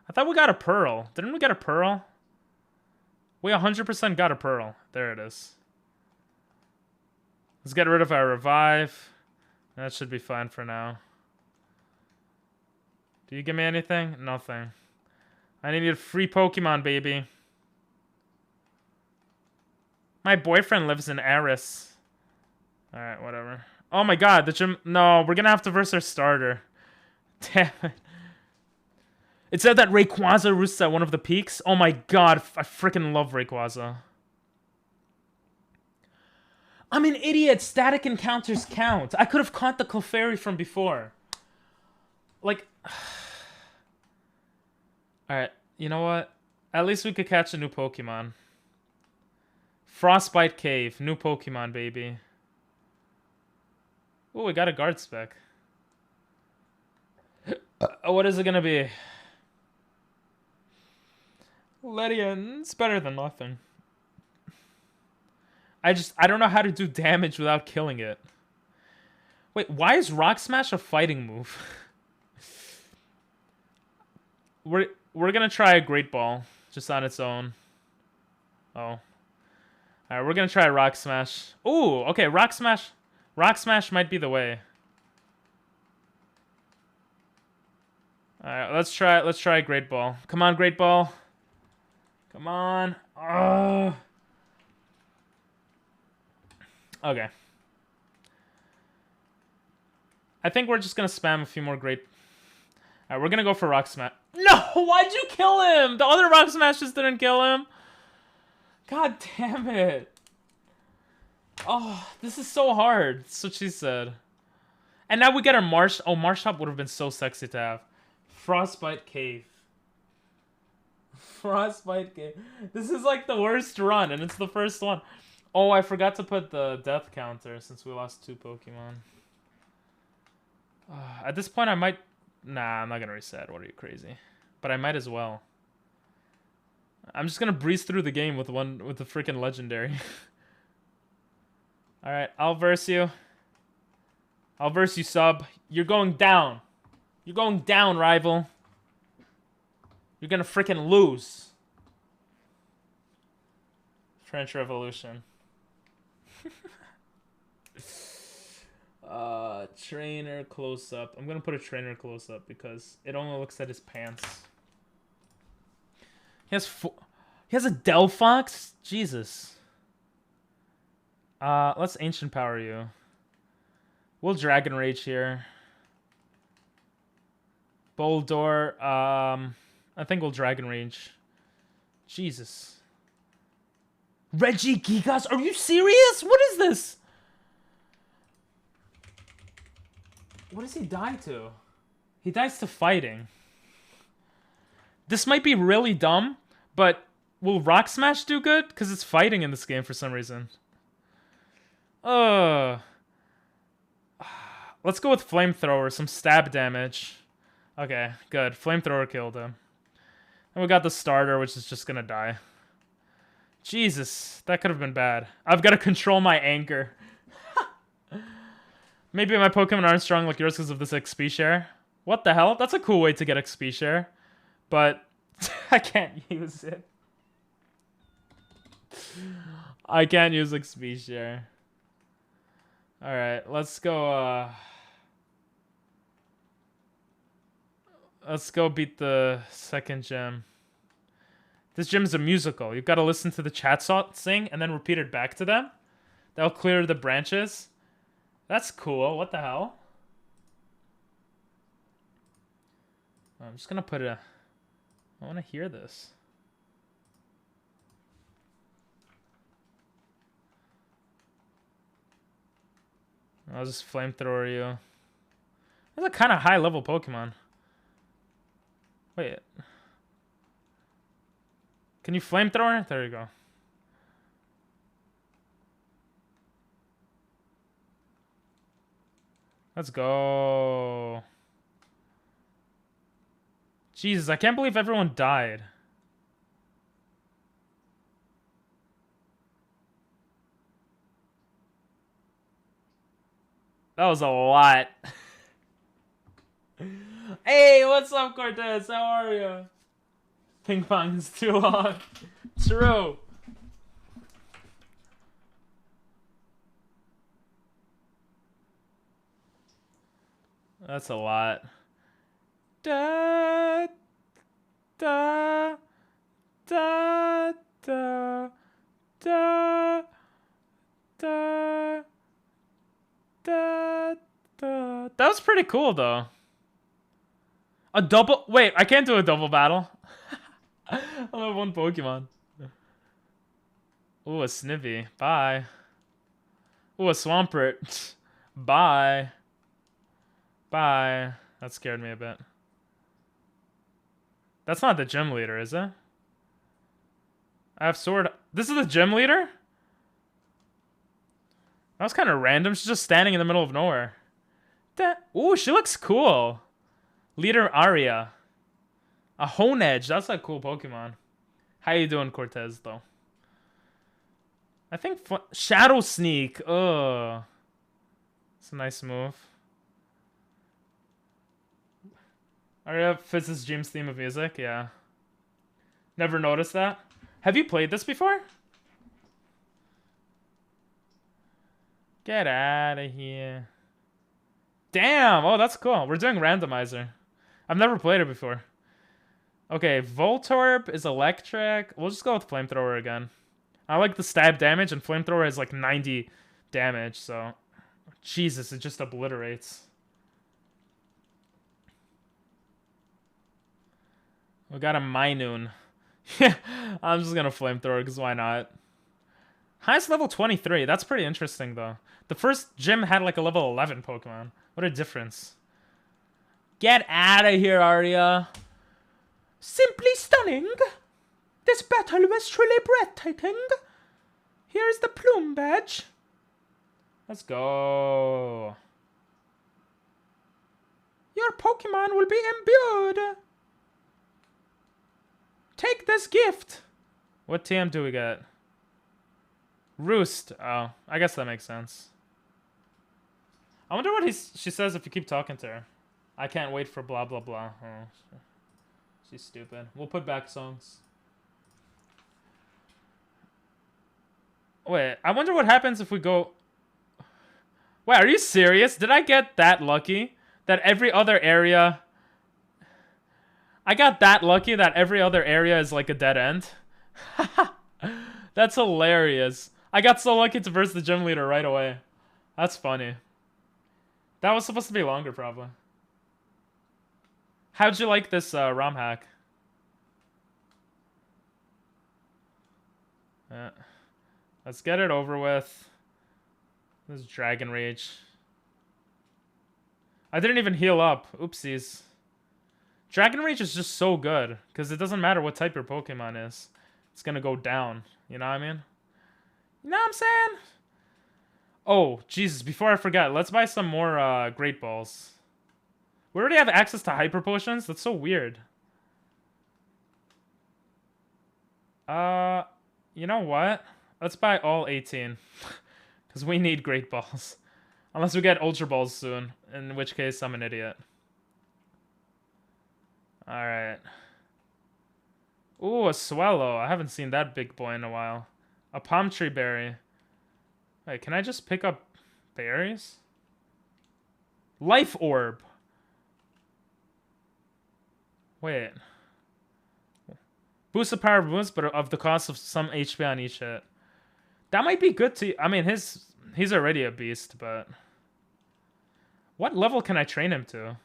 I thought we got a pearl. Didn't we get a pearl? We 100% got a pearl. There it is. Let's get rid of our revive. That should be fine for now. Do you give me anything? Nothing. I need a free Pokemon, baby. My boyfriend lives in Aris. Alright, whatever. Oh my god, the gym... No, we're gonna have to verse our starter. Damn it. It said that Rayquaza roosts at one of the peaks. Oh my god, I freaking love Rayquaza. I'm an idiot. Static encounters count. I could have caught the Clefairy from before. Like... Alright, you know what? At least we could catch a new Pokemon. Frostbite Cave. New Pokemon, baby. Oh, we got a guard spec. What is it gonna be? Ledian. It's better than nothing. I don't know how to do damage without killing it. Wait, why is Rock Smash a fighting move? We're gonna try a Great Ball just on its own. Oh. Alright, we're gonna try a Rock Smash. Ooh, okay, Rock Smash. Rock Smash might be the way. Alright, let's try a Great Ball. Come on, Great Ball. Come on. Oh. Okay. I think we're just gonna spam a few more great... Alright, we're gonna go for Rock Smash. No! Why'd you kill him? The other Rock Smashes didn't kill him. God damn it. Oh, this is so hard. That's what she said. And now we get our Marsh... Oh, Marshop would have been so sexy to have. Frostbite Cave. Frostbite Cave. This is like the worst run, and it's the first one. Oh, I forgot to put the death counter since we lost 2 Pokemon. At this point, I might... Nah, I'm not gonna reset. What are you, crazy? But I might as well. I'm just gonna breeze through the game with the freaking legendary. Alright, I'll verse you. I'll verse you, sub. You're going down. You're going down, rival. You're gonna freaking lose. French Revolution. Trainer close up. I'm gonna put a trainer close up because it only looks at his pants. He has a Delphox? Jesus. Let's Ancient Power you. We'll Dragon Rage here. Boldor. I think we'll Dragon Rage. Jesus. Reggie Gigas? Are you serious? What is this? What does he die to? He dies to fighting. This might be really dumb, but will Rock Smash do good? Because it's fighting in this game for some reason. Let's go with Flamethrower, some stab damage. Okay, good. Flamethrower killed him. And we got the starter, which is just gonna die. Jesus, that could have been bad. I've got to control my anger. Maybe my Pokemon aren't strong like yours because of this XP share. What the hell? That's a cool way to get XP share. But I can't use it. I can't use XP share. Alright, let's go, let's go beat the second gym. This gym's a musical. You've got to listen to the chat sing and then repeat it back to them. That'll clear the branches. That's cool. What the hell? I'm just gonna put a... I want to hear this. I'll just flamethrower you. That's a kind of high level Pokemon. Wait. Can you flamethrower? There you go. Let's go. Jesus, I can't believe everyone died. That was a lot. Hey, what's up, Cortez? How are you? Ping pong is too long. True. That's a lot. Da da da da da da da da. That was pretty cool though. A double... Wait, I can't do a double battle. I only have one Pokemon. Ooh, a Snivy. Bye. Ooh, a Swampert. Bye. Bye. That scared me a bit. That's not the gym leader, is it? I have sword. This is the gym leader? That was kind of random. She's just standing in the middle of nowhere. Ooh, she looks cool. Leader Aria. A Honedge. That's a cool Pokemon. How you doing, Cortez, though? I think Shadow Sneak. Ugh. It's a nice move. Aria fits his dream's theme of music. Yeah. Never noticed that. Have you played this before? Get out of here. Damn. Oh, that's cool. We're doing Randomizer. I've never played it before. Okay, Voltorb is electric. We'll just go with Flamethrower again. I like the stab damage, and Flamethrower has like 90 damage, so... Jesus, it just obliterates. We got a Minoon. Yeah, I'm just gonna Flamethrower, because why not? Highest level 23. That's pretty interesting, though. The first gym had like a level 11 Pokemon. What a difference. Get out of here, Arya. Simply stunning. This battle was truly breathtaking. Here's the plume badge. Let's go. Your Pokemon will be imbued. Take this gift. What TM do we get? Roost. Oh, I guess that makes sense. I wonder what she says if you keep talking to her. I can't wait for blah blah blah. Oh, she's stupid. We'll put back songs. Wait, I wonder what happens if we go... Wait, are you serious? Did I get that lucky? That every other area... I got that lucky that every other area is like a dead end? That's hilarious. I got so lucky to verse the gym leader right away. That's funny. That was supposed to be longer, probably. How'd you like this ROM hack? Let's get it over with. This is Dragon Rage. I didn't even heal up. Oopsies. Dragon Rage is just so good, because it doesn't matter what type your Pokemon is. It's gonna go down. You know what I mean? You know what I'm saying? Oh, Jesus, before I forget, let's buy some more Great Balls. We already have access to Hyper Potions? That's so weird. You know what? Let's buy all 18. Because we need Great Balls. Unless we get Ultra Balls soon. In which case, I'm an idiot. Alright. Ooh, a Swallow. I haven't seen that big boy in a while. A Palm Tree Berry. Wait, can I just pick up berries? Life Orb. Wait. Boost the power boost, but of the cost of some HP on each hit. That might be good to... I mean, he's already a beast, but... What level can I train him to?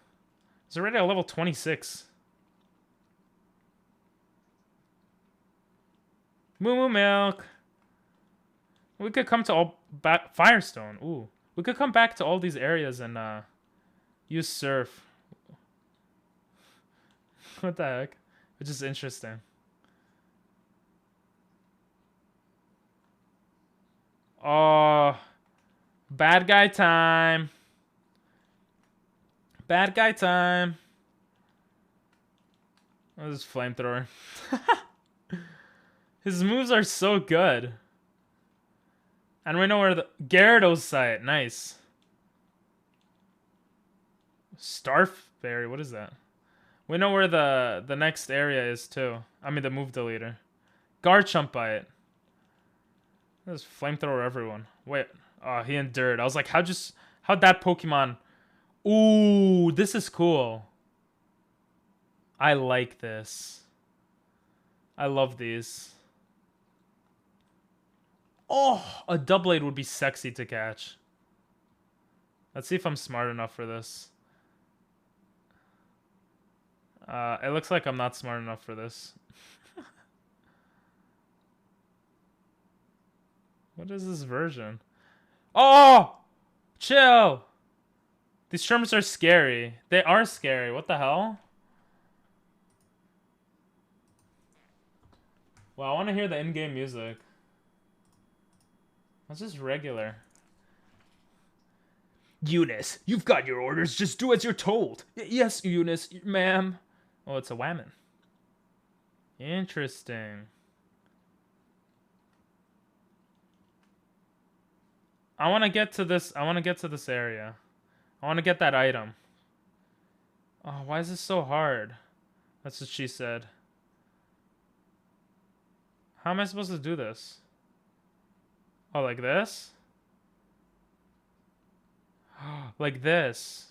He's already at level 26. Moo Moo Milk. We could come to all... Firestone. Ooh. We could come back to all these areas and use Surf. What the heck? Which is interesting. Oh, bad guy time. Bad guy time. Oh, this is flamethrower. His moves are so good. And we know where the Gyarados site. Nice. Starfberry, what is that? We know where the next area is too. I mean the move deleter. Garchomp bite. There's flamethrower everyone. Wait. Oh, he endured. I was like, how'd that Pokemon... Ooh, this is cool. I like this. I love these. Oh, a Doublade would be sexy to catch. Let's see if I'm smart enough for this. It looks like I'm not smart enough for this. What is this version? Oh! Chill! These terms are scary. They are scary. What the hell? Well, I want to hear the in-game music. That's just regular. Eunice, you've got your orders. Just do as you're told. Yes, Eunice, ma'am. Oh, it's a Whammon. Interesting. I want to get to this. I want to get to this area. I want to get that item. Oh, why is this so hard? That's what she said. How am I supposed to do this? Oh, like this? Like this.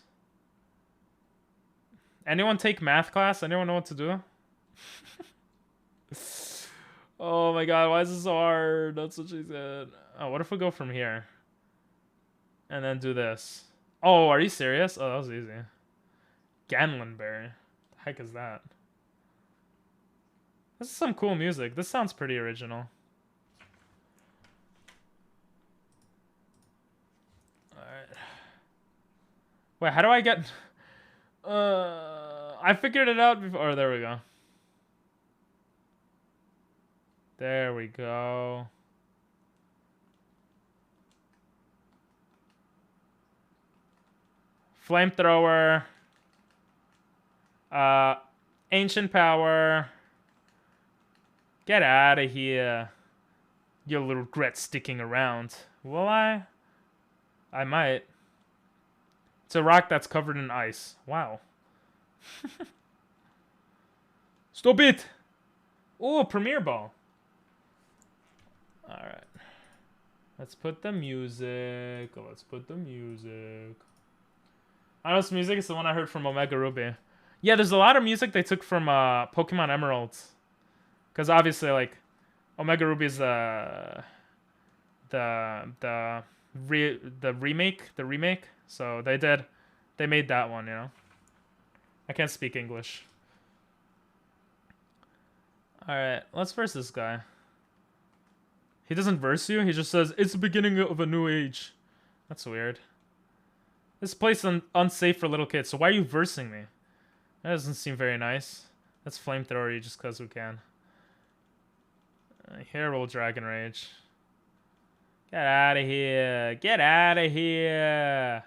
Anyone take math class? Anyone know what to do? Oh my god, why is this so hard? That's what she said. Oh, what if we go from here? And then do this. Oh, are you serious? Oh, that was easy. Ganlenberry. The heck is that? This is some cool music. This sounds pretty original. Alright. Wait, how do I get... I figured it out before... Oh, there we go. There we go. Flamethrower. Ancient power. Get out of here. You'll regret sticking around. Will I? I might. It's a rock that's covered in ice. Wow. Stop it! Oh, Premier Ball. Alright. Let's put the music. Let's put the music. I know this music is the one I heard from Omega Ruby. Yeah, there's a lot of music they took from Pokemon Emeralds. Because obviously, like, Omega Ruby is the remake. So they made that one, you know. I can't speak English. Alright, let's verse this guy. He doesn't verse you, he just says, it's the beginning of a new age. That's weird. This place is unsafe for little kids, so why are you versing me? That doesn't seem very nice. Let's flamethrower you just because we can. Here we'll Dragon Rage. Get out of here. Get out of here.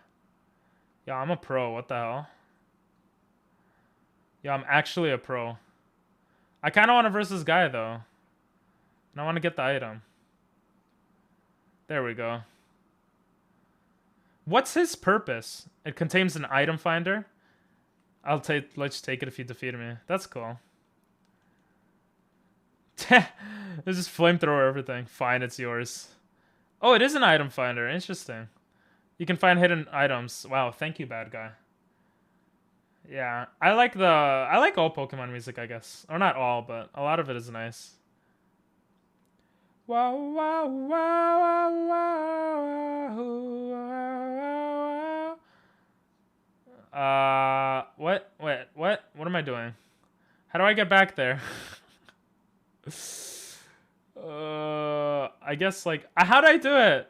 Yo, I'm a pro. What the hell? Yo, I'm actually a pro. I kind of want to verse this guy, though. And I want to get the item. There we go. What's his purpose? It contains an item finder. Let's take it if you defeat me. That's cool. There's just flamethrower everything. Fine, it's yours. Oh, it is an item finder. Interesting. You can find hidden items. Wow, thank you, bad guy. Yeah, I like all Pokemon music, I guess. Or not all, but a lot of it is nice. Wow, wow, wow, wow, wow, wow. What? Wait, what? What am I doing? How do I get back there? I guess like, how do I do it?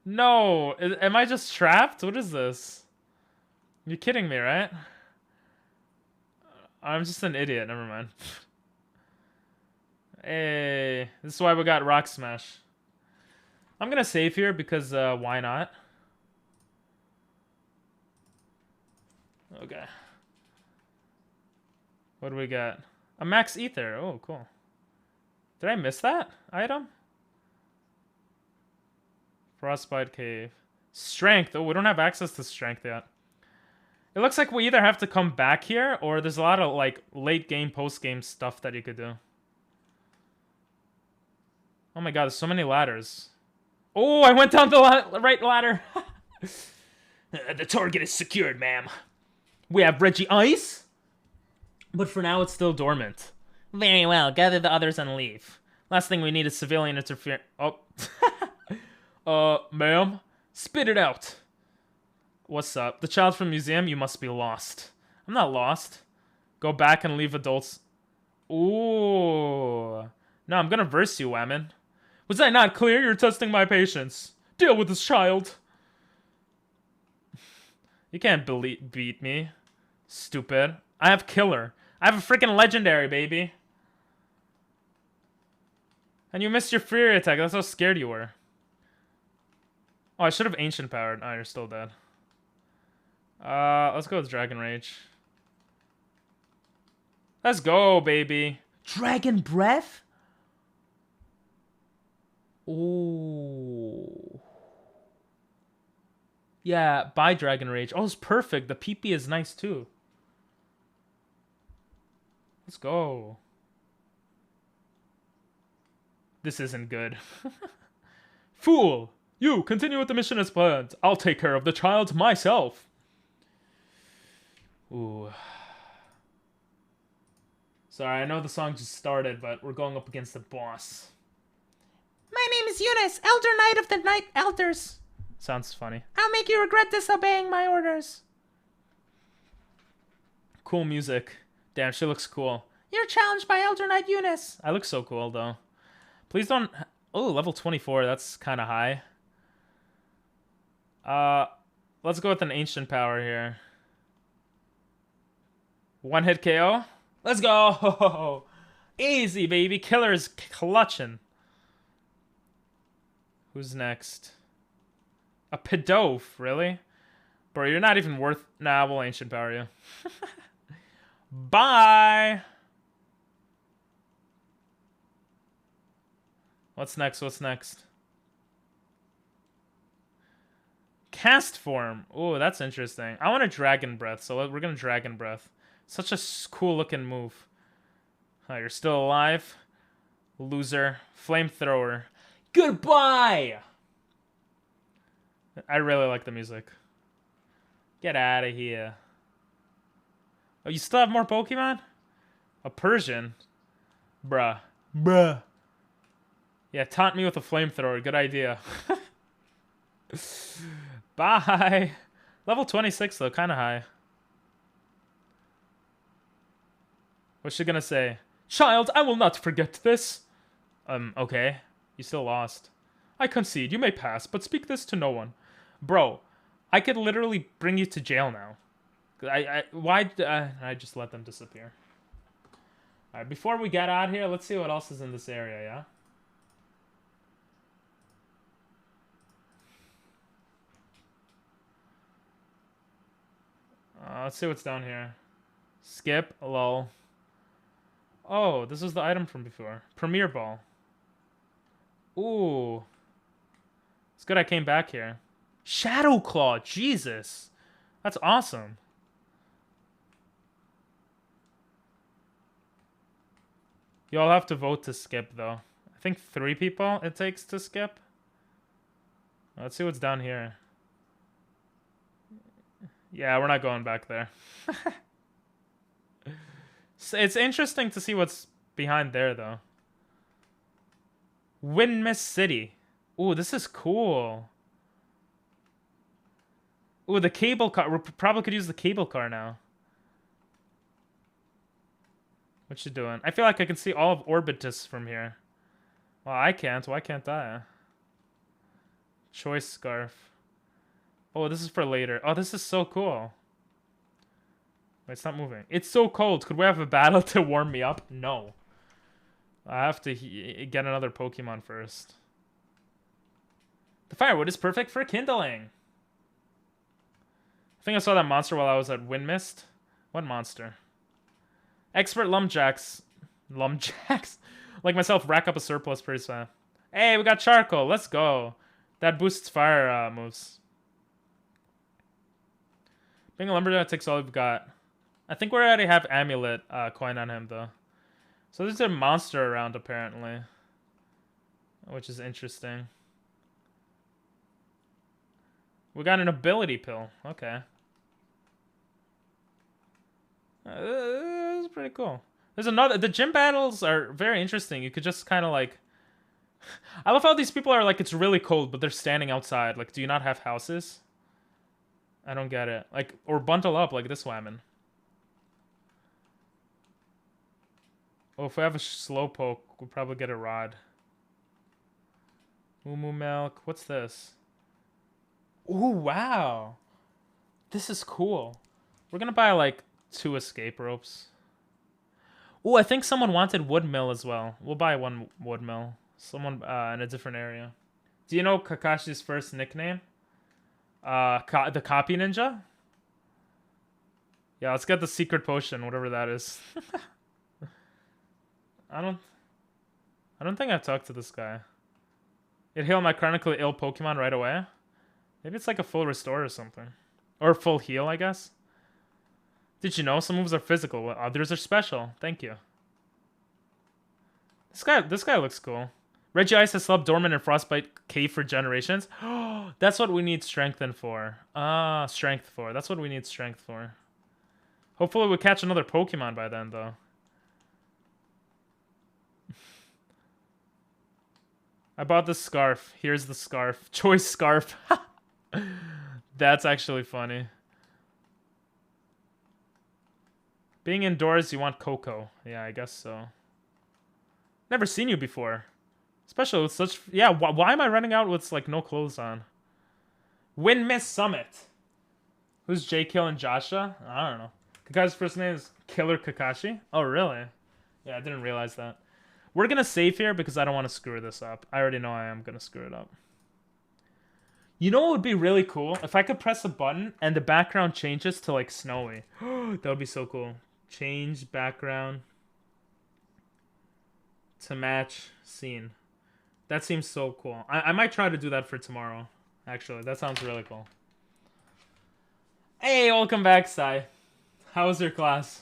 No, am I just trapped? What is this? You're kidding me, right? I'm just an idiot. Never mind. Hey, this is why we got Rock Smash. I'm gonna save here because why not? Okay. What do we got? A Max Ether. Oh, cool. Did I miss that item? Frostbite Cave. Strength. Oh, we don't have access to strength yet. It looks like we either have to come back here or there's a lot of like late game, post game stuff that you could do. Oh my god, there's so many ladders. Oh, I went down the right ladder. The target is secured, ma'am. We have Reggie Ice, but for now it's still dormant. Very well, gather the others and leave. Last thing we need is civilian interference. Oh. Ma'am, spit it out. What's up? The child from museum, you must be lost. I'm not lost. Go back and leave adults. Ooh. No, I'm gonna verse you, Whammon. Was that not clear? You're testing my patience. Deal with this child. You can't beat me. Stupid. I have killer. I have a freaking legendary, baby. And you missed your Fury attack. That's how scared you were. Oh, I should have ancient powered. Oh, you're still dead. Let's go with Dragon Rage. Let's go, baby. Dragon Breath? Ooh. Yeah, buy Dragon Rage. Oh, it's perfect. The PP is nice too. Let's go. This isn't good. Fool! You, continue with the mission as planned. I'll take care of the child myself. Ooh. Sorry, I know the song just started, but we're going up against the boss. My name is Eunice, Elder Knight of the Night Elders. Sounds funny. I'll make you regret disobeying my orders. Cool music. Damn, she looks cool. You're challenged by Elder Knight Eunice. I look so cool, though. Please don't... Oh, level 24. That's kind of high. Let's go with an ancient power here. One hit KO. Let's go. Easy, baby. Killer is clutching. Who's next? A Pidove, really? Bro, you're not even worth... Nah, we'll ancient power you. Bye. What's next? What's next? Cast form. Oh, that's interesting. I want a Dragon Breath, so we're gonna Dragon Breath. Such a cool looking move. Oh, you're still alive? Loser. Flamethrower. Goodbye! I really like the music. Get out of here. Oh, you still have more Pokemon? A Persian? Bruh. Bruh. Yeah, taunt me with a flamethrower. Good idea. Bye. Level 26, though. Kind of high. What's she gonna say? Child, I will not forget this. Okay. You still lost. I concede. You may pass, but speak this to no one. Bro, I could literally bring you to jail now. Why I just let them disappear? Alright, before we get out here, let's see what else is in this area, yeah? Let's see what's down here. Skip, lol. Oh, this was the item from before. Premier Ball. Ooh. It's good I came back here. Shadow Claw, Jesus. That's awesome. You all have to vote to skip, though. I think 3 people it takes to skip. Let's see what's down here. Yeah, we're not going back there. It's interesting to see what's behind there, though. Windmiss City. Ooh, this is cool. Ooh, the cable car. We probably could use the cable car now. What you doing? I feel like I can see all of Orbitus from here. Well, I can't. Why can't I? Choice scarf. Oh, this is for later. Oh, this is so cool. Wait, it's not moving. It's so cold. Could we have a battle to warm me up? No. I have to get another Pokemon first. The firewood is perfect for kindling. I think I saw that monster while I was at Windmist. What monster? Expert lumjacks. Lumjacks? Like myself, rack up a surplus pretty fast. Hey, we got charcoal. Let's go. That boosts fire moves. Being a lumberjack takes all we've got. I think we already have amulet coin on him, though. So there's a monster around, apparently. Which is interesting. We got an ability pill. Okay. This is pretty cool. There's another... The gym battles are very interesting. You could just kind of like... I love how these people are like, it's really cold, but they're standing outside. Like, do you not have houses? I don't get it. Like, or bundle up like this woman. Oh, if we have a slowpoke, we'll probably get a rod. Moo milk. What's this? Ooh, wow. This is cool. We're gonna buy like 2 escape ropes. Ooh, I think someone wanted wood mill as well. We'll buy 1 wood mill. Someone in a different area. Do you know Kakashi's first nickname? The Copy Ninja? Yeah, let's get the secret potion, whatever that is. I don't think I've talked to this guy. It healed my chronically ill Pokemon right away. Maybe it's like a full restore or something. Or full heal, I guess. Did you know some moves are physical while others are special? Thank you. This guy looks cool. Regice has slept dormant in Frostbite Cave for generations. That's what we need strengthen for. Strength for. That's what we need strength for. Hopefully we'll catch another Pokemon by then, though. I bought this scarf. Here's the scarf. Choice scarf. That's actually funny. Being indoors, you want Coco. Yeah, I guess so. Never seen you before. Especially with such... Yeah, why am I running out with, like, no clothes on? Windmiss Summit. Who's J. Kill and Joshua? I don't know. Kakashi's first name is Killer Kakashi? Oh, really? Yeah, I didn't realize that. We're gonna save here because I don't want to screw this up. I already know I am gonna screw it up. You know what would be really cool? If I could press a button and the background changes to, like, snowy. That would be so cool. Change background to match scene. That seems so cool. I might try to do that for tomorrow. Actually, that sounds really cool. Hey, welcome back, Sai. How was your class?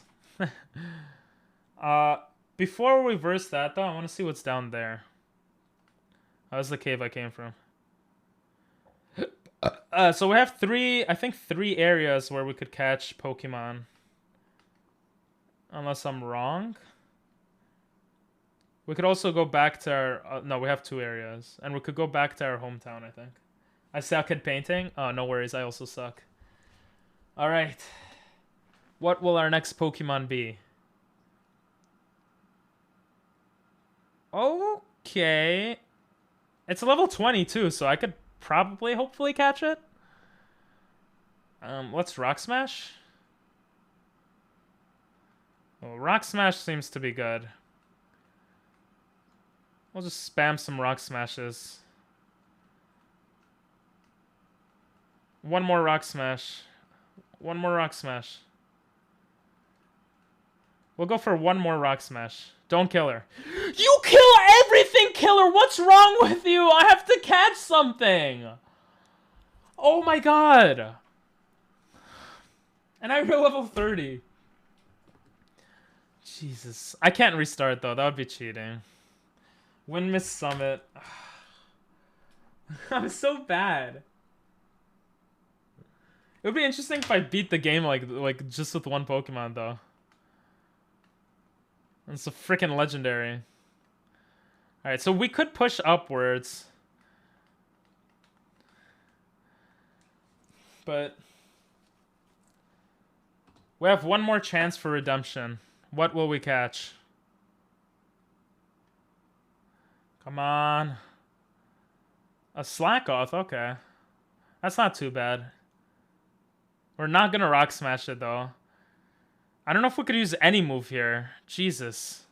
Before we verse that, though, I want to see what's down there. How's the cave I came from? So we have three areas where we could catch Pokemon. Unless I'm wrong. We could also go back to our... no, we have 2 areas. And we could go back to our hometown, I think. I suck at painting? Oh, no worries. I also suck. Alright. What will our next Pokemon be? Okay. It's a level 22, so I could probably, hopefully catch it. Let's Rock Smash. Well, Rock Smash seems to be good. We'll just spam some Rock Smashes. 1 more Rock Smash. 1 more Rock Smash. We'll go for 1 more Rock Smash. Don't kill her. You kill everything, killer! What's wrong with you? I have to catch something! Oh my god! And I'm level 30. Jesus. I can't restart, though. That would be cheating. Windmiss Summit. I'm so bad. It would be interesting if I beat the game like just with 1 Pokemon, though. It's a freaking legendary. Alright, so we could push upwards. But we have one more chance for redemption. What will we catch? Come on. A Slackoth, okay. That's not too bad. We're not gonna rock smash it though. I don't know if we could use any move here. Jesus.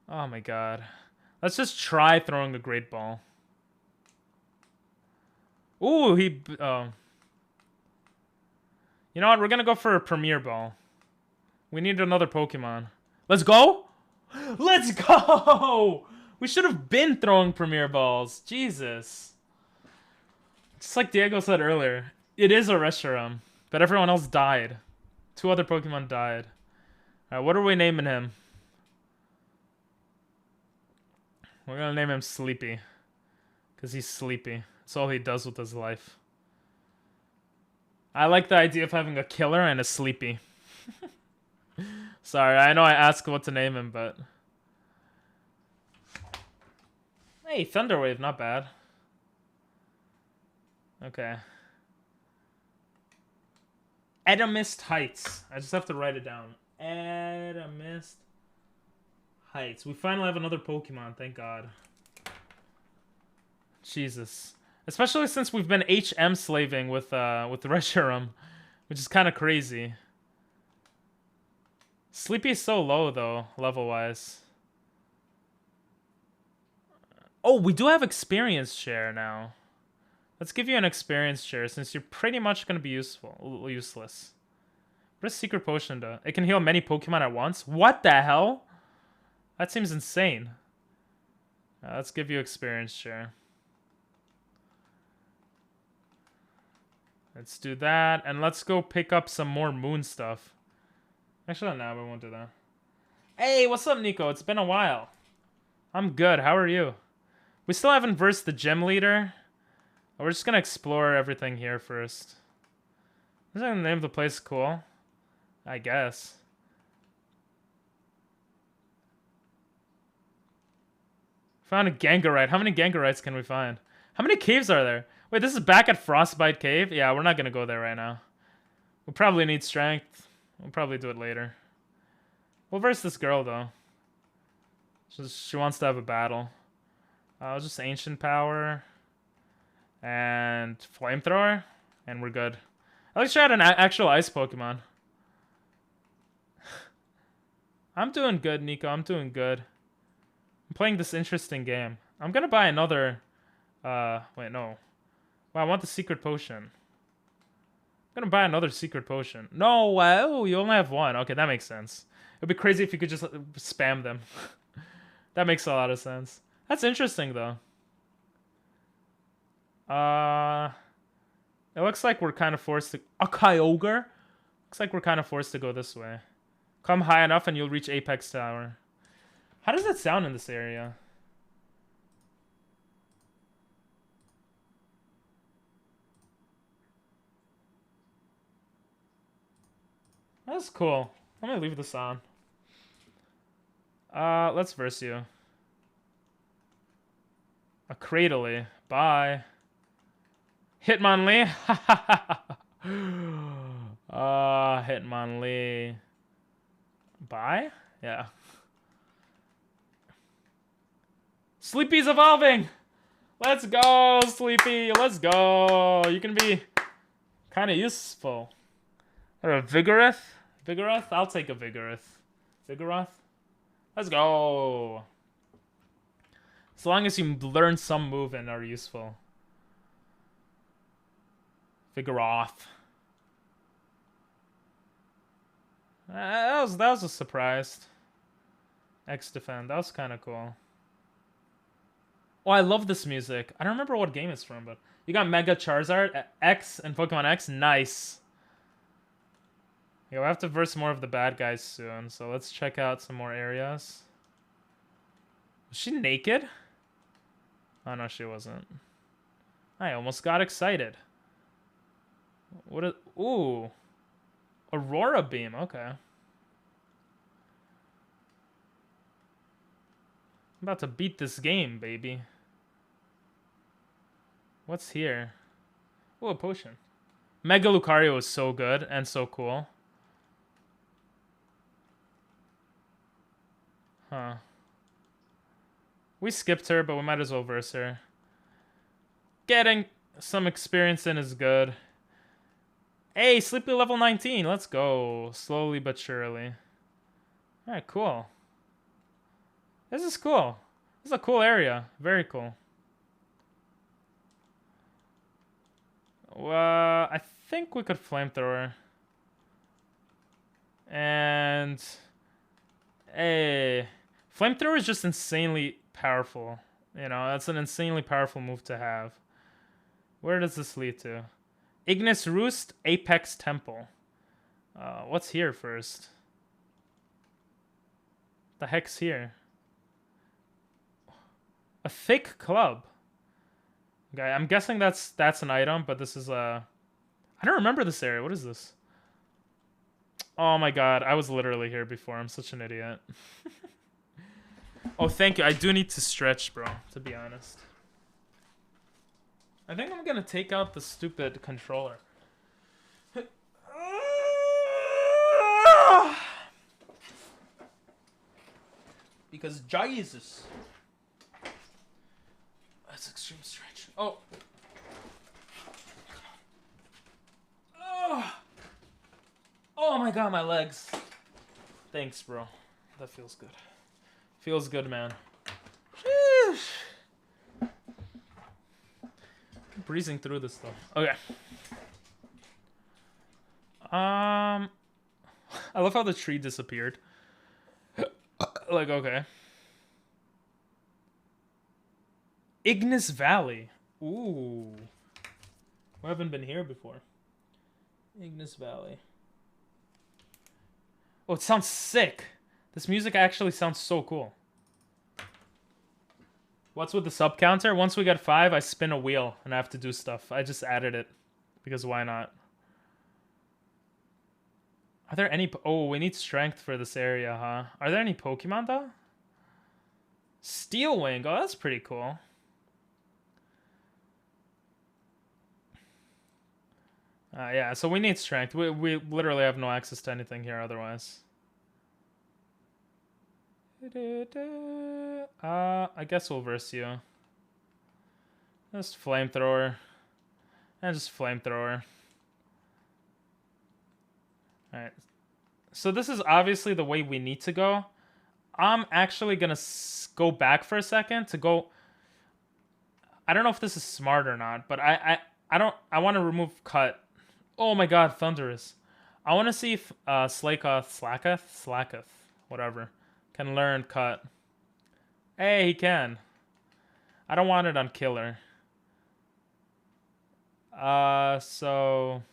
Oh my god. Let's just try throwing a Great Ball. Ooh, oh. You know what? We're gonna go for a Premier Ball. We need another Pokemon. Let's go! Let's go! We should have been throwing Premier Balls. Jesus. Just like Diego said earlier, it is a Reshiram, but everyone else died. 2 other Pokemon died. Alright, what are we naming him? We're gonna name him Sleepy. Because he's sleepy. That's all he does with his life. I like the idea of having a killer and a sleepy. Sorry, I know I asked what to name him, but... Hey, Thunderwave, not bad. Okay. Edamist Heights. I just have to write it down. Edamist Heights. We finally have another Pokemon, thank God. Jesus. Especially since we've been HM slaving with Reshiram, which is kind of crazy. Sleepy is so low though, level-wise. Oh, we do have experience share now. Let's give you an experience share since you're pretty much going to be useless. What does Secret Potion do? It can heal many Pokemon at once? What the hell? That seems insane. Let's give you experience share. Let's do that, and let's go pick up some more moon stuff. Actually, no, we won't do that. Hey, what's up, Nico? It's been a while. I'm good. How are you? We still haven't versed the gym leader. We're just gonna explore everything here first. Isn't the name of the place cool? I guess. Found a Gangarite. How many Gangarites can we find? How many caves are there? Wait, this is back at Frostbite Cave? Yeah, we're not gonna go there right now. We'll probably need strength. We'll probably do it later. We'll verse this girl, though. She wants to have a battle. Just Ancient Power. And Flamethrower. And we're good. At least I had an actual ice Pokemon. I'm doing good, Nico. I'm doing good. I'm playing this interesting game. I'm gonna buy another... wait, no. Well, I want the Secret Potion. I'm gonna buy another Secret Potion. No, oh, you only have one. Okay, that makes sense. It'd be crazy if you could just spam them. That makes a lot of sense. That's interesting, though. It looks like we're kind of forced to... A Kyogre? Looks like we're kind of forced to go this way. Come high enough and you'll reach Apex Tower. How does that sound in this area? That's cool. Let me leave this on. Let's verse you. A Cradily. Bye. Hitmonlee. Hitmonlee. Bye? Yeah. Sleepy's evolving! Let's go, Sleepy! Let's go! You can be kind of useful. Or a Vigoroth? Vigoroth? I'll take a Vigoroth. Vigoroth? Let's go! As long as you learn some move and are useful. Vigoroth. That was a surprise. X-Defend. That was kind of cool. Oh, I love this music. I don't remember what game it's from, but... You got Mega Charizard, X, and Pokemon X? Nice. Yeah, we'll have to verse more of the bad guys soon, so let's check out some more areas. Was she naked? Oh, no, she wasn't. I almost got excited. What is... Ooh. Aurora Beam, okay. I'm about to beat this game, baby. What's here? Oh, a potion. Mega Lucario is so good and so cool. Huh. We skipped her, but we might as well verse her. Getting some experience in is good. Hey, Sleepy level 19. Let's go. Slowly but surely. Alright, cool. This is cool. This is a cool area. Very cool. I think we could flamethrower. And... Hey... Flamethrower is just insanely powerful. You know, that's an insanely powerful move to have. Where does this lead to? Ignis Roost, Apex Temple. What's here first? The heck's here? A thick club. Okay, I'm guessing that's an item, but this is a... I don't remember this area. What is this? Oh my god, I was literally here before. I'm such an idiot. Oh, thank you. I do need to stretch, bro, to be honest. I think I'm gonna take out the stupid controller. Because Jesus. That's extreme stretch. Oh. Oh my god, my legs. Thanks, bro. That feels good. Feels good, man. Sheesh. Breezing through this stuff. Okay. I love how the tree disappeared. Like, okay. Ignis Valley. Ooh. We haven't been here before. Ignis Valley. Oh, it sounds sick. This music actually sounds so cool. What's with the sub counter? Once we get 5, I spin a wheel and I have to do stuff. I just added it. Because why not? Are there any... Oh, we need strength for this area, huh? Are there any Pokemon, though? Steel Wing. Oh, that's pretty cool. Yeah, so we need strength. We literally have no access to anything here otherwise. I guess we'll verse you. Just flamethrower. And just flamethrower. Alright. So this is obviously the way we need to go. I'm actually gonna go back for a second to go... I don't know if this is smart or not, but I want to remove cut. Oh my god, Thunderous. I want to see if Slacketh, whatever, can learn cut. Hey, he can. I don't want it on Killer. So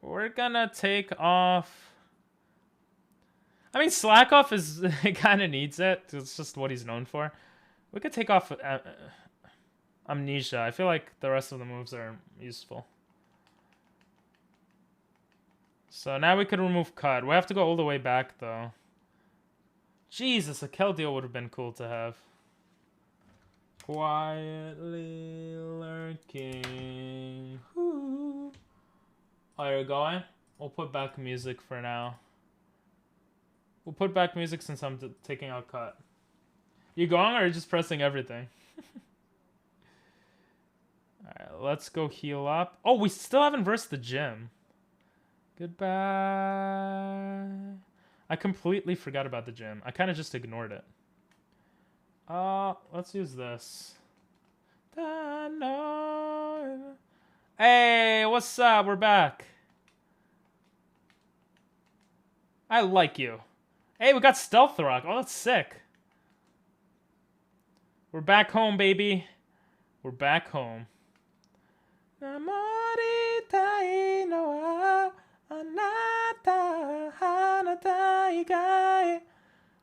we're gonna take off. I mean, Slack off is it kind of needs it. It's just what he's known for. We could take off Amnesia. I feel like the rest of the moves are useful. So now we could remove Cut. We have to go all the way back, though. Jesus, a Keldeo would have been cool to have. Quietly lurking. Ooh. Oh, you're going? We'll put back music for now. We'll put back music since I'm taking out Cut. You going or are you just pressing everything? Alright, let's go heal up. Oh, we still haven't versed the gym. Goodbye. I completely forgot about the gym. I kind of just ignored it. Let's use this. Hey, what's up? We're back. I like you. Hey, we got Stealth Rock. Oh, that's sick. We're back home, baby. We're back home.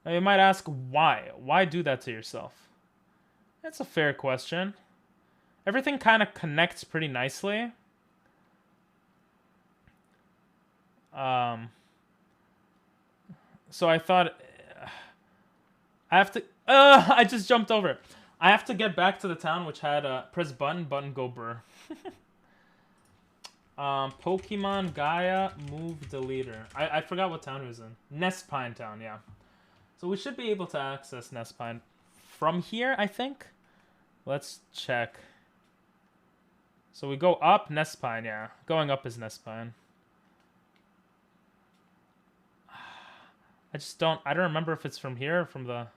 Now you might ask, why? Why do that to yourself? That's a fair question. Everything kind of connects pretty nicely. So I thought... I have to... I just jumped over it. I have to get back to the town, which had... press button, go burr. Pokemon Gaia move deleter. I forgot what town he was in. Nespine Town, yeah. So we should be able to access Nespine from here, I think. Let's check. So we go up Nespine, yeah. Going up is Nespine. I don't remember if it's from here or from the...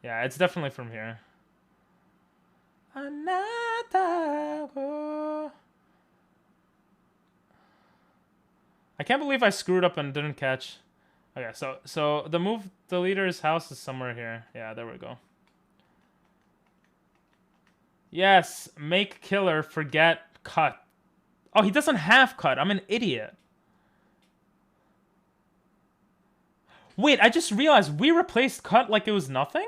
Yeah, it's definitely from here. I can't believe I screwed up and didn't catch. Okay, so the move deleter's house is somewhere here. Yeah, there we go. Yes, make killer forget cut. Oh, he doesn't have cut. I'm an idiot. Wait, I just realized we replaced cut like it was nothing?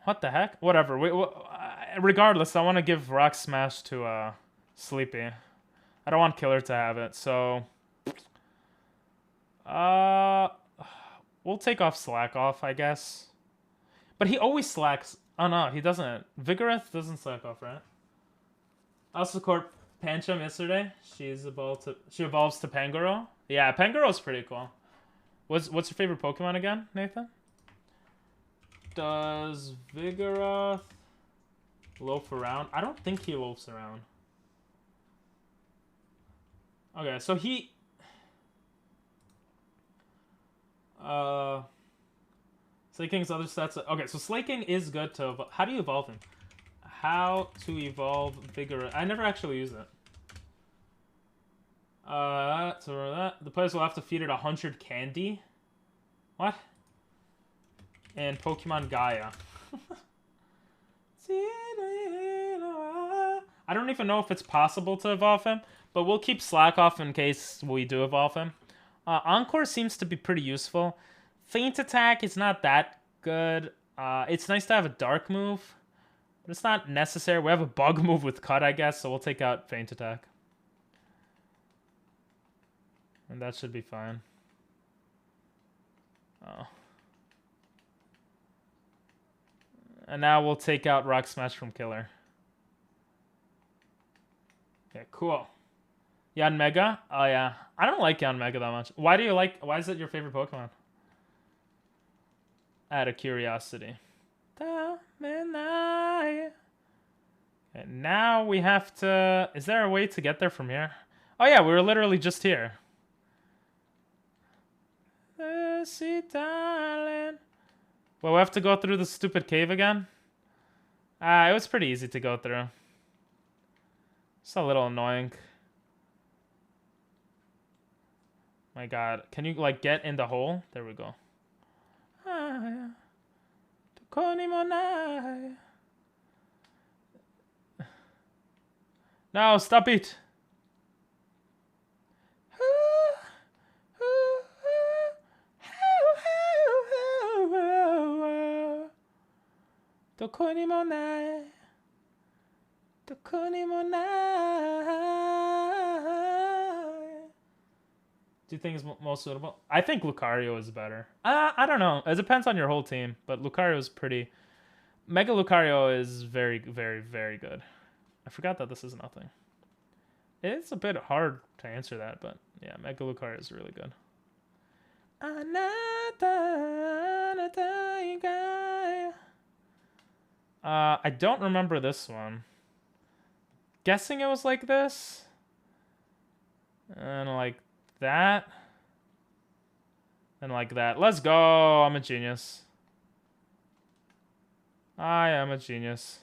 What the heck? Whatever. Regardless, I want to give Rock Smash to Sleepy. I don't want Killer to have it, so... we'll take off Slack off, I guess. But he always slacks. Oh no, he doesn't. Vigoroth doesn't slack off, right? I also caught Pancham yesterday. She evolves to Pangoro. Yeah, Pangoro's pretty cool. What's your favorite Pokemon again, Nathan? Does Vigoroth loaf around? I don't think he loafs around. Okay, so he... Slaking's other stats... Okay, so Slaking is good to... How do you evolve him? How to evolve Vigoroth. I never actually use it. So the players will have to feed it 100 candy. What? And Pokemon Gaia. I don't even know if it's possible to evolve him, but we'll keep Slack off in case we do evolve him. Encore seems to be pretty useful. Feint Attack is not that good. It's nice to have a Dark move, but it's not necessary. We have a Bug move with Cut, I guess, so we'll take out Feint Attack. And that should be fine. Oh. And now we'll take out Rock Smash from Killer. Okay, cool. Yanmega? Oh yeah. I don't like Yanmega that much. Why is it your favorite Pokemon? Out of curiosity. Okay, now we have to... Is there a way to get there from here? Oh yeah, we were literally just here. Well, we have to go through the stupid cave again? It was pretty easy to go through. It's a little annoying. My god. Can you, like, get in the hole? There we go. No, stop it! Do you think is most suitable? I think Lucario is better. I don't know. It depends on your whole team, but Lucario is pretty... Mega Lucario is very, very, very good. I forgot that this is nothing. It's a bit hard to answer that, but yeah, Mega Lucario is really good. I don't remember this one. Guessing it was like this. And like that. And like that. Let's go. I'm a genius. I am a genius.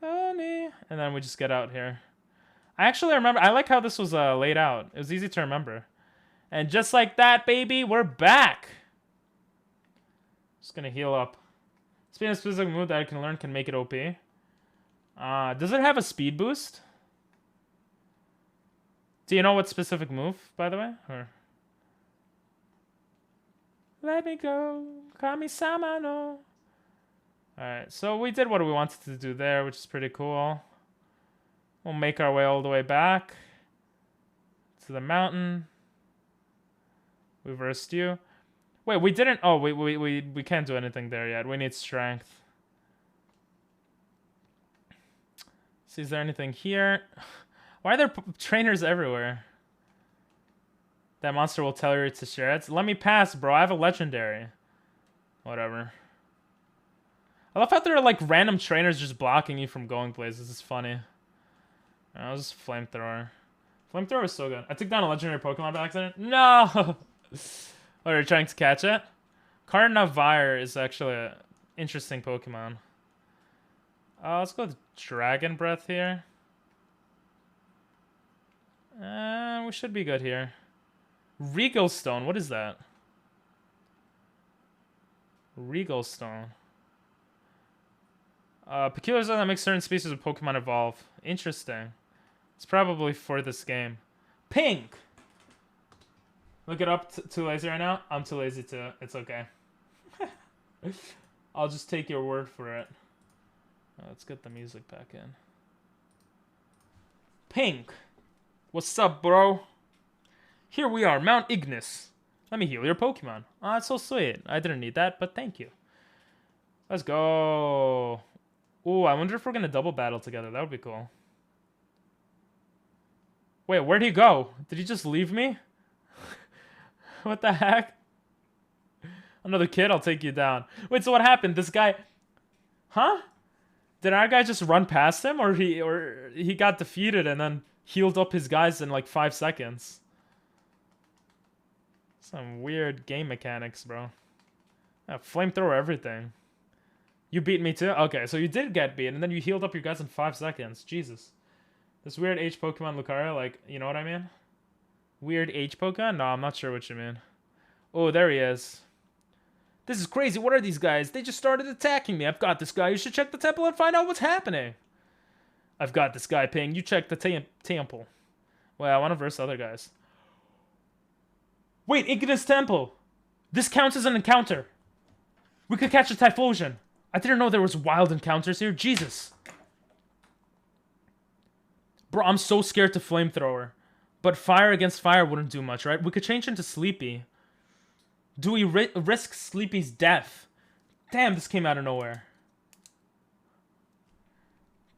And then we just get out here. I actually remember. I like how this was laid out. It was easy to remember. And just like that, baby, we're back. Just gonna heal up. Speed and specific move that I can learn can make it OP. Does it have a speed boost? Do you know what specific move, by the way? Or... Let me go, Kami-sama no. Alright, so we did what we wanted to do there, which is pretty cool. We'll make our way all the way back to the mountain. We versed you. Wait, we didn't. Oh, we can't do anything there yet. We need strength. See, is there anything here? Why are there trainers everywhere? That monster will tell you to share it. Let me pass, bro. I have a legendary. Whatever. I love how there are like random trainers just blocking you from going places. It's funny. I was just flamethrower. Flamethrower is so good. I took down a legendary Pokemon by accident. No! Oh, you're trying to catch it? Carnivire is actually an interesting Pokemon. Let's go with Dragon Breath here. We should be good here. Regal Stone, what is that? Regal Stone. Peculiar zone that makes certain species of Pokemon evolve. Interesting. It's probably for this game. Pink! Look it up. Too lazy right now? I'm too lazy to. It's okay. I'll just take your word for it. Let's get the music back in. Pink! What's up, bro? Here we are, Mount Ignis. Let me heal your Pokemon. Oh, that's so sweet. I didn't need that, but thank you. Let's go. Ooh, I wonder if we're gonna double battle together. That would be cool. Wait, where'd he go? Did he just leave me? What the heck? Another kid? I'll take you down. Wait, so what happened? This guy... Huh? Did our guy just run past him? Or he got defeated and then healed up his guys in like 5 seconds? Some weird game mechanics, bro. Yeah, flamethrower everything. You beat me too? Okay, so you did get beat, and then you healed up your guys in 5 seconds. Jesus. This weird H Pokemon Lucario, like, you know what I mean? Weird H Pokemon? No, I'm not sure what you mean. Oh, there he is. This is crazy. What are these guys? They just started attacking me. I've got this guy. You should check the temple and find out what's happening. I've got this guy, Ping. You check the temple. Well, I want to verse other guys. Wait, Ignis Temple. This counts as an encounter. We could catch a Typhlosion. I didn't know there was wild encounters here. Jesus. Bro, I'm so scared to Flamethrower. But fire against fire wouldn't do much, right? We could change into Sleepy. Do we risk Sleepy's death? Damn, this came out of nowhere.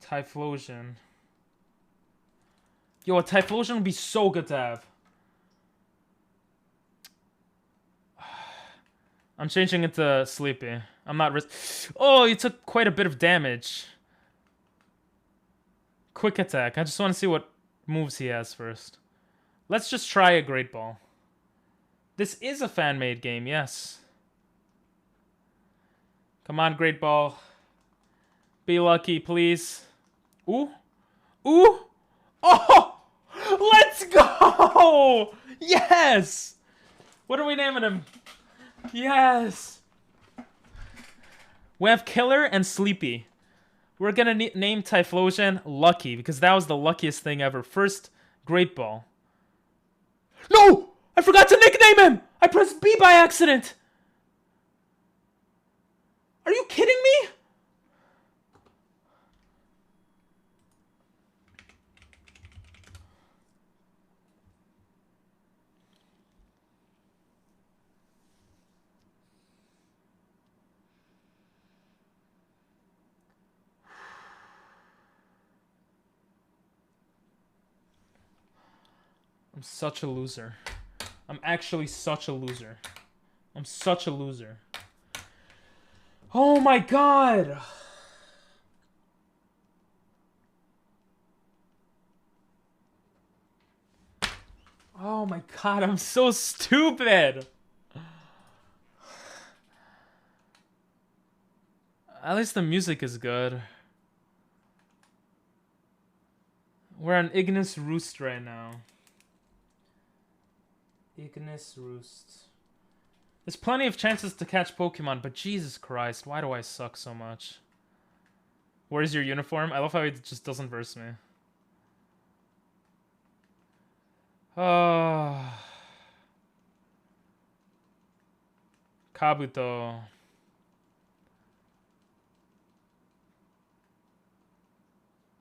Typhlosion. Yo, a Typhlosion would be so good to have. I'm changing into Sleepy. I'm not Oh, you took quite a bit of damage. Quick attack. I just want to see what moves he has first. Let's just try a Great Ball. This is a fan-made game, yes. Come on, Great Ball. Be lucky, please. Ooh. Ooh. Oh! Let's go! Yes! What are we naming him? Yes! We have Killer and Sleepy. We're gonna name Typhlosion Lucky, because that was the luckiest thing ever. First, Great Ball. No! I forgot to nickname him! I pressed B by accident! Are you kidding me? I'm such a loser. I'm actually such a loser. I'm such a loser. Oh my god! Oh my god, I'm so stupid! At least the music is good. We're on Ignis Roost right now. Ignis Roost. There's plenty of chances to catch Pokemon, but Jesus Christ, why do I suck so much? Where's your uniform? I love how he just doesn't verse me. Kabuto.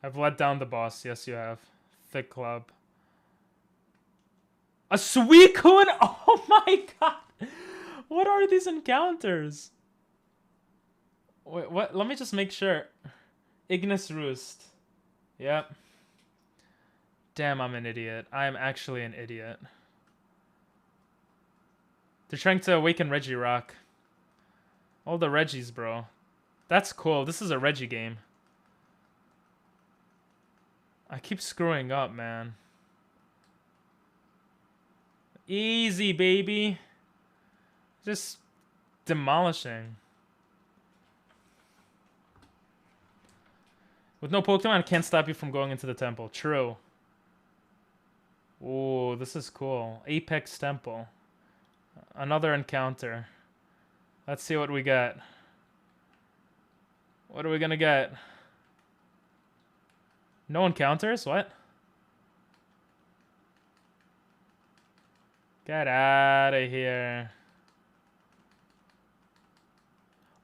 I've let down the boss. Yes, you have. Thick Club. A Suicune? Oh my are these encounters? Wait, what? Let me just make sure. Ignis Roost. Yep. Damn, I'm an idiot. I am actually an idiot. They're trying to awaken Reggie Rock. All the Reggies, bro. That's cool. This is a Reggie game. I keep screwing up, man. Easy, baby. Just demolishing. With no Pokemon, it can't stop you from going into the temple. True. Ooh, this is cool. Apex Temple. Another encounter. Let's see what we got. What are we gonna get? No encounters? What? Get out of here.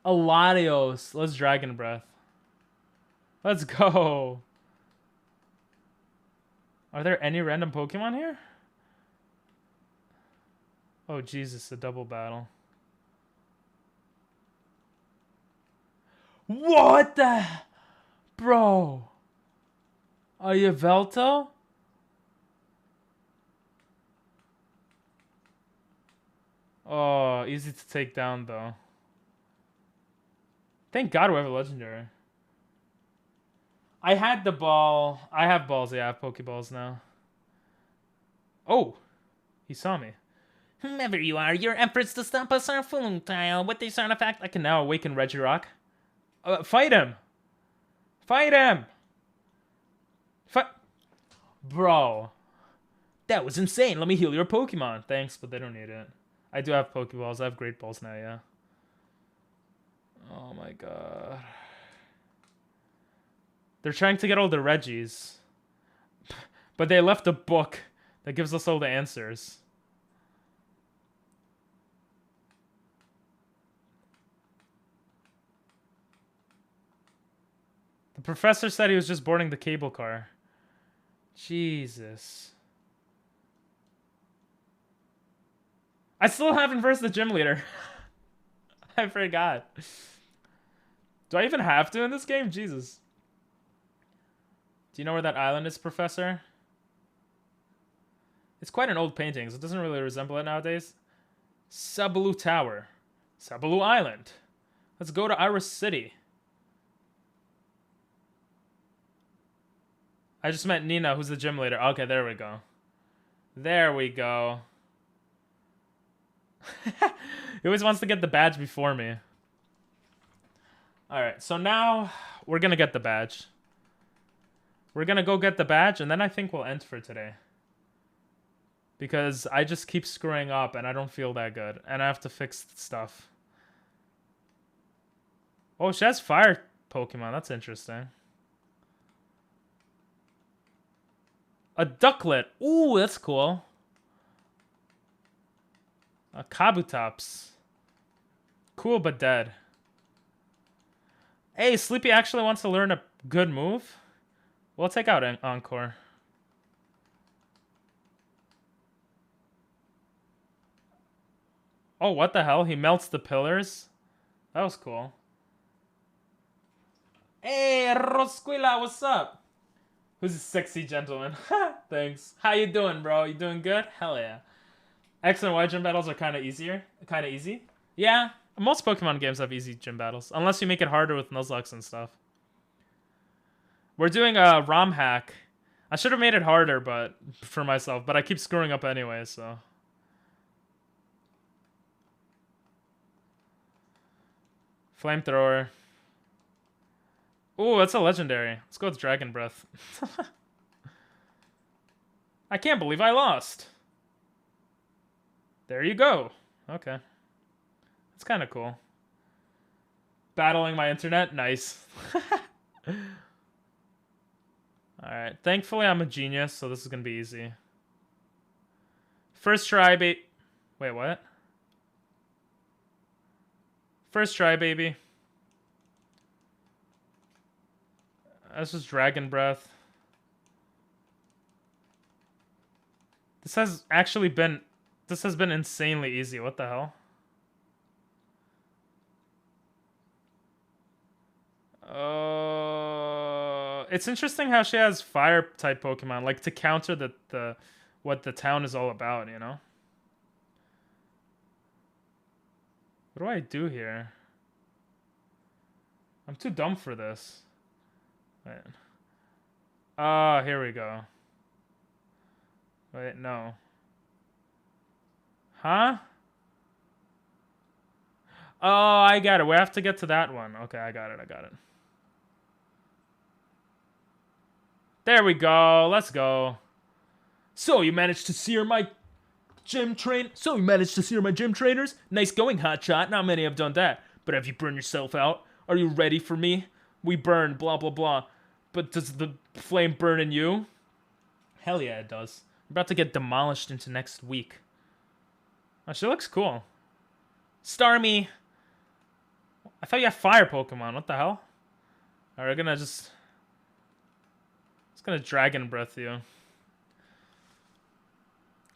Aladios. Let's Dragon Breath. Let's go. Are there any random Pokemon here? Oh, Jesus, a double battle. What the? Bro. Are you Velto? Oh, easy to take down, though. Thank God we have a legendary. I had the ball. I have balls. Yeah, I have Pokeballs now. Oh, he saw me. Whoever you are, your efforts to stop us are futile. With this artifact, I can now awaken Regirock. Fight him! Fight him! Bro. That was insane. Let me heal your Pokemon. Thanks, but they don't need it. I do have Pokeballs. I have Great Balls now, yeah. Oh my god. They're trying to get all the Reggies. But they left a book that gives us all the answers. The professor said he was just boarding the cable car. Jesus. I still haven't versed the gym leader. I forgot. Do I even have to in this game? Jesus. Do you know where that island is, Professor? It's quite an old painting, so it doesn't really resemble it nowadays. Sabalu Tower. Sabalu Island. Let's go to Iris City. I just met Nina, who's the gym leader. Okay, there we go. There we go. He always wants to get the badge before me. Alright, so now we're gonna get the badge. We're gonna go get the badge, and then I think we'll end for today. Because I just keep screwing up, and I don't feel that good. And I have to fix stuff. Oh, she has fire Pokemon. That's interesting. A Ducklet. Ooh, that's cool. A Kabutops. Cool, but dead. Hey, Sleepy actually wants to learn a good move. We'll take out Encore. Oh, what the hell? He melts the pillars? That was cool. Hey, Rosquila, what's up? Who's a sexy gentleman? Thanks. How you doing, bro? You doing good? Hell yeah. X and Y gym battles are kind of easier. Kind of easy. Yeah, most Pokemon games have easy gym battles. Unless you make it harder with Nuzlocke and stuff. We're doing a ROM hack. I should have made it harder but for myself, but I keep screwing up anyway, so. Flamethrower. Ooh, that's a legendary. Let's go with Dragon Breath. I can't believe I lost. There you go. Okay. That's kind of cool. Battling my internet? Nice. Alright. Thankfully, I'm a genius, so this is going to be easy. First try, Wait, what? First try, baby. That's just Dragon Breath. This has been insanely easy. What the hell? It's interesting how she has fire type Pokemon, like to counter the what the town is all about, you know? What do I do here? I'm too dumb for this. Wait. Ah, here we go. Wait, no. Huh? Oh, I got it. We have to get to that one. Okay, I got it. There we go. Let's go. So you managed to sear my gym trainers? Nice going, hotshot. Not many have done that. But have you burned yourself out? Are you ready for me? We burn, blah, blah, blah. But does the flame burn in you? Hell yeah, it does. I'm about to get demolished into next week. Oh, she looks cool. Starmie. I thought you had fire Pokemon. What the hell? Alright, we're gonna just gonna Dragon Breath you.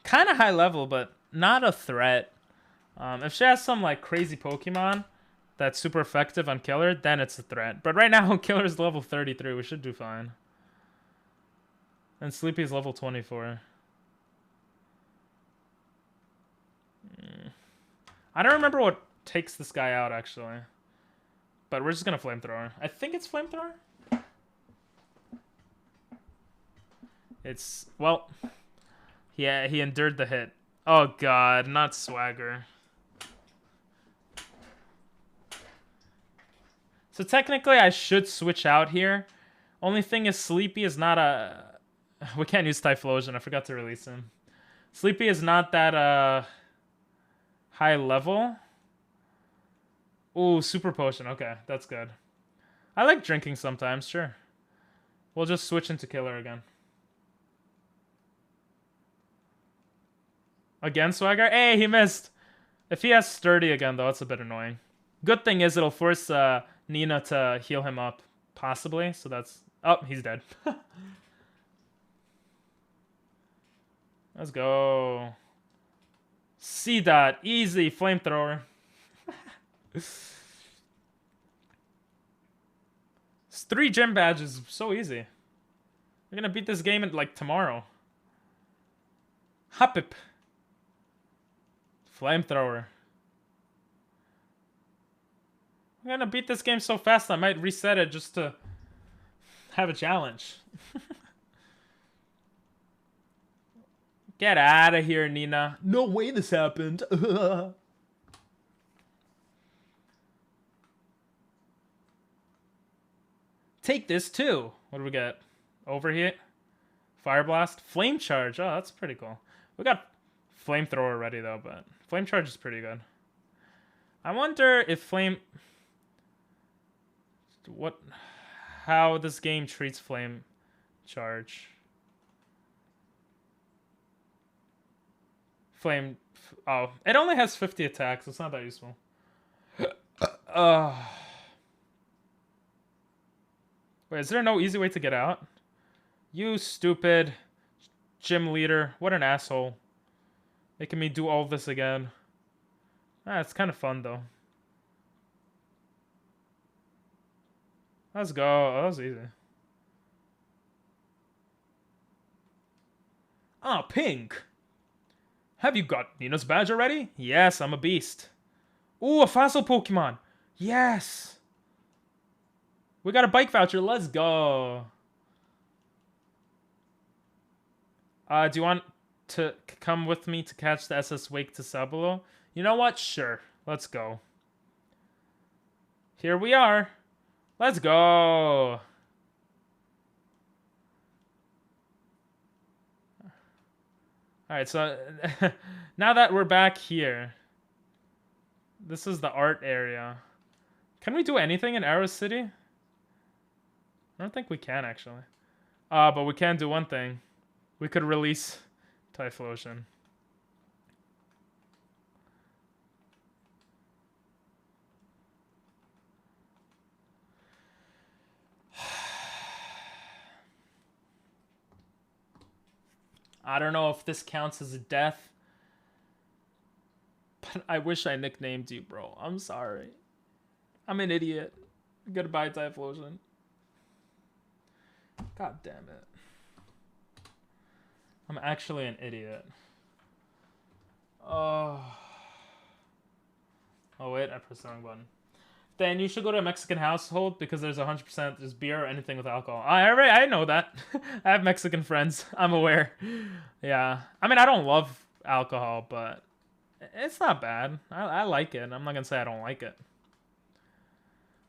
Kind of high level, but not a threat. If she has some like crazy Pokemon that's super effective on Killer, then it's a threat. But right now, Killer's level 33. We should do fine. And Sleepy's level 24. I don't remember what takes this guy out, actually. But we're just gonna Flamethrower. I think it's Flamethrower? It's... Well... Yeah, he endured the hit. Oh god, not Swagger. So technically I should switch out here. Only thing is Sleepy is not a... We can't use Typhlosion, I forgot to release him. Sleepy is not that high level. Ooh, Super Potion, okay, that's good. I like drinking sometimes, sure. We'll just switch into Killer again. Again, Swagger? Hey, he missed. If he has Sturdy again, though, it's a bit annoying. Good thing is it'll force Nina to heal him up, possibly. So that's... Oh, he's dead. Let's go. C-Dot. Easy. Flamethrower. It's 3 gym badges. So easy. We're gonna beat this game in, like, tomorrow. Hoppip. Flamethrower. I'm gonna beat this game so fast I might reset it just to have a challenge. Get out of here, Nina. No way this happened. Take this too. What do we get? Overheat? Fire Blast? Flame Charge. Oh, that's pretty cool. We got Flamethrower ready though, but Flame Charge is pretty good. I wonder if how this game treats Flame Charge. Oh, it only has 50 attacks. It's not that useful. Wait, is there no easy way to get out? You stupid gym leader. What an asshole. Making me do all this again. Ah, it's kind of fun, though. Let's go. Oh, that was easy. Ah, Pink. Have you got Nina's badge already? Yes, I'm a beast. Ooh, a fossil Pokemon. Yes. We got a bike voucher. Let's go. Do you want to come with me to catch the SS Wake to Sabalo? You know what? Sure. Let's go. Here we are. Let's go. Alright, so now that we're back here, this is the art area. Can we do anything in Arrow City? I don't think we can, actually. But we can do one thing. We could release Typhlosion. I don't know if this counts as a death, but I wish I nicknamed you, bro. I'm sorry. I'm an idiot. Goodbye, Typhlosion. God damn it. I'm actually an idiot. Oh. Oh wait, I pressed the wrong button. Then you should go to a Mexican household because there's 100% just beer or anything with alcohol. I know that. I have Mexican friends. I'm aware. Yeah. I mean, I don't love alcohol, but it's not bad. I like it. I'm not gonna say I don't like it.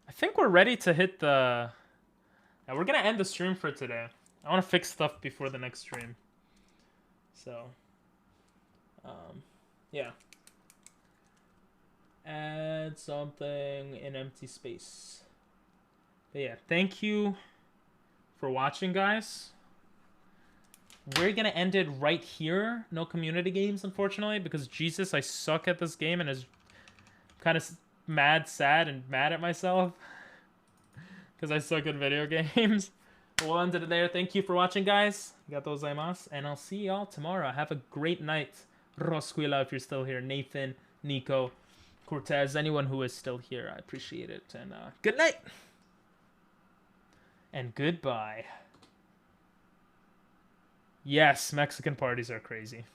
I think we're ready to hit the... Yeah, we're gonna end the stream for today. I want to fix stuff before the next stream. So, yeah. Add something in empty space. But yeah, thank you for watching, guys. We're gonna end it right here. No community games, unfortunately, because Jesus, I suck at this game and is kind of sad and mad at myself because I suck at video games. But we'll end it there. Thank you for watching, guys. Gato gozaimasu, and I'll see y'all tomorrow. Have a great night. Rosquila, if you're still here. Nathan, Nico, Cortez, anyone who is still here, I appreciate it. And good night. And goodbye. Yes, Mexican parties are crazy.